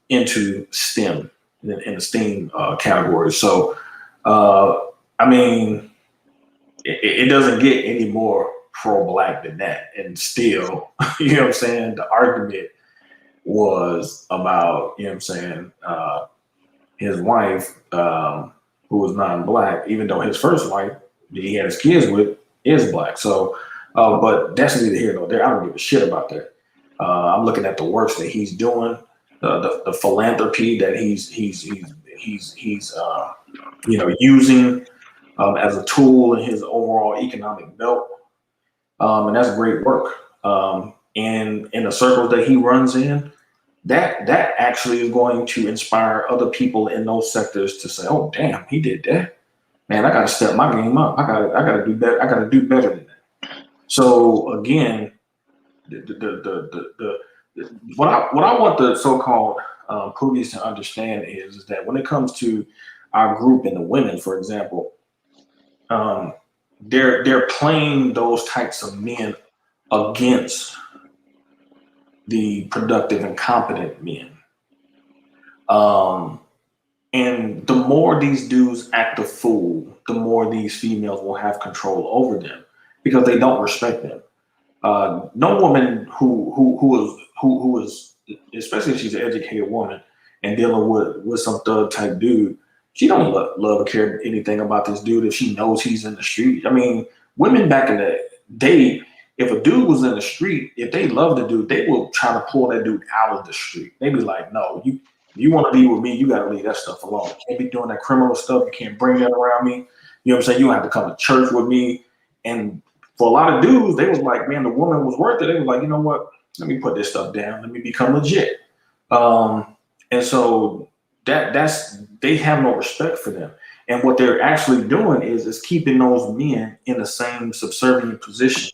into STEM in the STEAM category. So I mean, it doesn't get any more pro-black than that. And still, you know what I'm saying? The argument was about, you know what I'm saying, his wife, who was non-black, even though his first wife that he had his kids with is black. So, but that's neither here nor there. I don't give a shit about that. I'm looking at the works that he's doing, the philanthropy that he's using as a tool in his overall economic belt, and that's great work. And in the circles that he runs in, that actually is going to inspire other people in those sectors to say, "Oh, damn, he did that. Man, I got to step my game up. I got to do better. I got to do better than that." So again, what I want the so-called police to understand is that when it comes to our group and the women, for example, they're playing those types of men against the productive and competent men. And the more these dudes act a fool, the more these females will have control over them because they don't respect them. No woman who is, especially if she's an educated woman and dealing with some thug type dude, she don't love or care anything about this dude if she knows he's in the street. I mean, women back in the day, if a dude was in the street, if they love the dude, they will try to pull that dude out of the street. They be like, "No, you want to be with me, you got to leave that stuff alone. You can't be doing that criminal stuff. You can't bring that around me. You know what I'm saying? You don't have to come to church with me." And for a lot of dudes, they was like, man, the woman was worth it. They was like, you know what? Let me put this stuff down. Let me become legit. And so they have no respect for them. And what they're actually doing is keeping those men in the same subservient position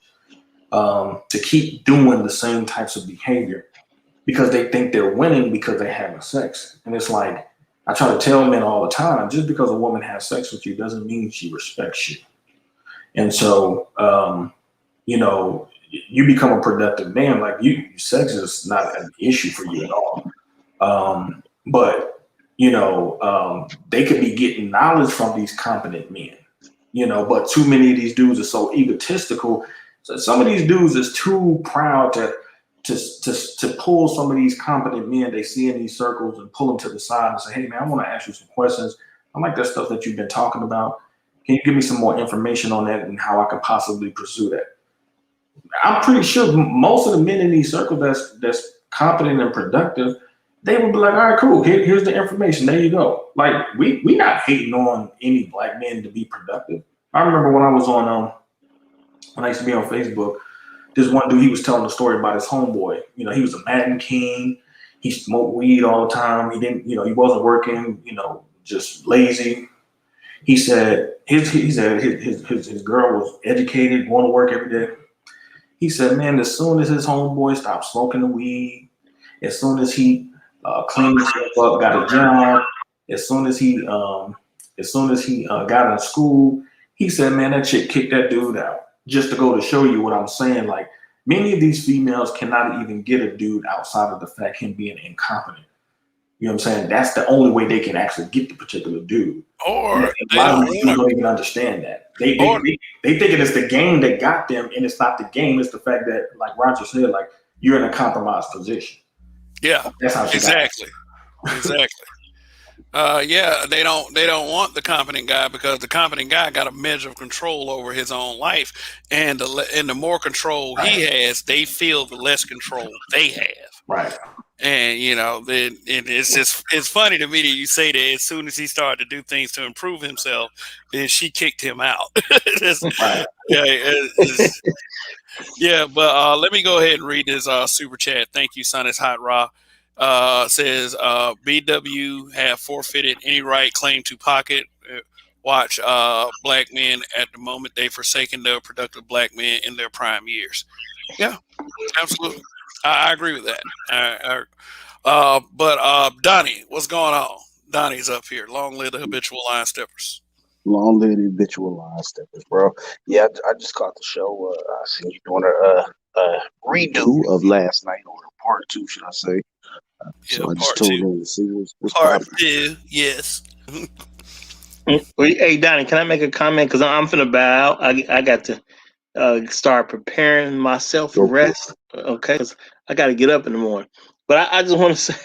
to keep doing the same types of behavior because they think they're winning because they're having sex. And it's like, I try to tell men all the time, just because a woman has sex with you doesn't mean she respects you. And so, you become a productive man, like sex is not an issue for you at all. But they could be getting knowledge from these competent men, but too many of these dudes are so egotistical. So some of these dudes is too proud to pull some of these competent men they see in these circles and pull them to the side and say, "Hey man, I want to ask you some questions. I like that stuff that you've been talking about. Can you give me some more information on that and how I could possibly pursue that?" I'm pretty sure most of the men in these circles that's competent and productive, they would be like, "All right, cool. Here's the information. There you go." Like we not hating on any black men to be productive. I remember when I was on when I used to be on Facebook, this one dude, he was telling the story about his homeboy. He was a Madden king. He smoked weed all the time. He didn't, he wasn't working. Just lazy. He said his girl was educated, going to work every day. He said, man, as soon as his homeboy stopped smoking the weed, as soon as he cleaned himself up, got a job, as soon as he got in school, he said, man, that chick kicked that dude out. Just to go to show you what I'm saying, like many of these females cannot even get a dude outside of the fact him being incompetent. You know what I'm saying? That's the only way they can actually get the particular dude.
Or
a lot of people don't even understand that. They thinking it's the game that got them, and it's not the game. It's the fact that, like Roger said, like you're in a compromised position.
Yeah,
that's how she
exactly. Yeah, they don't want the competent guy because the competent guy got a measure of control over his own life, and the more control he has, they feel the less control they have.
Right.
And then it's funny to me that you say that as soon as he started to do things to improve himself, then she kicked him out.
Right.
Yeah, but let me go ahead and read this super chat. Thank you, Son. It's Hot Raw. Says BW have forfeited any right claim to pocket. Watch black men at the moment they forsaken the productive black men in their prime years. Yeah, absolutely. I agree with that. But Donnie, what's going on? Donnie's up here. Long live the habitual line steppers.
Long live the habitual line steppers, bro. Yeah, I just caught the show. I seen you doing a redo of last night, or part two, should I say? So I just told them to see what's
part two. Yes.
Hey, Donnie, can I make a comment? Because I'm finna bow out. I got to start preparing myself for
Go for it.
rest. Okay, 'cause I got to get up in the morning. But I just want to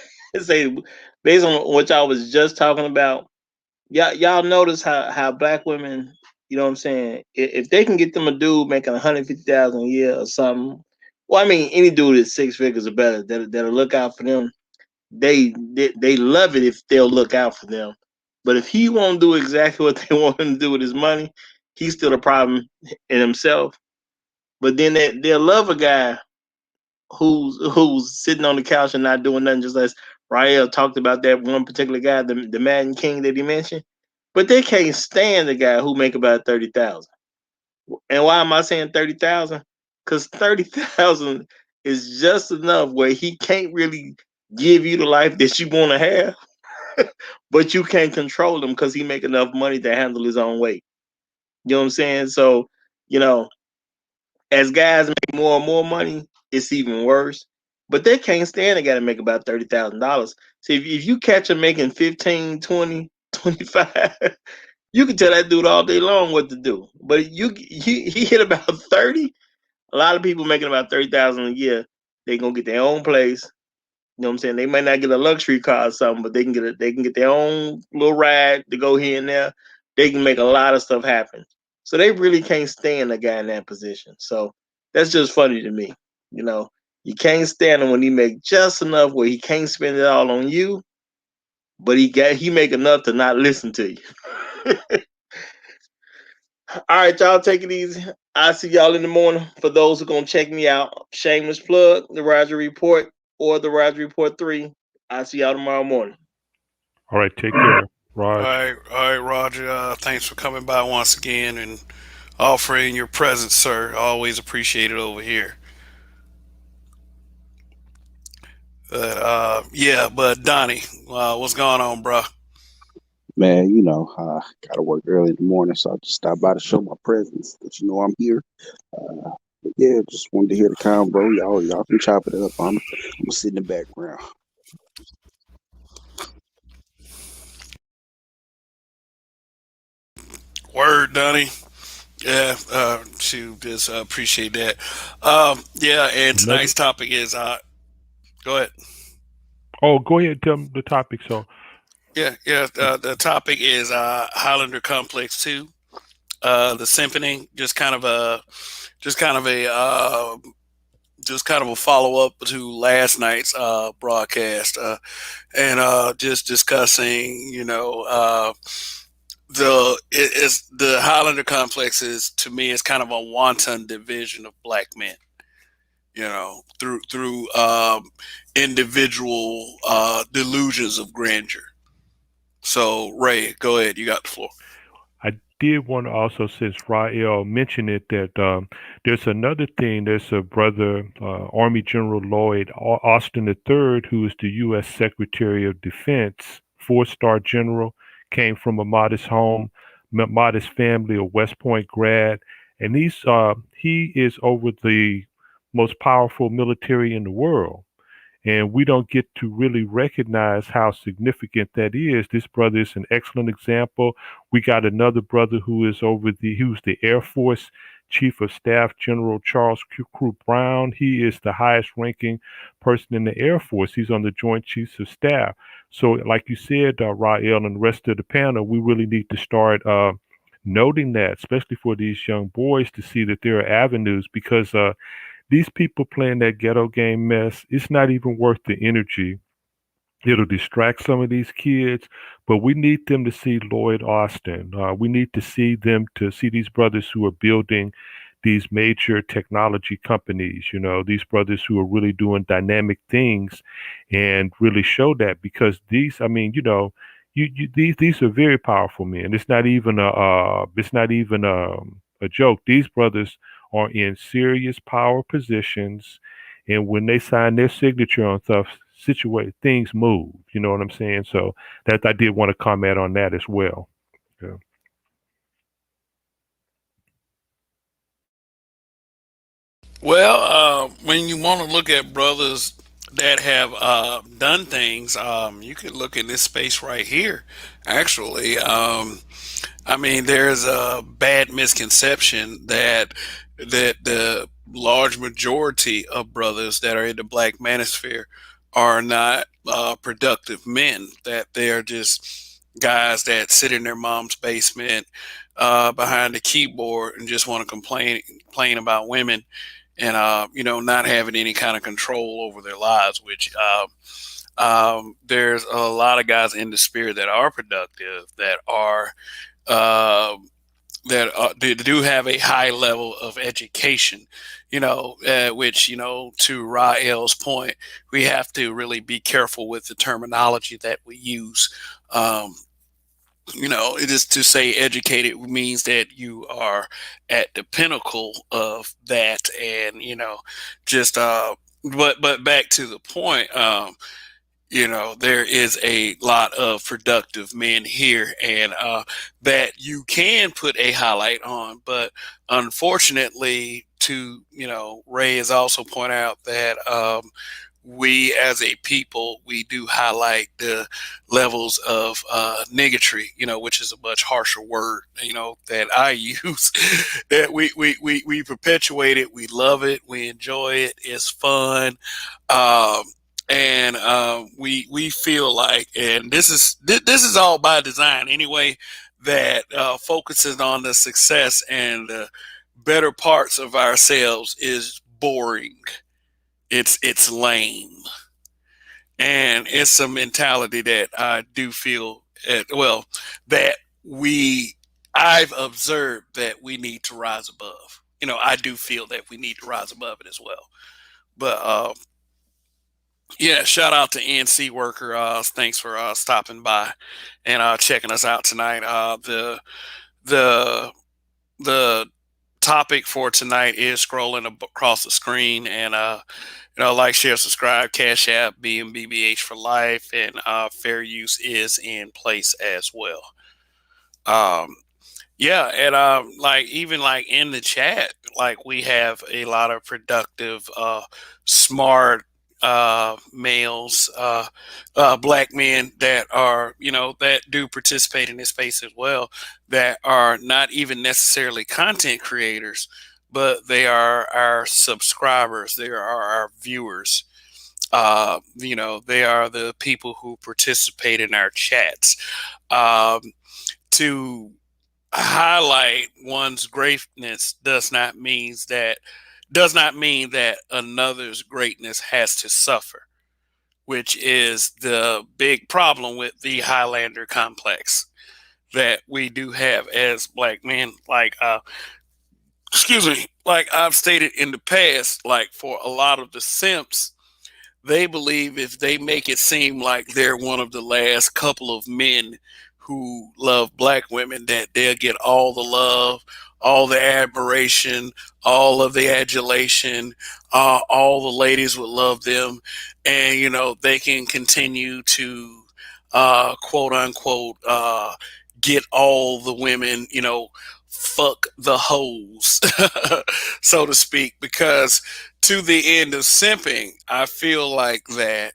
say, based on what y'all was just talking about, y'all notice how black women, you know what I'm saying? If they can get them a dude making 150,000 a year or something, well, I mean, any dude at six figures or better that'll look out for them. They love it if they'll look out for them. But if he won't do exactly what they want him to do with his money, he's still a problem in himself. But then they'll love a guy who's sitting on the couch and not doing nothing, just as Rael talked about that one particular guy, the Madden King that he mentioned. But they can't stand the guy who make about 30,000. And why am I saying 30,000? Because 30,000 is just enough where he can't really give you the life that you want to have, but you can't control him because he make enough money to handle his own weight. You know what I'm saying? So, you know, as guys make more and more money, it's even worse. But they can't stand a guy to make about $30,000. So if you catch him making 15, 20, 25, you can tell that dude all day long what to do. But he hit about 30. A lot of people making about 30,000 a year, they gonna get their own place. You know what I'm saying? They might not get a luxury car or something, but they can get their own little ride to go here and there. They can make a lot of stuff happen. So they really can't stand a guy in that position. So that's just funny to me. You know, you can't stand him when he make just enough where he can't spend it all on you, but he make enough to not listen to you. All right, y'all take it easy. I'll see y'all in the morning. For those who gonna check me out, shameless plug, the Roger Report or the Roger Report 3. I'll see y'all tomorrow morning.
All right, take care, Raj.
All right, Roger. Thanks for coming by once again and offering your presence, sir. Always appreciate it over here. Yeah, but Donnie, what's going on, bro?
Man, gotta work early in the morning, so I just stopped by to show my presence that I'm here. But yeah, just wanted to hear the convo. Y'all can chop it up. I'm gonna sit in the background.
Word, Donnie. Yeah, shoot, just appreciate that. Yeah, and
Another.
tonight's topic is go ahead.
Oh, go ahead. Tell them the topic. So,
Yeah. The topic is Highlander Complex 2. The Simpin-ing, just kind of a, just kind of a follow up to last night's broadcast, and just discussing, is the Highlander complex is to me is kind of a wanton division of black men, through individual delusions of grandeur. So Ray, go ahead, you got the floor.
I did want to also, since Rael mentioned it, that there's another thing. There's a brother, Army General Lloyd Austin III, who is the U.S. Secretary of Defense, four-star general, came from a modest home, modest family, a West Point grad, and he is over the most powerful military in the world. And we don't get to really recognize how significant that is. This brother is an excellent example. We got another brother who's the Air Force Chief of Staff, General Charles Crew Brown. He is the highest ranking person in the Air Force. He's on the Joint Chiefs of Staff. So, like you said, Rael and the rest of the panel, we really need to start noting that, especially for these young boys, to see that there are avenues, because these people playing that ghetto game mess, it's not even worth the energy. It'll distract some of these kids, but we need them to see Lloyd Austin. We need to see them to see these brothers who are building these major technology companies, these brothers who are really doing dynamic things, and really show that, because these, I mean, these are very powerful men. It's not even a joke. These brothers are in serious power positions, and when they sign their signature on stuff, situate things move. You know what I'm saying? So that I did want to comment on that as well. Yeah.
Well, when you want to look at brothers that have done things. You can look in this space right here. Actually, I mean, there's a bad misconception that the large majority of brothers that are in the black manosphere are not productive men. That they are just guys that sit in their mom's basement behind the keyboard and just want to complain about women and not having any kind of control over their lives. Which there's a lot of guys in the spirit that are productive, uh, that do have a high level of education. Which to Rael's point, we have to really be careful with the terminology that we use. Um, it is to say educated means that you are at the pinnacle of that, and just but back to the point. There is a lot of productive men here, and that you can put a highlight on. But unfortunately, Ray has also pointed out that we as a people, we do highlight the levels of niggatry, which is a much harsher word, that I use, that we perpetuate it. We love it. We enjoy it. It's fun. Um, and we feel like, and this is all by design anyway, that focuses on the success and the better parts of ourselves is boring. It's lame, and it's a mentality that I do feel that we I've observed that we need to rise above. I do feel that we need to rise above it as well. But yeah, shout out to NC Worker. Thanks for stopping by and checking us out tonight. The the topic for tonight is scrolling across the screen, and like, share, subscribe, Cash App, BMBBH for life, and fair use is in place as well. Um, yeah, and like, even like in the chat, like, we have a lot of productive, smart males, black men that are, that do participate in this space as well, that are not even necessarily content creators, but they are our subscribers, they are our viewers. They are the people who participate in our chats. To highlight one's greatness does not mean that another's greatness has to suffer, which is the big problem with the Highlander complex that we do have as black men. Like, excuse me, like I've stated in the past, like, for a lot of the simps, they believe if they make it seem like they're one of the last couple of men who love black women, that they'll get all the love, all the admiration, all of the adulation, all the ladies would love them, and they can continue to quote unquote get all the women, fuck the hoes, so to speak, because to the end of simping, I feel like that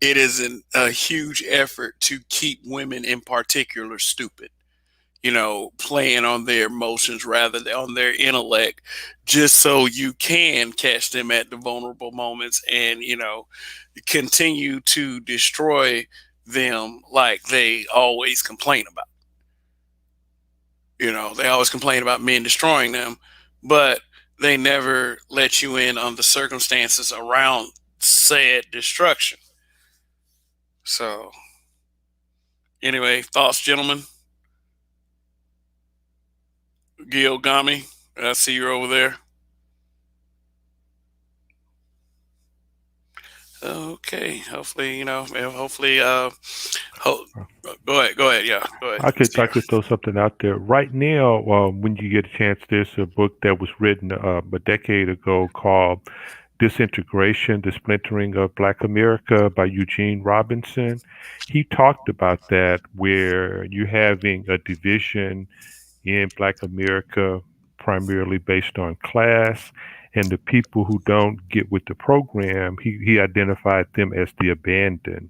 it is a huge effort to keep women in particular stupid, playing on their emotions rather than on their intellect, just so you can catch them at the vulnerable moments and, continue to destroy them like they always complain about. They always complain about men destroying them, but they never let you in on the circumstances around said destruction. So, anyway, thoughts, gentlemen? Gilgami, I see you're over there. Okay, hopefully, go ahead, yeah, go ahead.
I could throw something out there right now. When you get a chance, there's a book that was written a decade ago called "Disintegration: The Splintering of Black America" by Eugene Robinson. He talked about that, where you're having a division in Black America primarily based on class, And the people who don't get with the program, he identified them as the abandoned,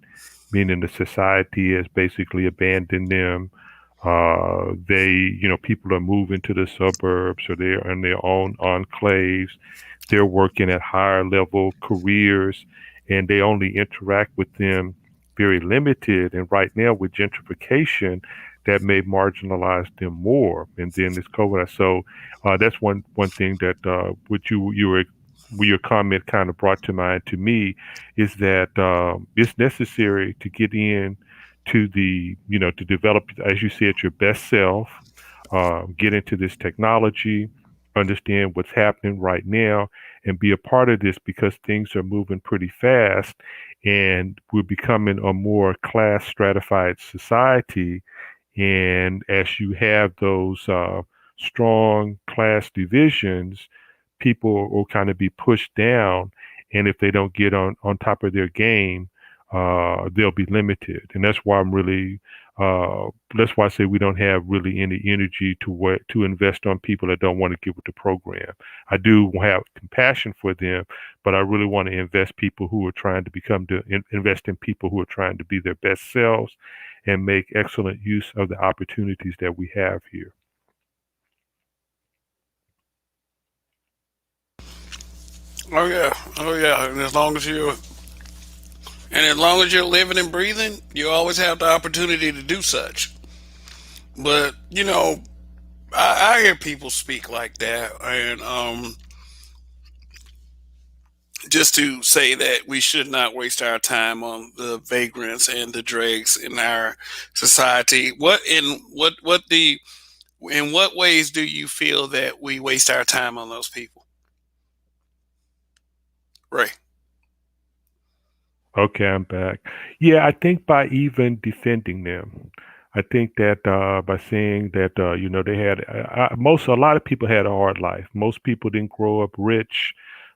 meaning the society has basically abandoned them. People are moving to the suburbs or they're in their own enclaves. They're working at higher level careers and they only interact with them very limited. And right now with gentrification, that may marginalize them more. And then this COVID. So that's one thing that what your comment kind of brought to mind to me is that it's necessary to get in to to develop, as you said, your best self, get into this technology, understand what's happening right now, and be a part of this because things are moving pretty fast and we're becoming a more class stratified society. And as you have those strong class divisions, people will kind of be pushed down. And if they don't get on top of their game, they'll be limited. And that's why that's why I say we don't have really any energy to invest on people that don't want to get with the program. I do have compassion for them, but I really want to invest in people who are trying to be their best selves and make excellent use of the opportunities that we have here.
Oh yeah, oh yeah. And as long as you're living and breathing, you always have the opportunity to do such. But I hear people speak like that, and just to say that we should not waste our time on the vagrants and the dregs in our society. In what ways do you feel that we waste our time on those people, Ray?
Okay, I'm back. Yeah, I think by even defending them, I think that by saying that they had a lot of people had a hard life. Most people didn't grow up rich.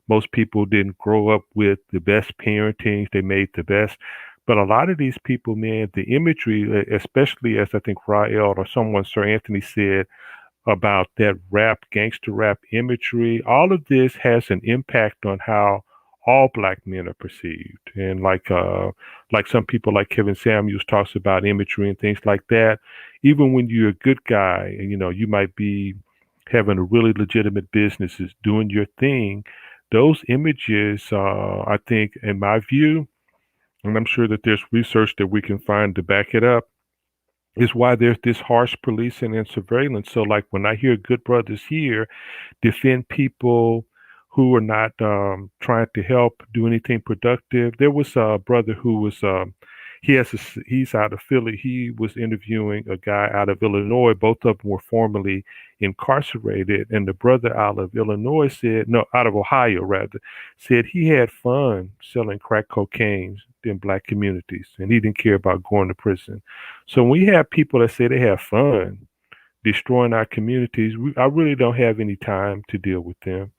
Most people didn't grow up with the best parenting. They made the best. But a lot of these people, man, the imagery, especially as I think Rael or someone, Sir Anthony said, about that gangster rap imagery. All of this has an impact on how all black men are perceived. And like some people like Kevin Samuels talks about imagery and things like that. Even when you're a good guy and you might be having a really legitimate business, is doing your thing, those images, I think, in my view, and I'm sure that there's research that we can find to back it up, is why there's this harsh policing and surveillance. So, like when I hear good brothers here defend people who are not trying to help do anything productive. There was a brother who was he's out of Philly. He was interviewing a guy out of Illinois. Both of them were formerly incarcerated, and the brother out of Illinois said, no, out of Ohio rather, said he had fun selling crack cocaine in black communities, and he didn't care about going to prison. So when we have people that say they have fun destroying our communities, I really don't have any time to deal with them.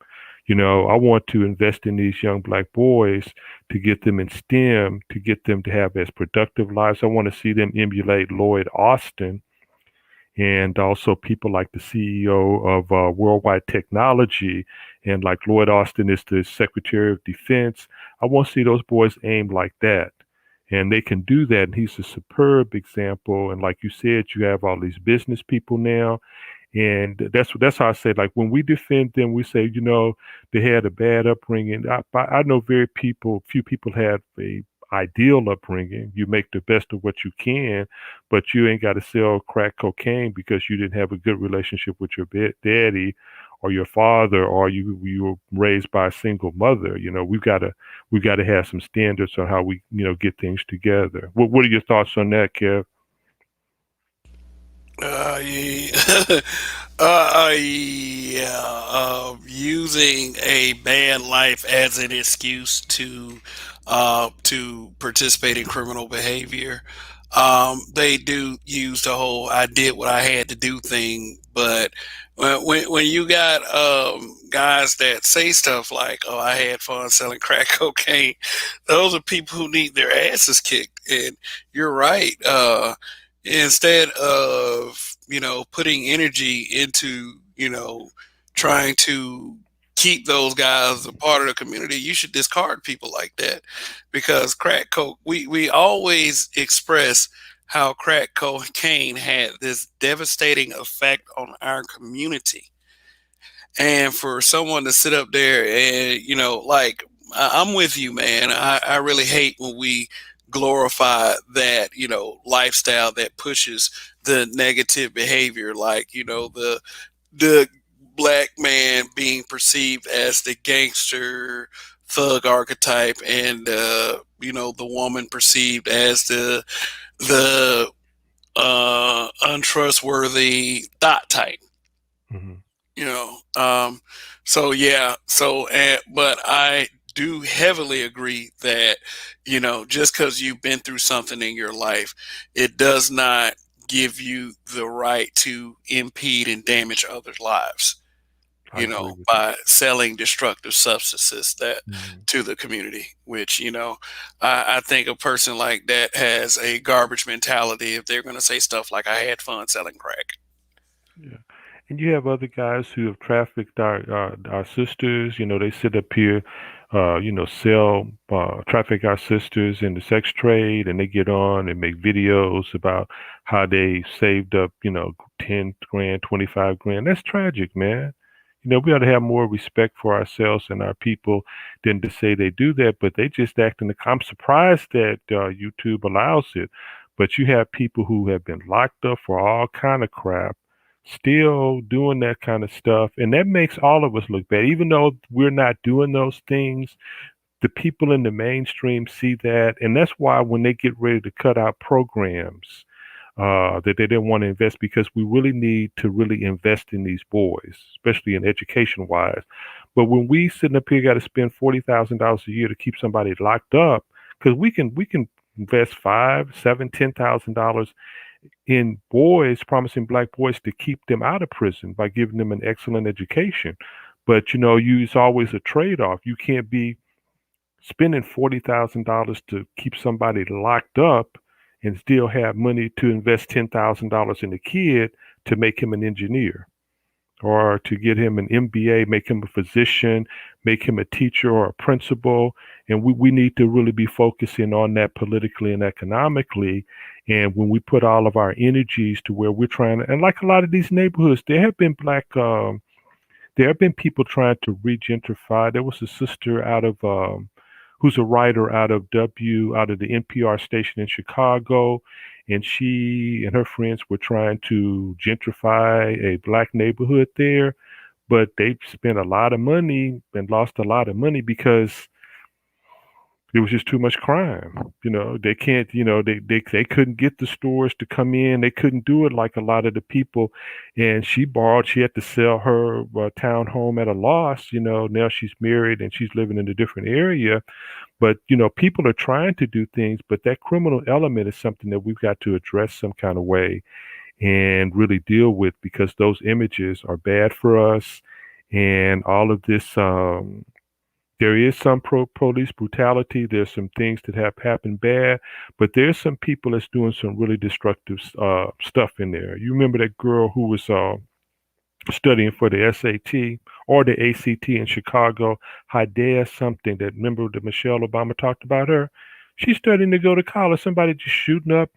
I want to invest in these young black boys to get them in STEM, to get them to have as productive lives. I want to see them emulate Lloyd Austin and also people like the CEO of Worldwide Technology and like Lloyd Austin is the Secretary of Defense. I want to see those boys aim like that. And they can do that. And he's a superb example. And like you said, you have all these business people now. And that's how I say, like, when we defend them, we say, they had a bad upbringing. I know few people have a ideal upbringing. You make the best of what you can, but you ain't got to sell crack cocaine because you didn't have a good relationship with your daddy or your father, or you were raised by a single mother. We've got to have some standards on how we get things together. What are your thoughts on that, Kev?
Yeah. Yeah. Using a bad life as an excuse to participate in criminal behavior. They do use the whole "I did what I had to do" thing, but when you got guys that say stuff like, "Oh, I had fun selling crack cocaine," those are people who need their asses kicked. And you're right. Instead of putting energy into trying to keep those guys a part of the community, you should discard people like that, because crack coke. We always express how crack cocaine had this devastating effect on our community, and for someone to sit up there and like, I'm with you, man. I really hate when we glorify that lifestyle that pushes the negative behavior, like the black man being perceived as the gangster thug archetype, and the woman perceived as the untrustworthy thought type.
Hmm.
you know so yeah, but I do heavily agree that just because you've been through something in your life, it does not give you the right to impede and damage others' lives,
I agree with you.
by selling destructive substances that
Mhm.
to the community, which I think a person like that has a garbage mentality if they're going to say stuff like, I had fun selling crack.
Yeah. And you have other guys who have trafficked our sisters. They sit up here, sell traffic our sisters in the sex trade, and they get on and make videos about how they saved up, 10 grand, 25 grand. That's tragic, man. We ought to have more respect for ourselves and our people than to say they do that, but they just act in the. I'm surprised that YouTube allows it, but you have people who have been locked up for all kind of crap still doing that kind of stuff. And that makes all of us look bad. Even though we're not doing those things, the people in the mainstream see that. And that's why when they get ready to cut out programs that they didn't want to invest, because we really need to really invest in these boys, especially in education wise. But when we sitting up here got to spend $40,000 a year to keep somebody locked up, because we can invest five, seven, $10,000 in boys, promising black boys to keep them out of prison by giving them an excellent education. But it's always a trade-off. You can't be spending $40,000 to keep somebody locked up and still have money to invest $10,000 in a kid to make him an engineer, or to get him an MBA, make him a physician, make him a teacher or a principal. And we need to really be focusing on that politically and economically. And when we put all of our energies to where we're trying to, and like a lot of these neighborhoods, there have been people trying to regentrify. There was a sister who's a writer out of the NPR station in Chicago, and she and her friends were trying to gentrify a black neighborhood there, but they spent a lot of money and lost a lot of money because it was just too much crime. They can't, they couldn't get the stores to come in. They couldn't do it like a lot of the people. And she had to sell her townhome at a loss. Now she's married and she's living in a different area. But, people are trying to do things, but that criminal element is something that we've got to address some kind of way and really deal with, because those images are bad for us. And all of this, there is some police brutality. There's some things that have happened bad, but there's some people that's doing some really destructive stuff in there. You remember that girl who was studying for the SAT or the ACT in Chicago, Hidea something, that, remember that Michelle Obama talked about her? She's studying to go to college. Somebody just shooting up,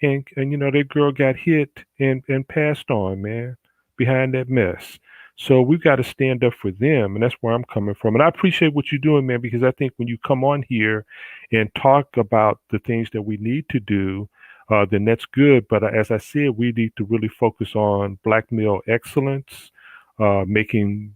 and that girl got hit and passed on, man, behind that mess. So we've got to stand up for them, and that's where I'm coming from. And I appreciate what you're doing, man, because I think when you come on here and talk about the things that we need to do, then that's good. But as I said, we need to really focus on black male excellence, making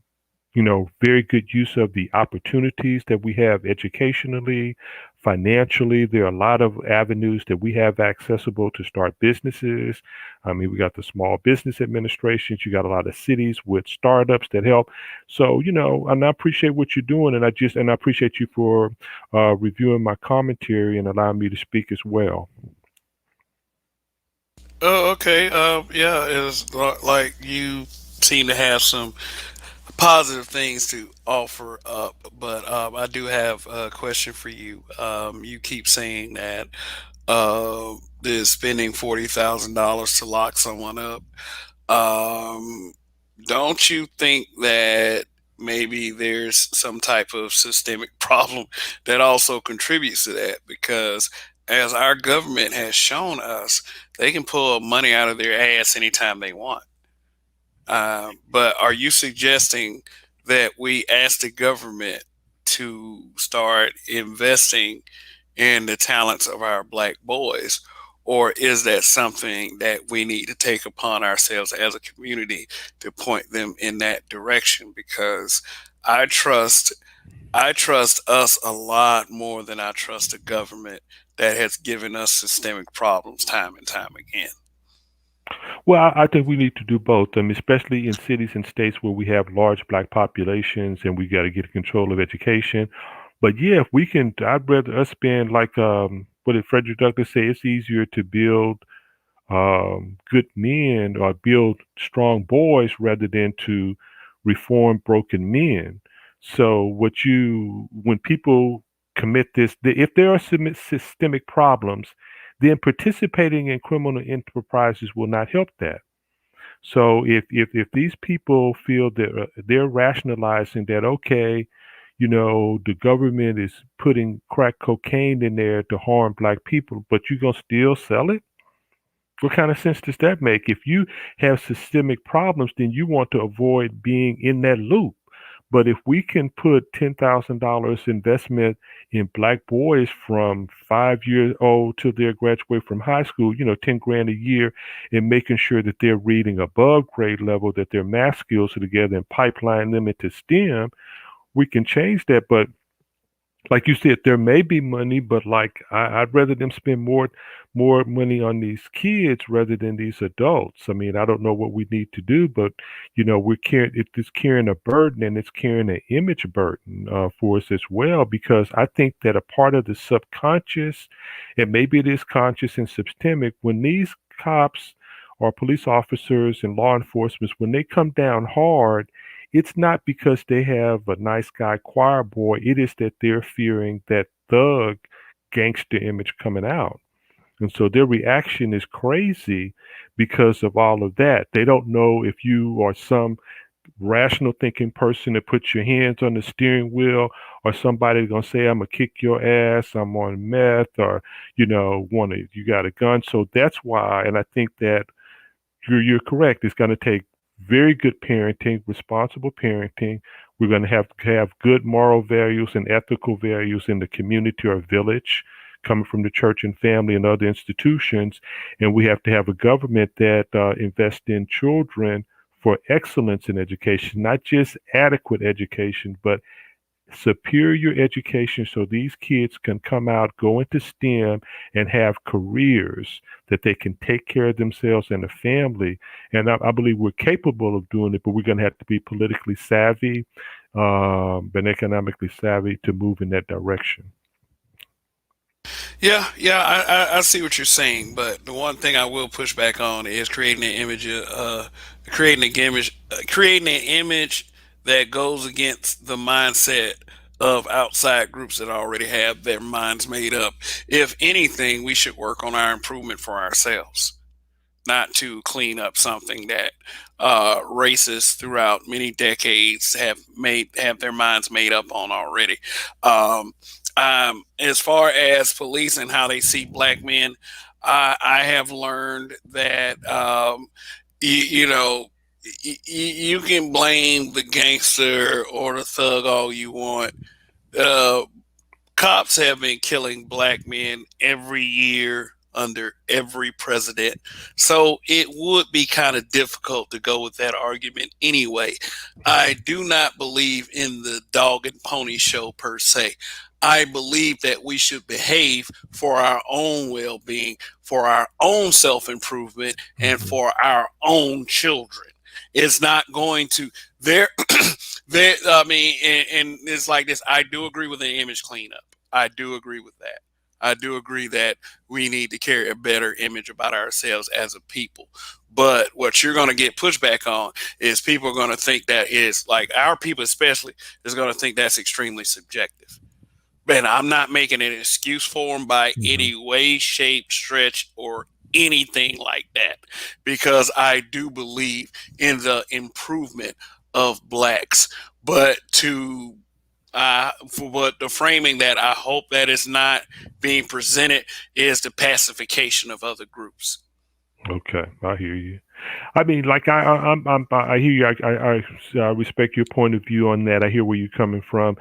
very good use of the opportunities that we have educationally, financially. There are a lot of avenues that we have accessible to start businesses. I mean, we got the small business administrations. You got a lot of cities with startups that help. So, and I appreciate what you're doing, and I appreciate you for reviewing my commentary and allowing me to speak as well.
Oh, okay. Yeah, it's like you seem to have some positive things to offer up, but I do have a question for you. You keep saying that they're spending $40,000 to lock someone up. Um, don't you think that maybe there's some type of systemic problem that also contributes to that, because as our government has shown us, they can pull money out of their ass anytime they want. But are you suggesting that we ask the government to start investing in the talents of our black boys? Or is that something that we need to take upon ourselves as a community to point them in that direction? Because I trust I trust us a lot more than I trust the government that has given us systemic problems time and time again.
Well, I think we need to do both, especially in cities and states where we have large black populations and we got to get control of education. But yeah, if we can, I'd rather us spend like what did Frederick Douglass say? It's easier to build good men or build strong boys rather than to reform broken men. So when people commit this, if there are systemic problems, then participating in criminal enterprises will not help that. So if these people feel that they're rationalizing that, okay, the government is putting crack cocaine in there to harm black people, but you're gonna still sell it? What kind of sense does that make? If you have systemic problems, then you want to avoid being in that loop. But if we can put $10,000 investment in black boys from 5 years old till they graduate from high school, 10 grand a year, and making sure that they're reading above grade level, that their math skills are together, and pipeline them into STEM, we can change that. But like you said, there may be money, but like I'd rather them spend more money on these kids rather than these adults. I mean, I don't know what we need to do, but it's carrying a burden, and it's carrying an image burden for us as well. Because I think that a part of the subconscious, and maybe it is conscious and systemic, when these cops or police officers and law enforcement, when they come down hard, it's not because they have a nice guy choir boy. It is that they're fearing that thug gangster image coming out. And so their reaction is crazy because of all of that. They don't know if you are some rational thinking person that puts your hands on the steering wheel, or somebody gonna say, I'm gonna kick your ass, I'm on meth, or you got a gun. So that's why, and I think that you're correct. It's going to take very good parenting, responsible parenting. We're going to have good moral values and ethical values in the community or village, coming from the church and family and other institutions. And we have to have a government that invests in children for excellence in education, not just adequate education, but superior education, so these kids can come out, go into STEM, and have careers that they can take care of themselves and the family. And I believe we're capable of doing it, but we're going to have to be politically savvy and economically savvy to move in that direction.
Yeah, I see what you're saying, but the one thing I will push back on is creating an image that goes against the mindset of outside groups that already have their minds made up. If anything, we should work on our improvement for ourselves, not to clean up something that racists throughout many decades have their minds made up on already. Um, as far as police and how they see black men, I have learned that you know you can blame the gangster or the thug all you want. Uh, Cops have been killing black men every year under every president. So it would be kind of difficult to go with that argument anyway. I do not believe in the dog and pony show per se. I believe that we should behave for our own well being, for our own self improvement, and
Mm-hmm.
for our own children. It's not going to, there, there, I mean, and it's like this. I do agree with the image cleanup. I do agree with that. I do agree that we need to carry a better image about ourselves as a people. But what you're going to get pushback on is people are going to think that is like our people, especially, is going to think that's extremely subjective. And I'm not making an excuse for them by
Mm-hmm.
any way, shape, stretch, or anything like that, because I do believe in the improvement of blacks. but to for what the framing that I hope that is not being presented is the pacification of other groups.
Okay, I hear you. I mean, like I hear you. I respect your point of view on that. I hear where you're coming from.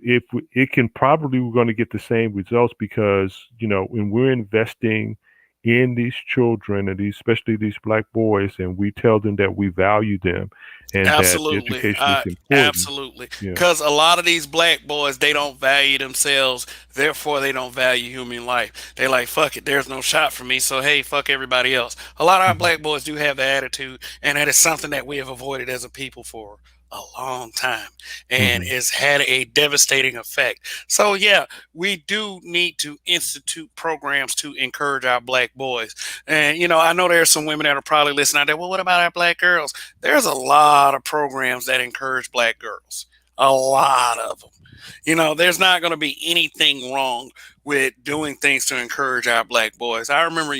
If it can probably we're going to get the same results because when we're investing in these children and these especially these black boys and we tell them that we value them and that
Absolutely.
education is important.
Absolutely.
Yeah.
Because a lot of these black boys, they don't value themselves. Therefore, they don't value human life. They like, fuck it, there's no shot for me. So, hey, fuck everybody else. A lot of our
Mhm.
black boys do have the attitude. And that is something that we have avoided as a people for a long time. And
Mhm.
it's had a devastating effect. So, yeah, we do need to institute programs to encourage our black boys. And, I know there's some women that are probably listening out there. Well, what about our black girls? There's a lot of programs that encourage black girls. A lot of them. There's not going to be anything wrong with doing things to encourage our black boys. I remember,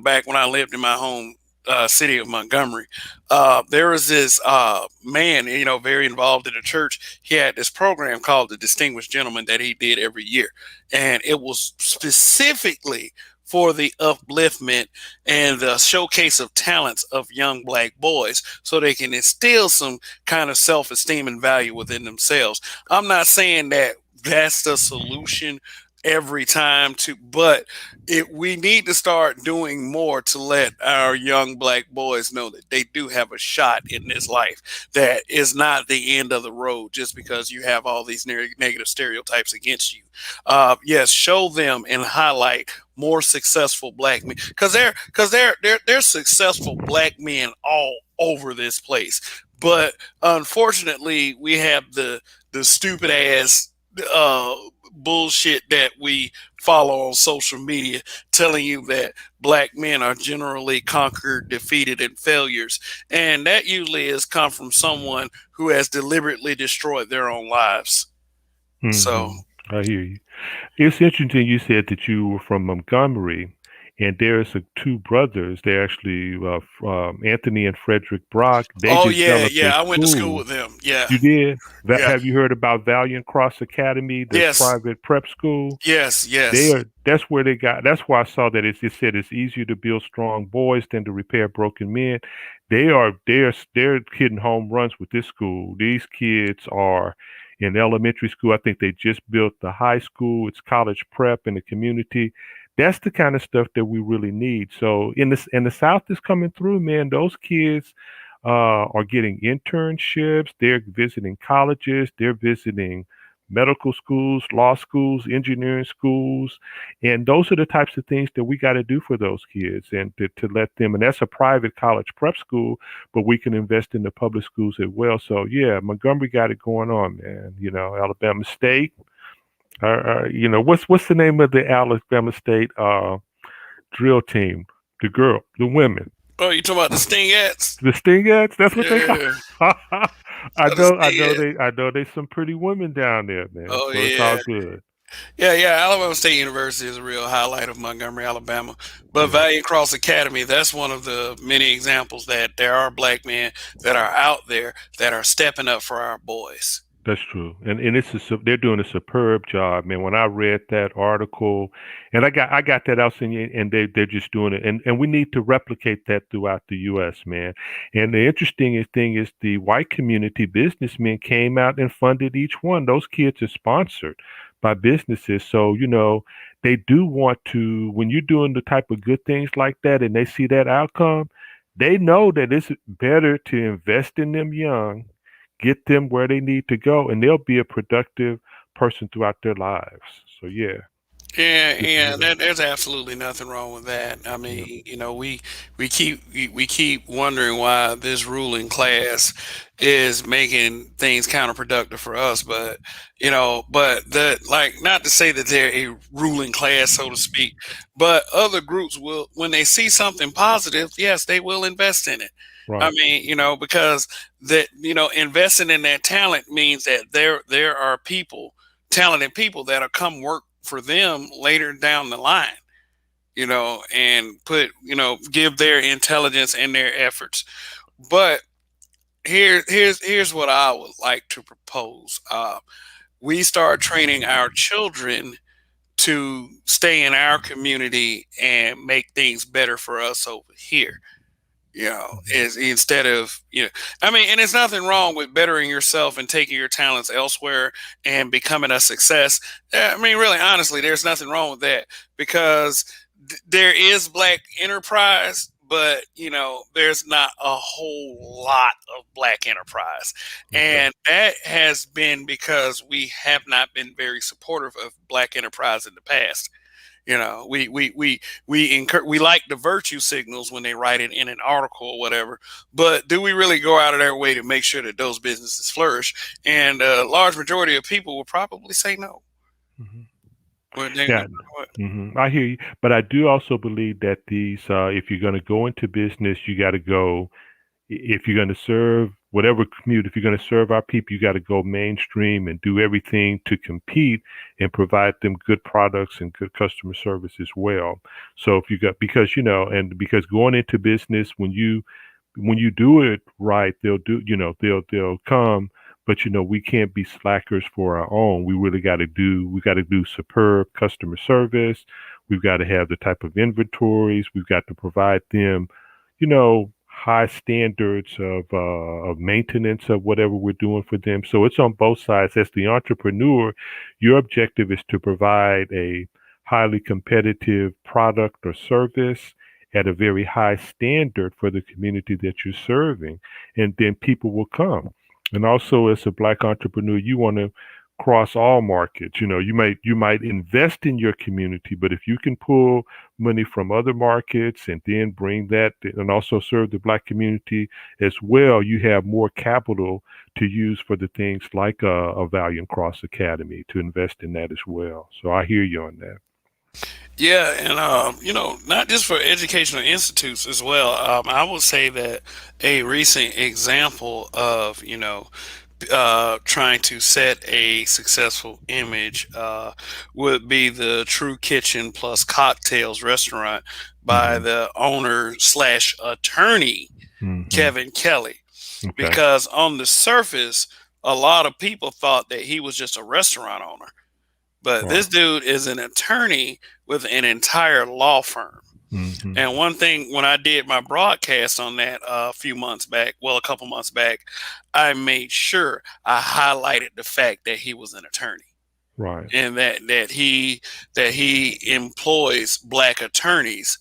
back when I lived in my home city of Montgomery, there was this man, very involved in the church. He had this program called the Distinguished Gentleman that he did every year, and it was specifically for the upliftment and the showcase of talents of young black boys so they can instill some kind of self-esteem and value within themselves. I'm not saying that that's the solution every time but we need to start doing more to let our young black boys know that they do have a shot in this life, that is not the end of the road just because you have all these negative stereotypes against you. Yes, show them and highlight more successful black men because they're successful black men all over this place. But unfortunately, we have the stupid ass uh, bullshit that we follow on social media telling you that black men are generally conquered, defeated, and failures. And that usually has come from someone who has deliberately destroyed their own lives. So,
Mhm. I hear you. It's interesting you said that you were from Montgomery, and there's two brothers. They're actually Anthony and Frederick Brock. They
oh, yeah,
developed a
yeah, I went to school
school.
with them. Yeah,
You did?
yeah,
Have you heard about Valiant Cross Academy, the
yes,
private prep school?
yes,
They
yes.
are. That's where they got. That's why I saw that it said it's easier to build strong boys than to repair broken men. They're hitting home runs with this school. These kids are in elementary school. I think they just built the high school. It's college prep in the community. That's the kind of stuff that we really need. So in the South is coming through, man. Those kids are getting internships. They're visiting colleges. They're visiting medical schools, law schools, engineering schools. And those are the types of things that we got to do for those kids and to let them. And that's a private college prep school, but we can invest in the public schools as well. So, yeah, Montgomery got it going on, man. Alabama State. What's the name of the Alabama State drill team? The women.
Oh, you talking about the Stingettes?
The Stingettes, that's what they call.
Yeah,
I
the
know,
Stingettes.
I know. There's some pretty women down there, man.
Oh,
So it's all
yeah.
good.
Yeah, yeah. Alabama State University is a real highlight of Montgomery, Alabama. But
Yeah,
Valiant Cross Academy, that's one of the many examples that there are black men that are out there that are stepping up for our boys.
that's true. And they're doing a superb job, man. When I read that article, and I got that out saying, and they're just doing it, and we need to replicate that throughout the U.S., man. And the interesting thing is the white community businessmen came out and funded each one. Those kids are sponsored by businesses, so they do want to. When you're doing the type of good things like that, and they see that outcome, they know that it's better to invest in them young, get them where they need to go, and they'll be a productive person throughout their lives. So yeah,
Yeah,
good to hear
yeah,
that.
there's absolutely nothing wrong with that. I
Yeah,
mean, we keep wondering why this ruling class is making things counterproductive for us, but the like not to say that they're a ruling class, so to speak, but other groups will, when they see something positive, yes, they will invest in it. I
right.
mean, because investing in that talent means that there are people, talented people that'll come work for them later down the line, and give their intelligence and their efforts. But Here's what I would like to propose. We start training our children to stay in our community and make things better for us over here. Is instead of, I mean, and there's nothing wrong with bettering yourself and taking your talents elsewhere and becoming a success. I mean, really, honestly, there's nothing wrong with that, because there is black enterprise, but there's not a whole lot of black enterprise.
Okay.
And that has been because we have not been very supportive of black enterprise in the past. We like the virtue signals when they write it in an article or whatever, but do we really go out of their way to make sure that those businesses flourish? And a large majority of people will probably say no.
Hmm.
Well,
Yeah. I hear you, but I do also believe that these, if you're going to go into business, you got to go. If you're going to serve whatever commute, if you're going to serve our people, you got to go mainstream and do everything to compete and provide them good products and good customer service as well. So if you got, because and because going into business, when you do it right, they'll come. But we can't be slackers for our own. We got to do superb customer service. We've got to have the type of inventories. We've got to provide them, high standards of maintenance of whatever we're doing for them. So it's on both sides. As the entrepreneur, your objective is to provide a highly competitive product or service at a very high standard for the community that you're serving, and then people will come. And also, as a black entrepreneur, you want to cross all markets. You might invest in your community, but if you can pull money from other markets and then bring that and also serve the black community as well, you have more capital to use for the things like a Valiant Cross Academy to invest in that as well. So I hear you on that.
Yeah, and not just for educational institutes as well. I would say that a recent example of trying to set a successful image would be the True Kitchen Plus Cocktails restaurant by
Hmm.
the owner slash attorney
Hmm.
Kevin Kelly.
Okay.
Because on the surface, a lot of people thought that he was just a restaurant owner, but
Right.
this dude is an attorney with an entire law firm.
Hmm.
And one thing, when I did my broadcast on that a few months back, well, a couple months back, I made sure I highlighted the fact that he was an attorney,
Right.
and that he employs black attorneys,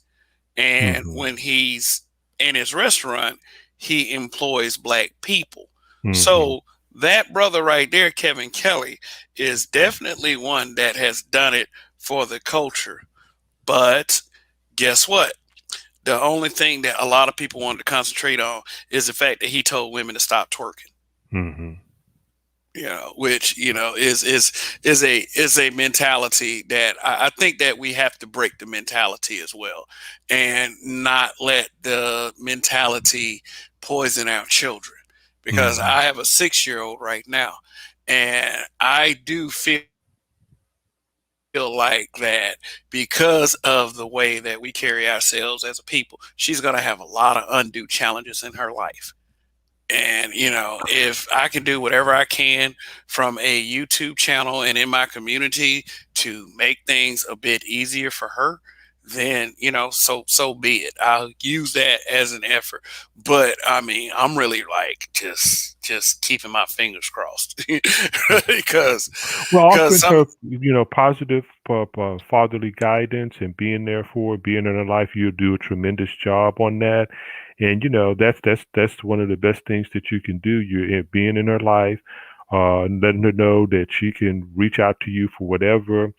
and
Hmm.
when he's in his restaurant, he employs black people.
Hmm.
So that brother right there, Kevin Kelly, is definitely one that has done it for the culture. But guess what? The only thing that a lot of people wanted to concentrate on is the fact that he told women to stop twerking.
Hmm.
Which is a mentality that I think that we have to break the mentality as well, and not let the mentality poison our children. Because
Hmm.
I have a 6-year old right now, and I do feel like that because of the way that we carry ourselves as a people, she's going to have a lot of undue challenges in her life. And, if I can do whatever I can from a YouTube channel and in my community to make things a bit easier for her, then, so be it. I'll use that as an effort. But I mean, I'm really like just keeping my fingers crossed because
Well,
because
offering
some
her, positive fatherly guidance and being there for her, being in her life, you do a tremendous job on that. And that's one of the best things that you can do. You're being in her life, and letting her know that she can reach out to you for whatever,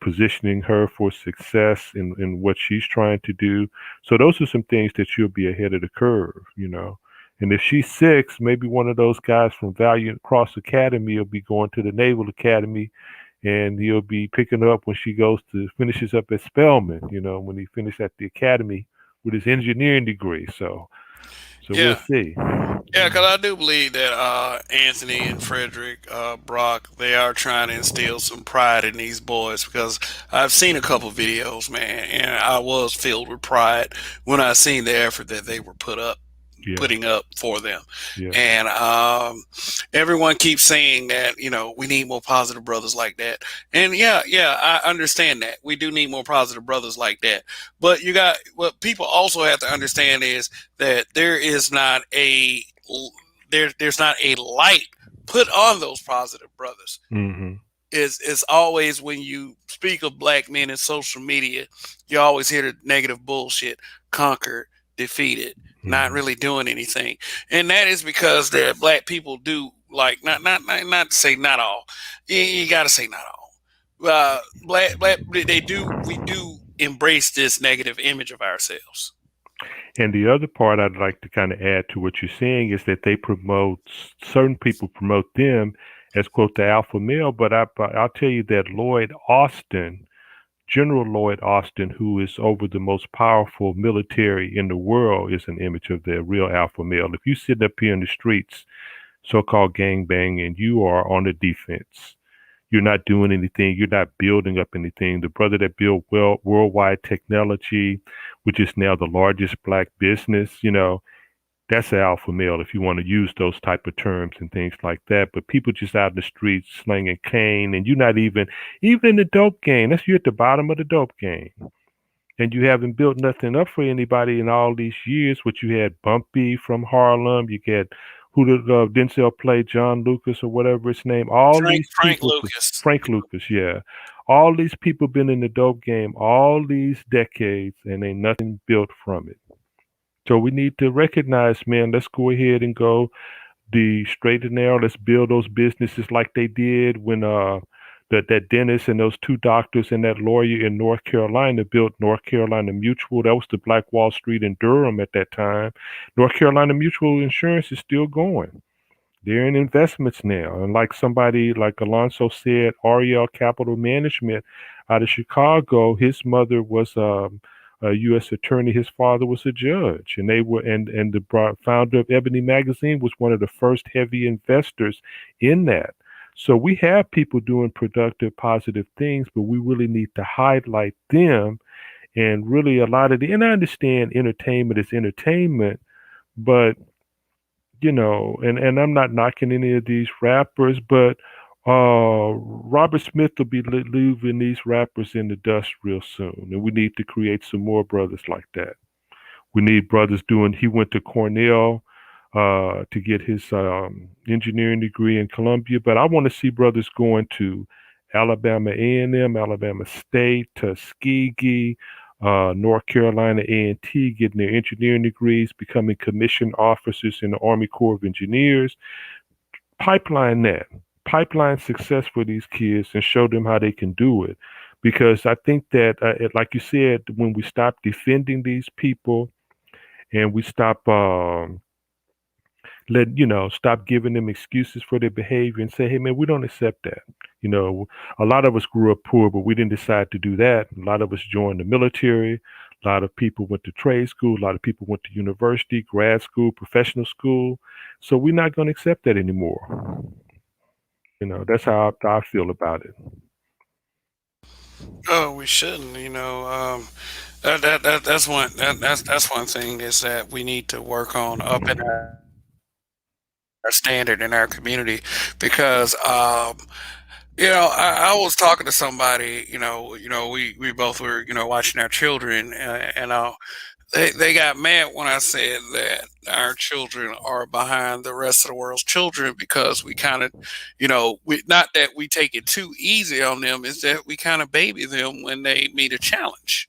positioning her for success in what she's trying to do. So those are some things that you'll be ahead of the curve. And if she's 6, maybe one of those guys from Valiant Cross Academy will be going to the Naval Academy, and he'll be picking her up when she finishes up at Spelman. When he finished at the academy with his engineering degree. So we'll
yeah.
see.
Yeah, because I do believe that Anthony and Frederick Brock, they are trying to instill some pride in these boys, because I've seen a couple videos, man, and I was filled with pride when I seen the effort that they were put up
Yeah.
putting up for them.
Yeah.
And everyone keeps saying that, we need more positive brothers like that. And yeah, I understand that. We do need more positive brothers like that. But what people also have to understand is that there's not a light put on those positive brothers.
Mm-hmm.
Is always when you speak of black men in social media, you always hear the negative bullshit, conquered, defeated, not
Mm-hmm.
really doing anything, and that is because that black people do like not to say not all, you got to say not all. Black we do embrace this negative image of ourselves.
And the other part I'd like to kind of add to what you're saying is that they promote, certain people promote them as, quote, the alpha male. But I'll tell you that General Lloyd Austin, who is over the most powerful military in the world, is an image of the real alpha male. If you sit up here in the streets, so-called gang banging, you are on the defense. You're not doing anything. You're not building up anything. The brother that built worldwide technology, which is now the largest black business, that's an alpha male if you want to use those type of terms and things like that. But people just out in the streets slinging cane, and you're not even in the dope game. That's you at the bottom of the dope game, and you haven't built nothing up for anybody in all these years. What you had Bumpy from Harlem, you get who did Denzel play, John Lucas or whatever his name. All
Frank
these
Frank
people,
Lucas.
Frank Lucas, yeah. All these people been in the dope game all these decades, and ain't nothing built from it. So we need to recognize, man, let's go ahead and go the straight and narrow. Let's build those businesses like they did when that dentist and those two doctors and that lawyer in North Carolina built North Carolina Mutual. That was the Black Wall Street in Durham at that time. North Carolina Mutual Insurance is still going. They're in investments now. And like somebody like Alonso said, Ariel Capital Management out of Chicago, his mother was a U.S. attorney. His father was a judge. And they were, and the founder of Ebony Magazine was one of the first heavy investors in that. So we have people doing productive, positive things, but we really need to highlight them. And really a lot of and I understand entertainment is entertainment, but and I'm not knocking any of these rappers, but Robert Smith will be leaving these rappers in the dust real soon, and we need to create some more brothers like that. We need brothers doing. He went to Cornell to get his engineering degree in Columbia, but I want to see brothers going to Alabama A&M, Alabama State, Tuskegee, North Carolina A&T, getting their engineering degrees, becoming commissioned officers in the Army Corps of Engineers. Pipeline that. Pipeline success for these kids and show them how they can do it. Because I think that, like you said, when we stop defending these people and we stop stop giving them excuses for their behavior and say, hey man, we don't accept that. A lot of us grew up poor, but we didn't decide to do that. A lot of us joined the military. A lot of people went to trade school. A lot of people went to university, grad school, professional school. So we're not going to accept that anymore. That's how I feel about it.
Oh, we shouldn't. That's one thing is that we need to work on up in our standard in our community because I was talking to somebody. We both were watching our children, and they got mad when I said that our children are behind the rest of the world's children because we kind of, we not that we take it too easy on them, is that we kind of baby them when they meet a challenge.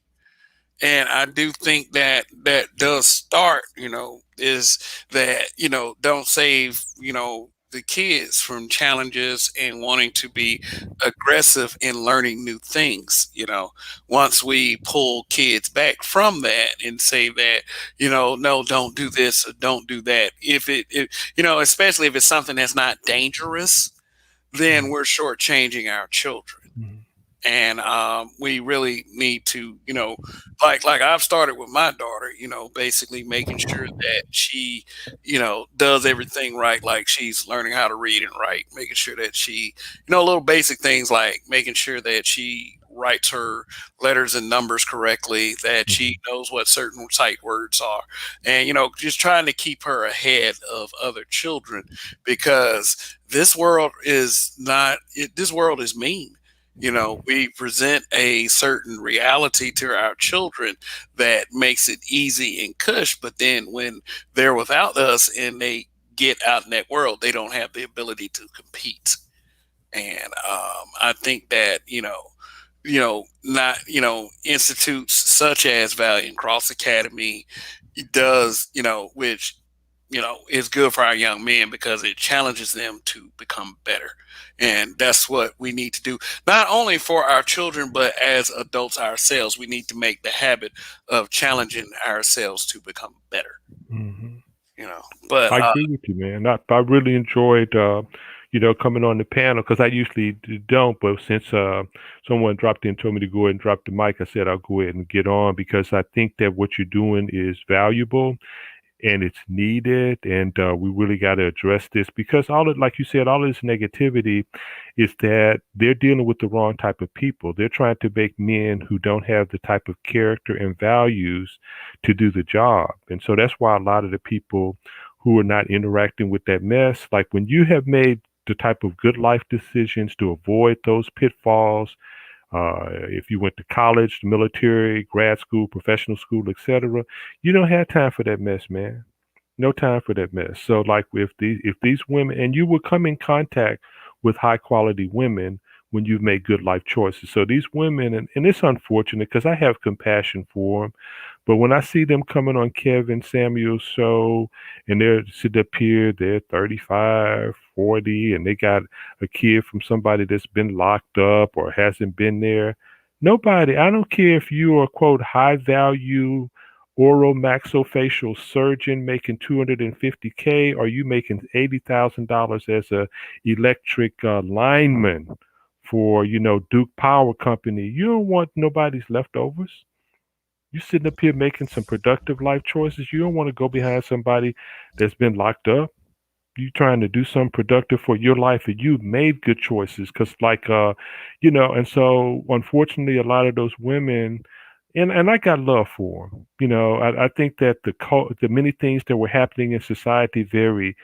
And I do think that that does start, is that, don't save, the kids from challenges and wanting to be aggressive in learning new things. Once we pull kids back from that and say that, no, don't do this or don't do that. Especially if it's something that's not dangerous, then we're shortchanging our children.
Mhm.
And we really need to, like I've started with my daughter, basically making sure that she, does everything right, like she's learning how to read and write, making sure that she, little basic things like making sure that she writes her letters and numbers correctly, that she knows what certain sight words are, and just trying to keep her ahead of other children, because this world is not. This world is mean. We present a certain reality to our children that makes it easy and cush, but then when they're without us and they get out in that world, they don't have the ability to compete. And I think that not institutes such as Valiant Cross Academy does which is good for our young men, because it challenges them to become better. And that's what we need to do, not only for our children, but as adults ourselves. We need to make the habit of challenging ourselves to become better.
Mm-hmm.
But
I agree with you, man. I really enjoyed, coming on the panel, because I usually don't, but since someone dropped in and told me to go ahead and drop the mic, I said I'll go ahead and get on, because I think that what you're doing is valuable and it's needed, and we really got to address this, because like you said, all of this negativity is that they're dealing with the wrong type of people. They're trying to make men who don't have the type of character and values to do the job, and so that's why a lot of the people who are not interacting with that mess, like when you have made the type of good life decisions to avoid those pitfalls, if you went to college, the military, grad school, professional school, etc., you don't have time for that mess, man. No time for that mess. So, like, if these women, and you will come in contact with high quality women when you've made good life choices. So these women, and it's unfortunate because I have compassion for them, but when I see them coming on Kevin Samuel's show and they're sitting up here, they're 35, 40, and they got a kid from somebody that's been locked up or hasn't been there. Nobody, I don't care if you are, quote, high value oral maxillofacial surgeon making 250K, or you making $80,000 as a electric lineman for Duke Power Company. You don't want nobody's leftovers. You sitting up here making some productive life choices. You don't want to go behind somebody that's been locked up. You trying to do something productive for your life, and you've made good choices. Because and so unfortunately a lot of those women, and I got love for them. I think that the many things that were happening in society very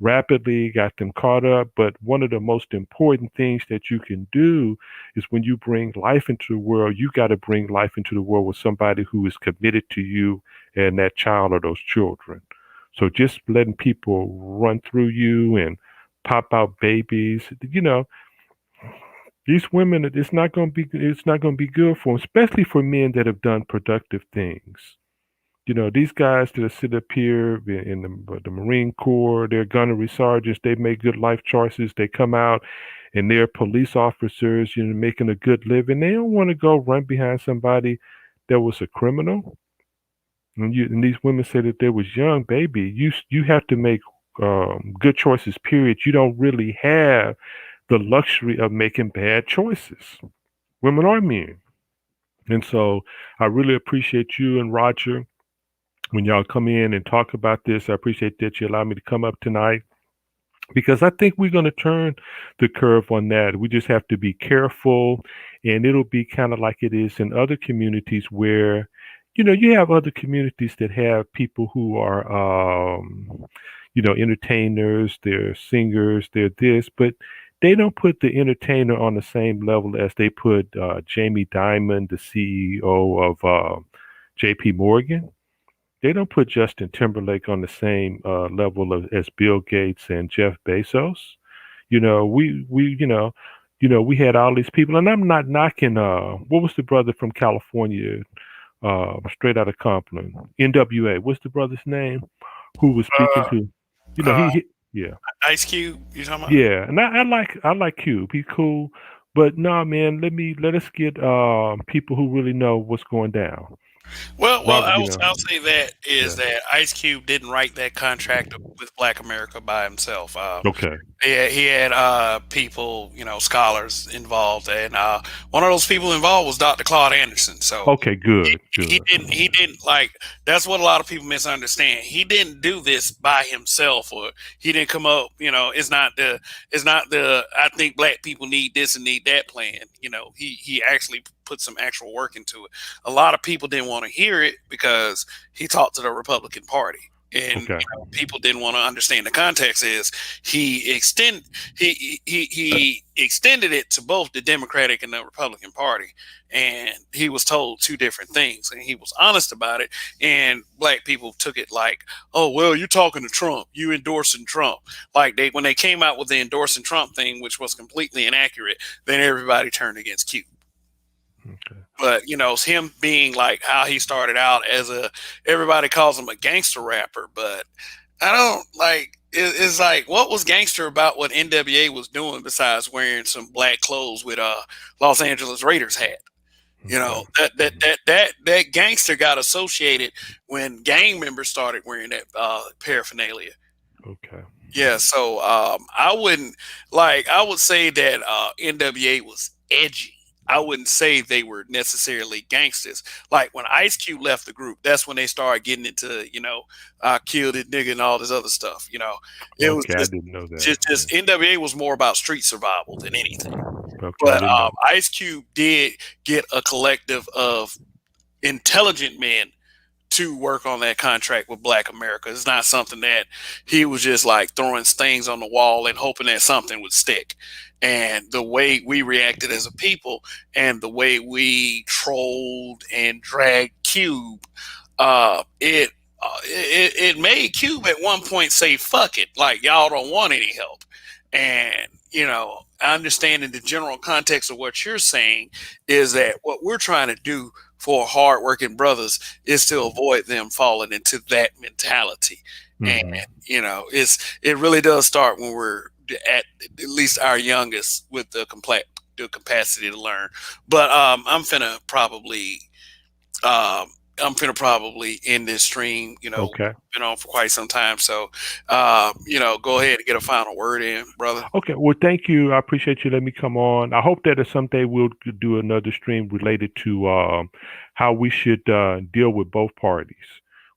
rapidly got them caught up. But one of the most important things that you can do is, when you bring life into the world, you got to bring life into the world with somebody who is committed to you and that child or those children. So just letting people run through you and pop out babies, these women, it's not going to be good for them, especially for men that have done productive things. These guys that sit up here in the Marine Corps, they're gunnery sergeants, they make good life choices. They come out and they're police officers, making a good living. They don't want to go run behind somebody that was a criminal. And these women say that they was young, baby. You have to make good choices, period. You don't really have the luxury of making bad choices. Women are men. And so I really appreciate you and Roger when y'all come in and talk about this. I appreciate that you allow me to come up tonight, because I think we're going to turn the curve on that. We just have to be careful, and it'll be kind of like it is in other communities where, you have other communities that have people who are, entertainers, they're singers, they're this, but they don't put the entertainer on the same level as they put Jamie Dimon, the CEO of JP Morgan. They don't put Justin Timberlake on the same level as Bill Gates and Jeff Bezos. We had all these people, and I'm not knocking. What was the brother from California, straight out of Compton, NWA? What's the brother's name? Who was speaking
uh,
to?
uh,
Yeah,
Ice Cube, you talking about?
yeah, and I like Cube. He's cool, but no, man. Let us get people who really know what's going down.
Well,
Robert, you know,
I'll say that is
yeah.
that Ice Cube didn't write that contract with Black America by himself.
Okay.
He had people, scholars involved, and one of those people involved was Dr. Claude Anderson. So
Okay, good, good.
he didn't like. That's what a lot of people misunderstand. He didn't do this by himself, or he didn't come up. It's not the. I think black people need this and need that plan. He actually put some actual work into it. A lot of people didn't want to hear it because he talked to the Republican Party. And
Okay.
people didn't want to understand the context. Is he he extended it to both the Democratic and the Republican Party, and he was told two different things, and he was honest about it. And black people took it like, oh well, you're talking to Trump, you endorsing Trump. Like when they came out with the endorsing Trump thing, which was completely inaccurate, then everybody turned against Q.
Okay.
But it's him being like how he started out as everybody calls him a gangster rapper, but I don't like it's like what was gangster about what NWA was doing besides wearing some black clothes with Los Angeles Raiders hat.
Okay.
That gangster got associated when gang members started wearing that paraphernalia.
Okay.
Yeah, so I would say that NWA was edgy. I wouldn't say they were necessarily gangsters. Like when Ice Cube left the group, that's when they started getting into, killed it nigga and all this other stuff. It was
Okay, I didn't know that.
just NWA was more about street survival than anything.
Okay, I
But
didn't know.
Ice Cube did get a collective of intelligent men to work on that contract with Black America. It's not something that he was just like throwing things on the wall and hoping that something would stick. And the way we reacted as a people and the way we trolled and dragged Cube, it made Cube at one point say, fuck it, like y'all don't want any help. And, understanding the general context of what you're saying is that what we're trying to do for hardworking brothers is to avoid them falling into that mentality.
Mm-hmm.
And it really does start when we're at least our youngest with the capacity to learn. But I'm finna probably end this stream.
Okay.
Been on for quite some time, so go ahead and get a final word in, brother.
Okay. Well, thank you. I appreciate you letting me come on. I hope that someday we'll do another stream related to how we should deal with both parties.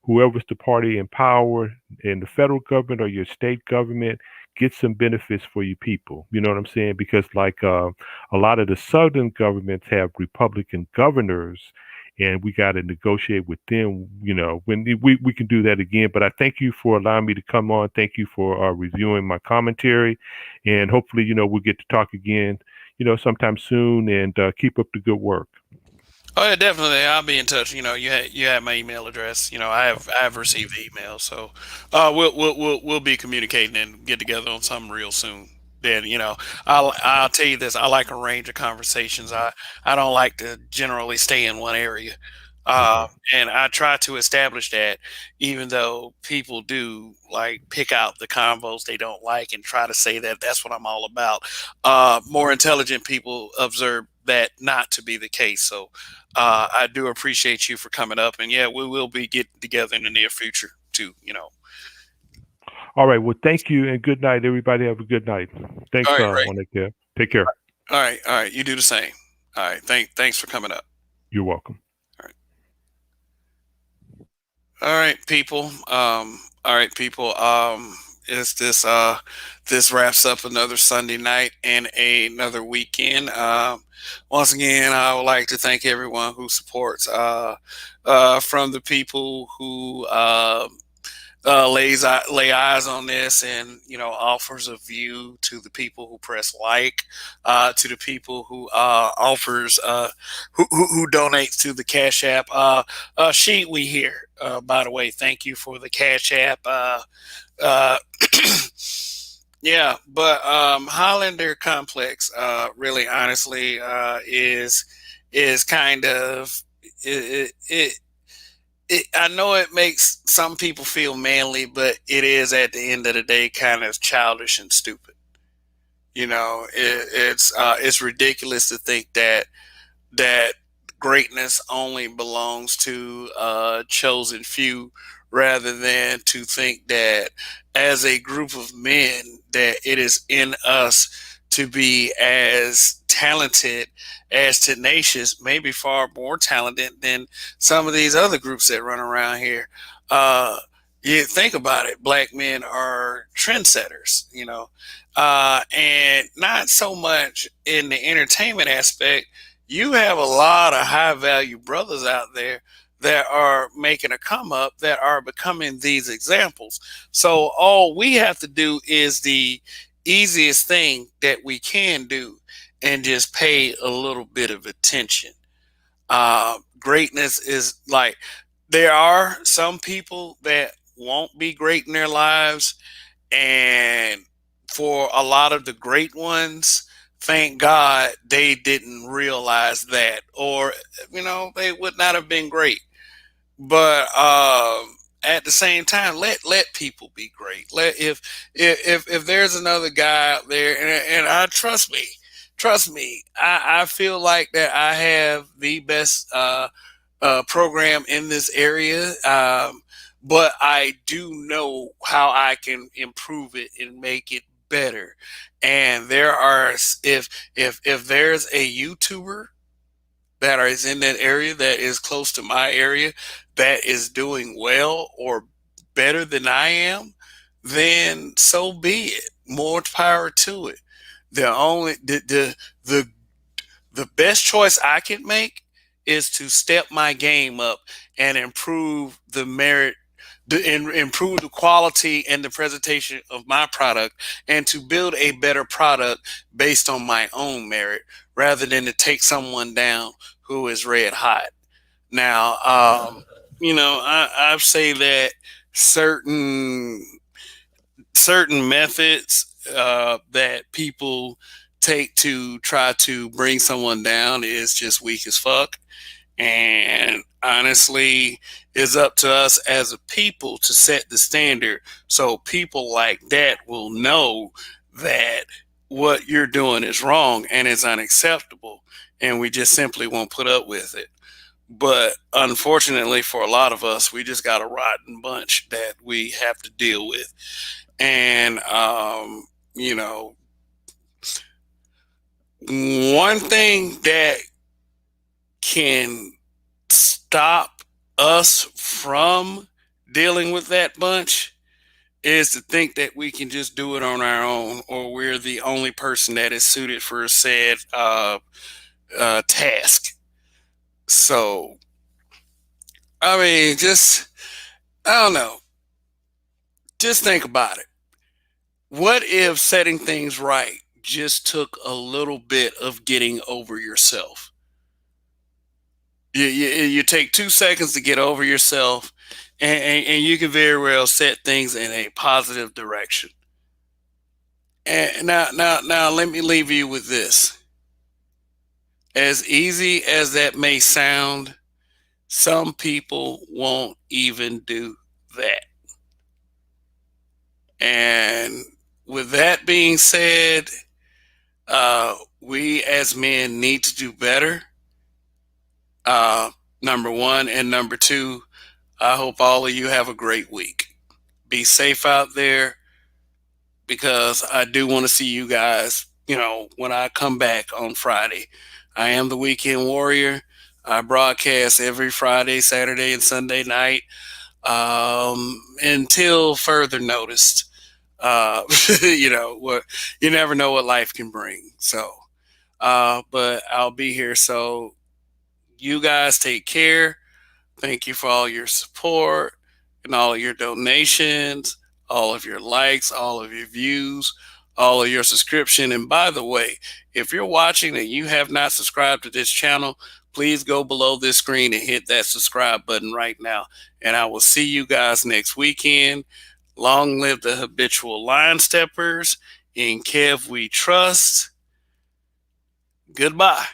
Whoever's the party in power in the federal government or your state government, get some benefits for you people. You know what I'm saying? Because like a lot of the southern governments have Republican governors, and we got to negotiate with them. When we can do that again. But I thank you for allowing me to come on. Thank you for reviewing my commentary, and hopefully, we'll get to talk again, sometime soon. And keep up the good work.
Oh yeah, definitely. I'll be in touch. You have my email address. I have received the email, so we'll be communicating and get together on something real soon. Then I'll tell you this. I like a range of conversations. I don't like to generally stay in one area.
Okay.
And I try to establish that, even though people do like pick out the combos they don't like and try to say that that's what I'm all about. More intelligent people observe that not to be the case. So I do appreciate you for coming up, and yeah, we will be getting together in the near future too.
All right. Well, thank you, and good night, everybody. Have a good night. Thanks,
All right, Ray.
Take care.
All right. You do the same. All right. Thanks for coming up.
You're welcome.
All right, people. Is this wraps up another Sunday night and another weekend. Once again, I would like to thank everyone who supports. From the people who lay eyes on this and offers a view, to the people who press like, to the people who offers who donates to the Cash App sheet we hear. By the way, thank you for the Cash App. Yeah, but Highlander Complex really honestly is kind of it I know it makes some people feel manly, but it is at the end of the day kind of childish and stupid. It's ridiculous to think that greatness only belongs to a chosen few, rather than to think that as a group of men that it is in us to be as talented, as tenacious, maybe far more talented than some of these other groups that run around here. uh you think about it, black men are trendsetters, and not so much in the entertainment aspect. You have a lot of high value brothers out there that are making a come up, that are becoming these examples. So all we have to do is the easiest thing that we can do, and just pay a little bit of attention. Greatness is like, there are some people that won't be great in their lives, and for a lot of the great ones, thank God they didn't realize that, or they would not have been great. But at the same time, let people be great. Let if there's another guy out there, and I trust me, I feel like that I have the best program in this area. But I do know how I can improve it and make it better. And there are, if there's a YouTuber that is in that area, that is close to my area, that is doing well or better than I am, then so be it. More power to it. The best choice I can make is to step my game up and improve the merit, improve the quality and the presentation of my product, and to build a better product based on my own merit, rather than to take someone down who is red hot. Now, I say that certain methods that people take to try to bring someone down is just weak as fuck. And honestly, it's up to us as a people to set the standard, so people like that will know that what you're doing is wrong and is unacceptable, and we just simply won't put up with it. But unfortunately, for a lot of us, we just got a rotten bunch that we have to deal with. And you know, one thing that can stop us from dealing with that bunch is to think that we can just do it on our own, or we're the only person that is suited for said task. So, I mean, I don't know. Just think about it. What if setting things right just took a little bit of getting over yourself? You take 2 seconds to get over yourself, and you can very well set things in a positive direction. And now, let me leave you with this. As easy as that may sound, some people won't even do that. And with that being said, we as men need to do better. Number one. And number two, I hope all of you have a great week. Be safe out there, because I do want to see you guys, when I come back on Friday. I am the Weekend Warrior. I broadcast every Friday, Saturday, and Sunday night, until further notice. What, you never know what life can bring. So, but I'll be here. So you guys take care. Thank you for all your support and all of your donations, all of your likes, all of your views, all of your subscription. And by the way, if you're watching and you have not subscribed to this channel, please go below this screen and hit that subscribe button right now. And I will see you guys next weekend. Long live the habitual line steppers. In Kev we trust. Goodbye.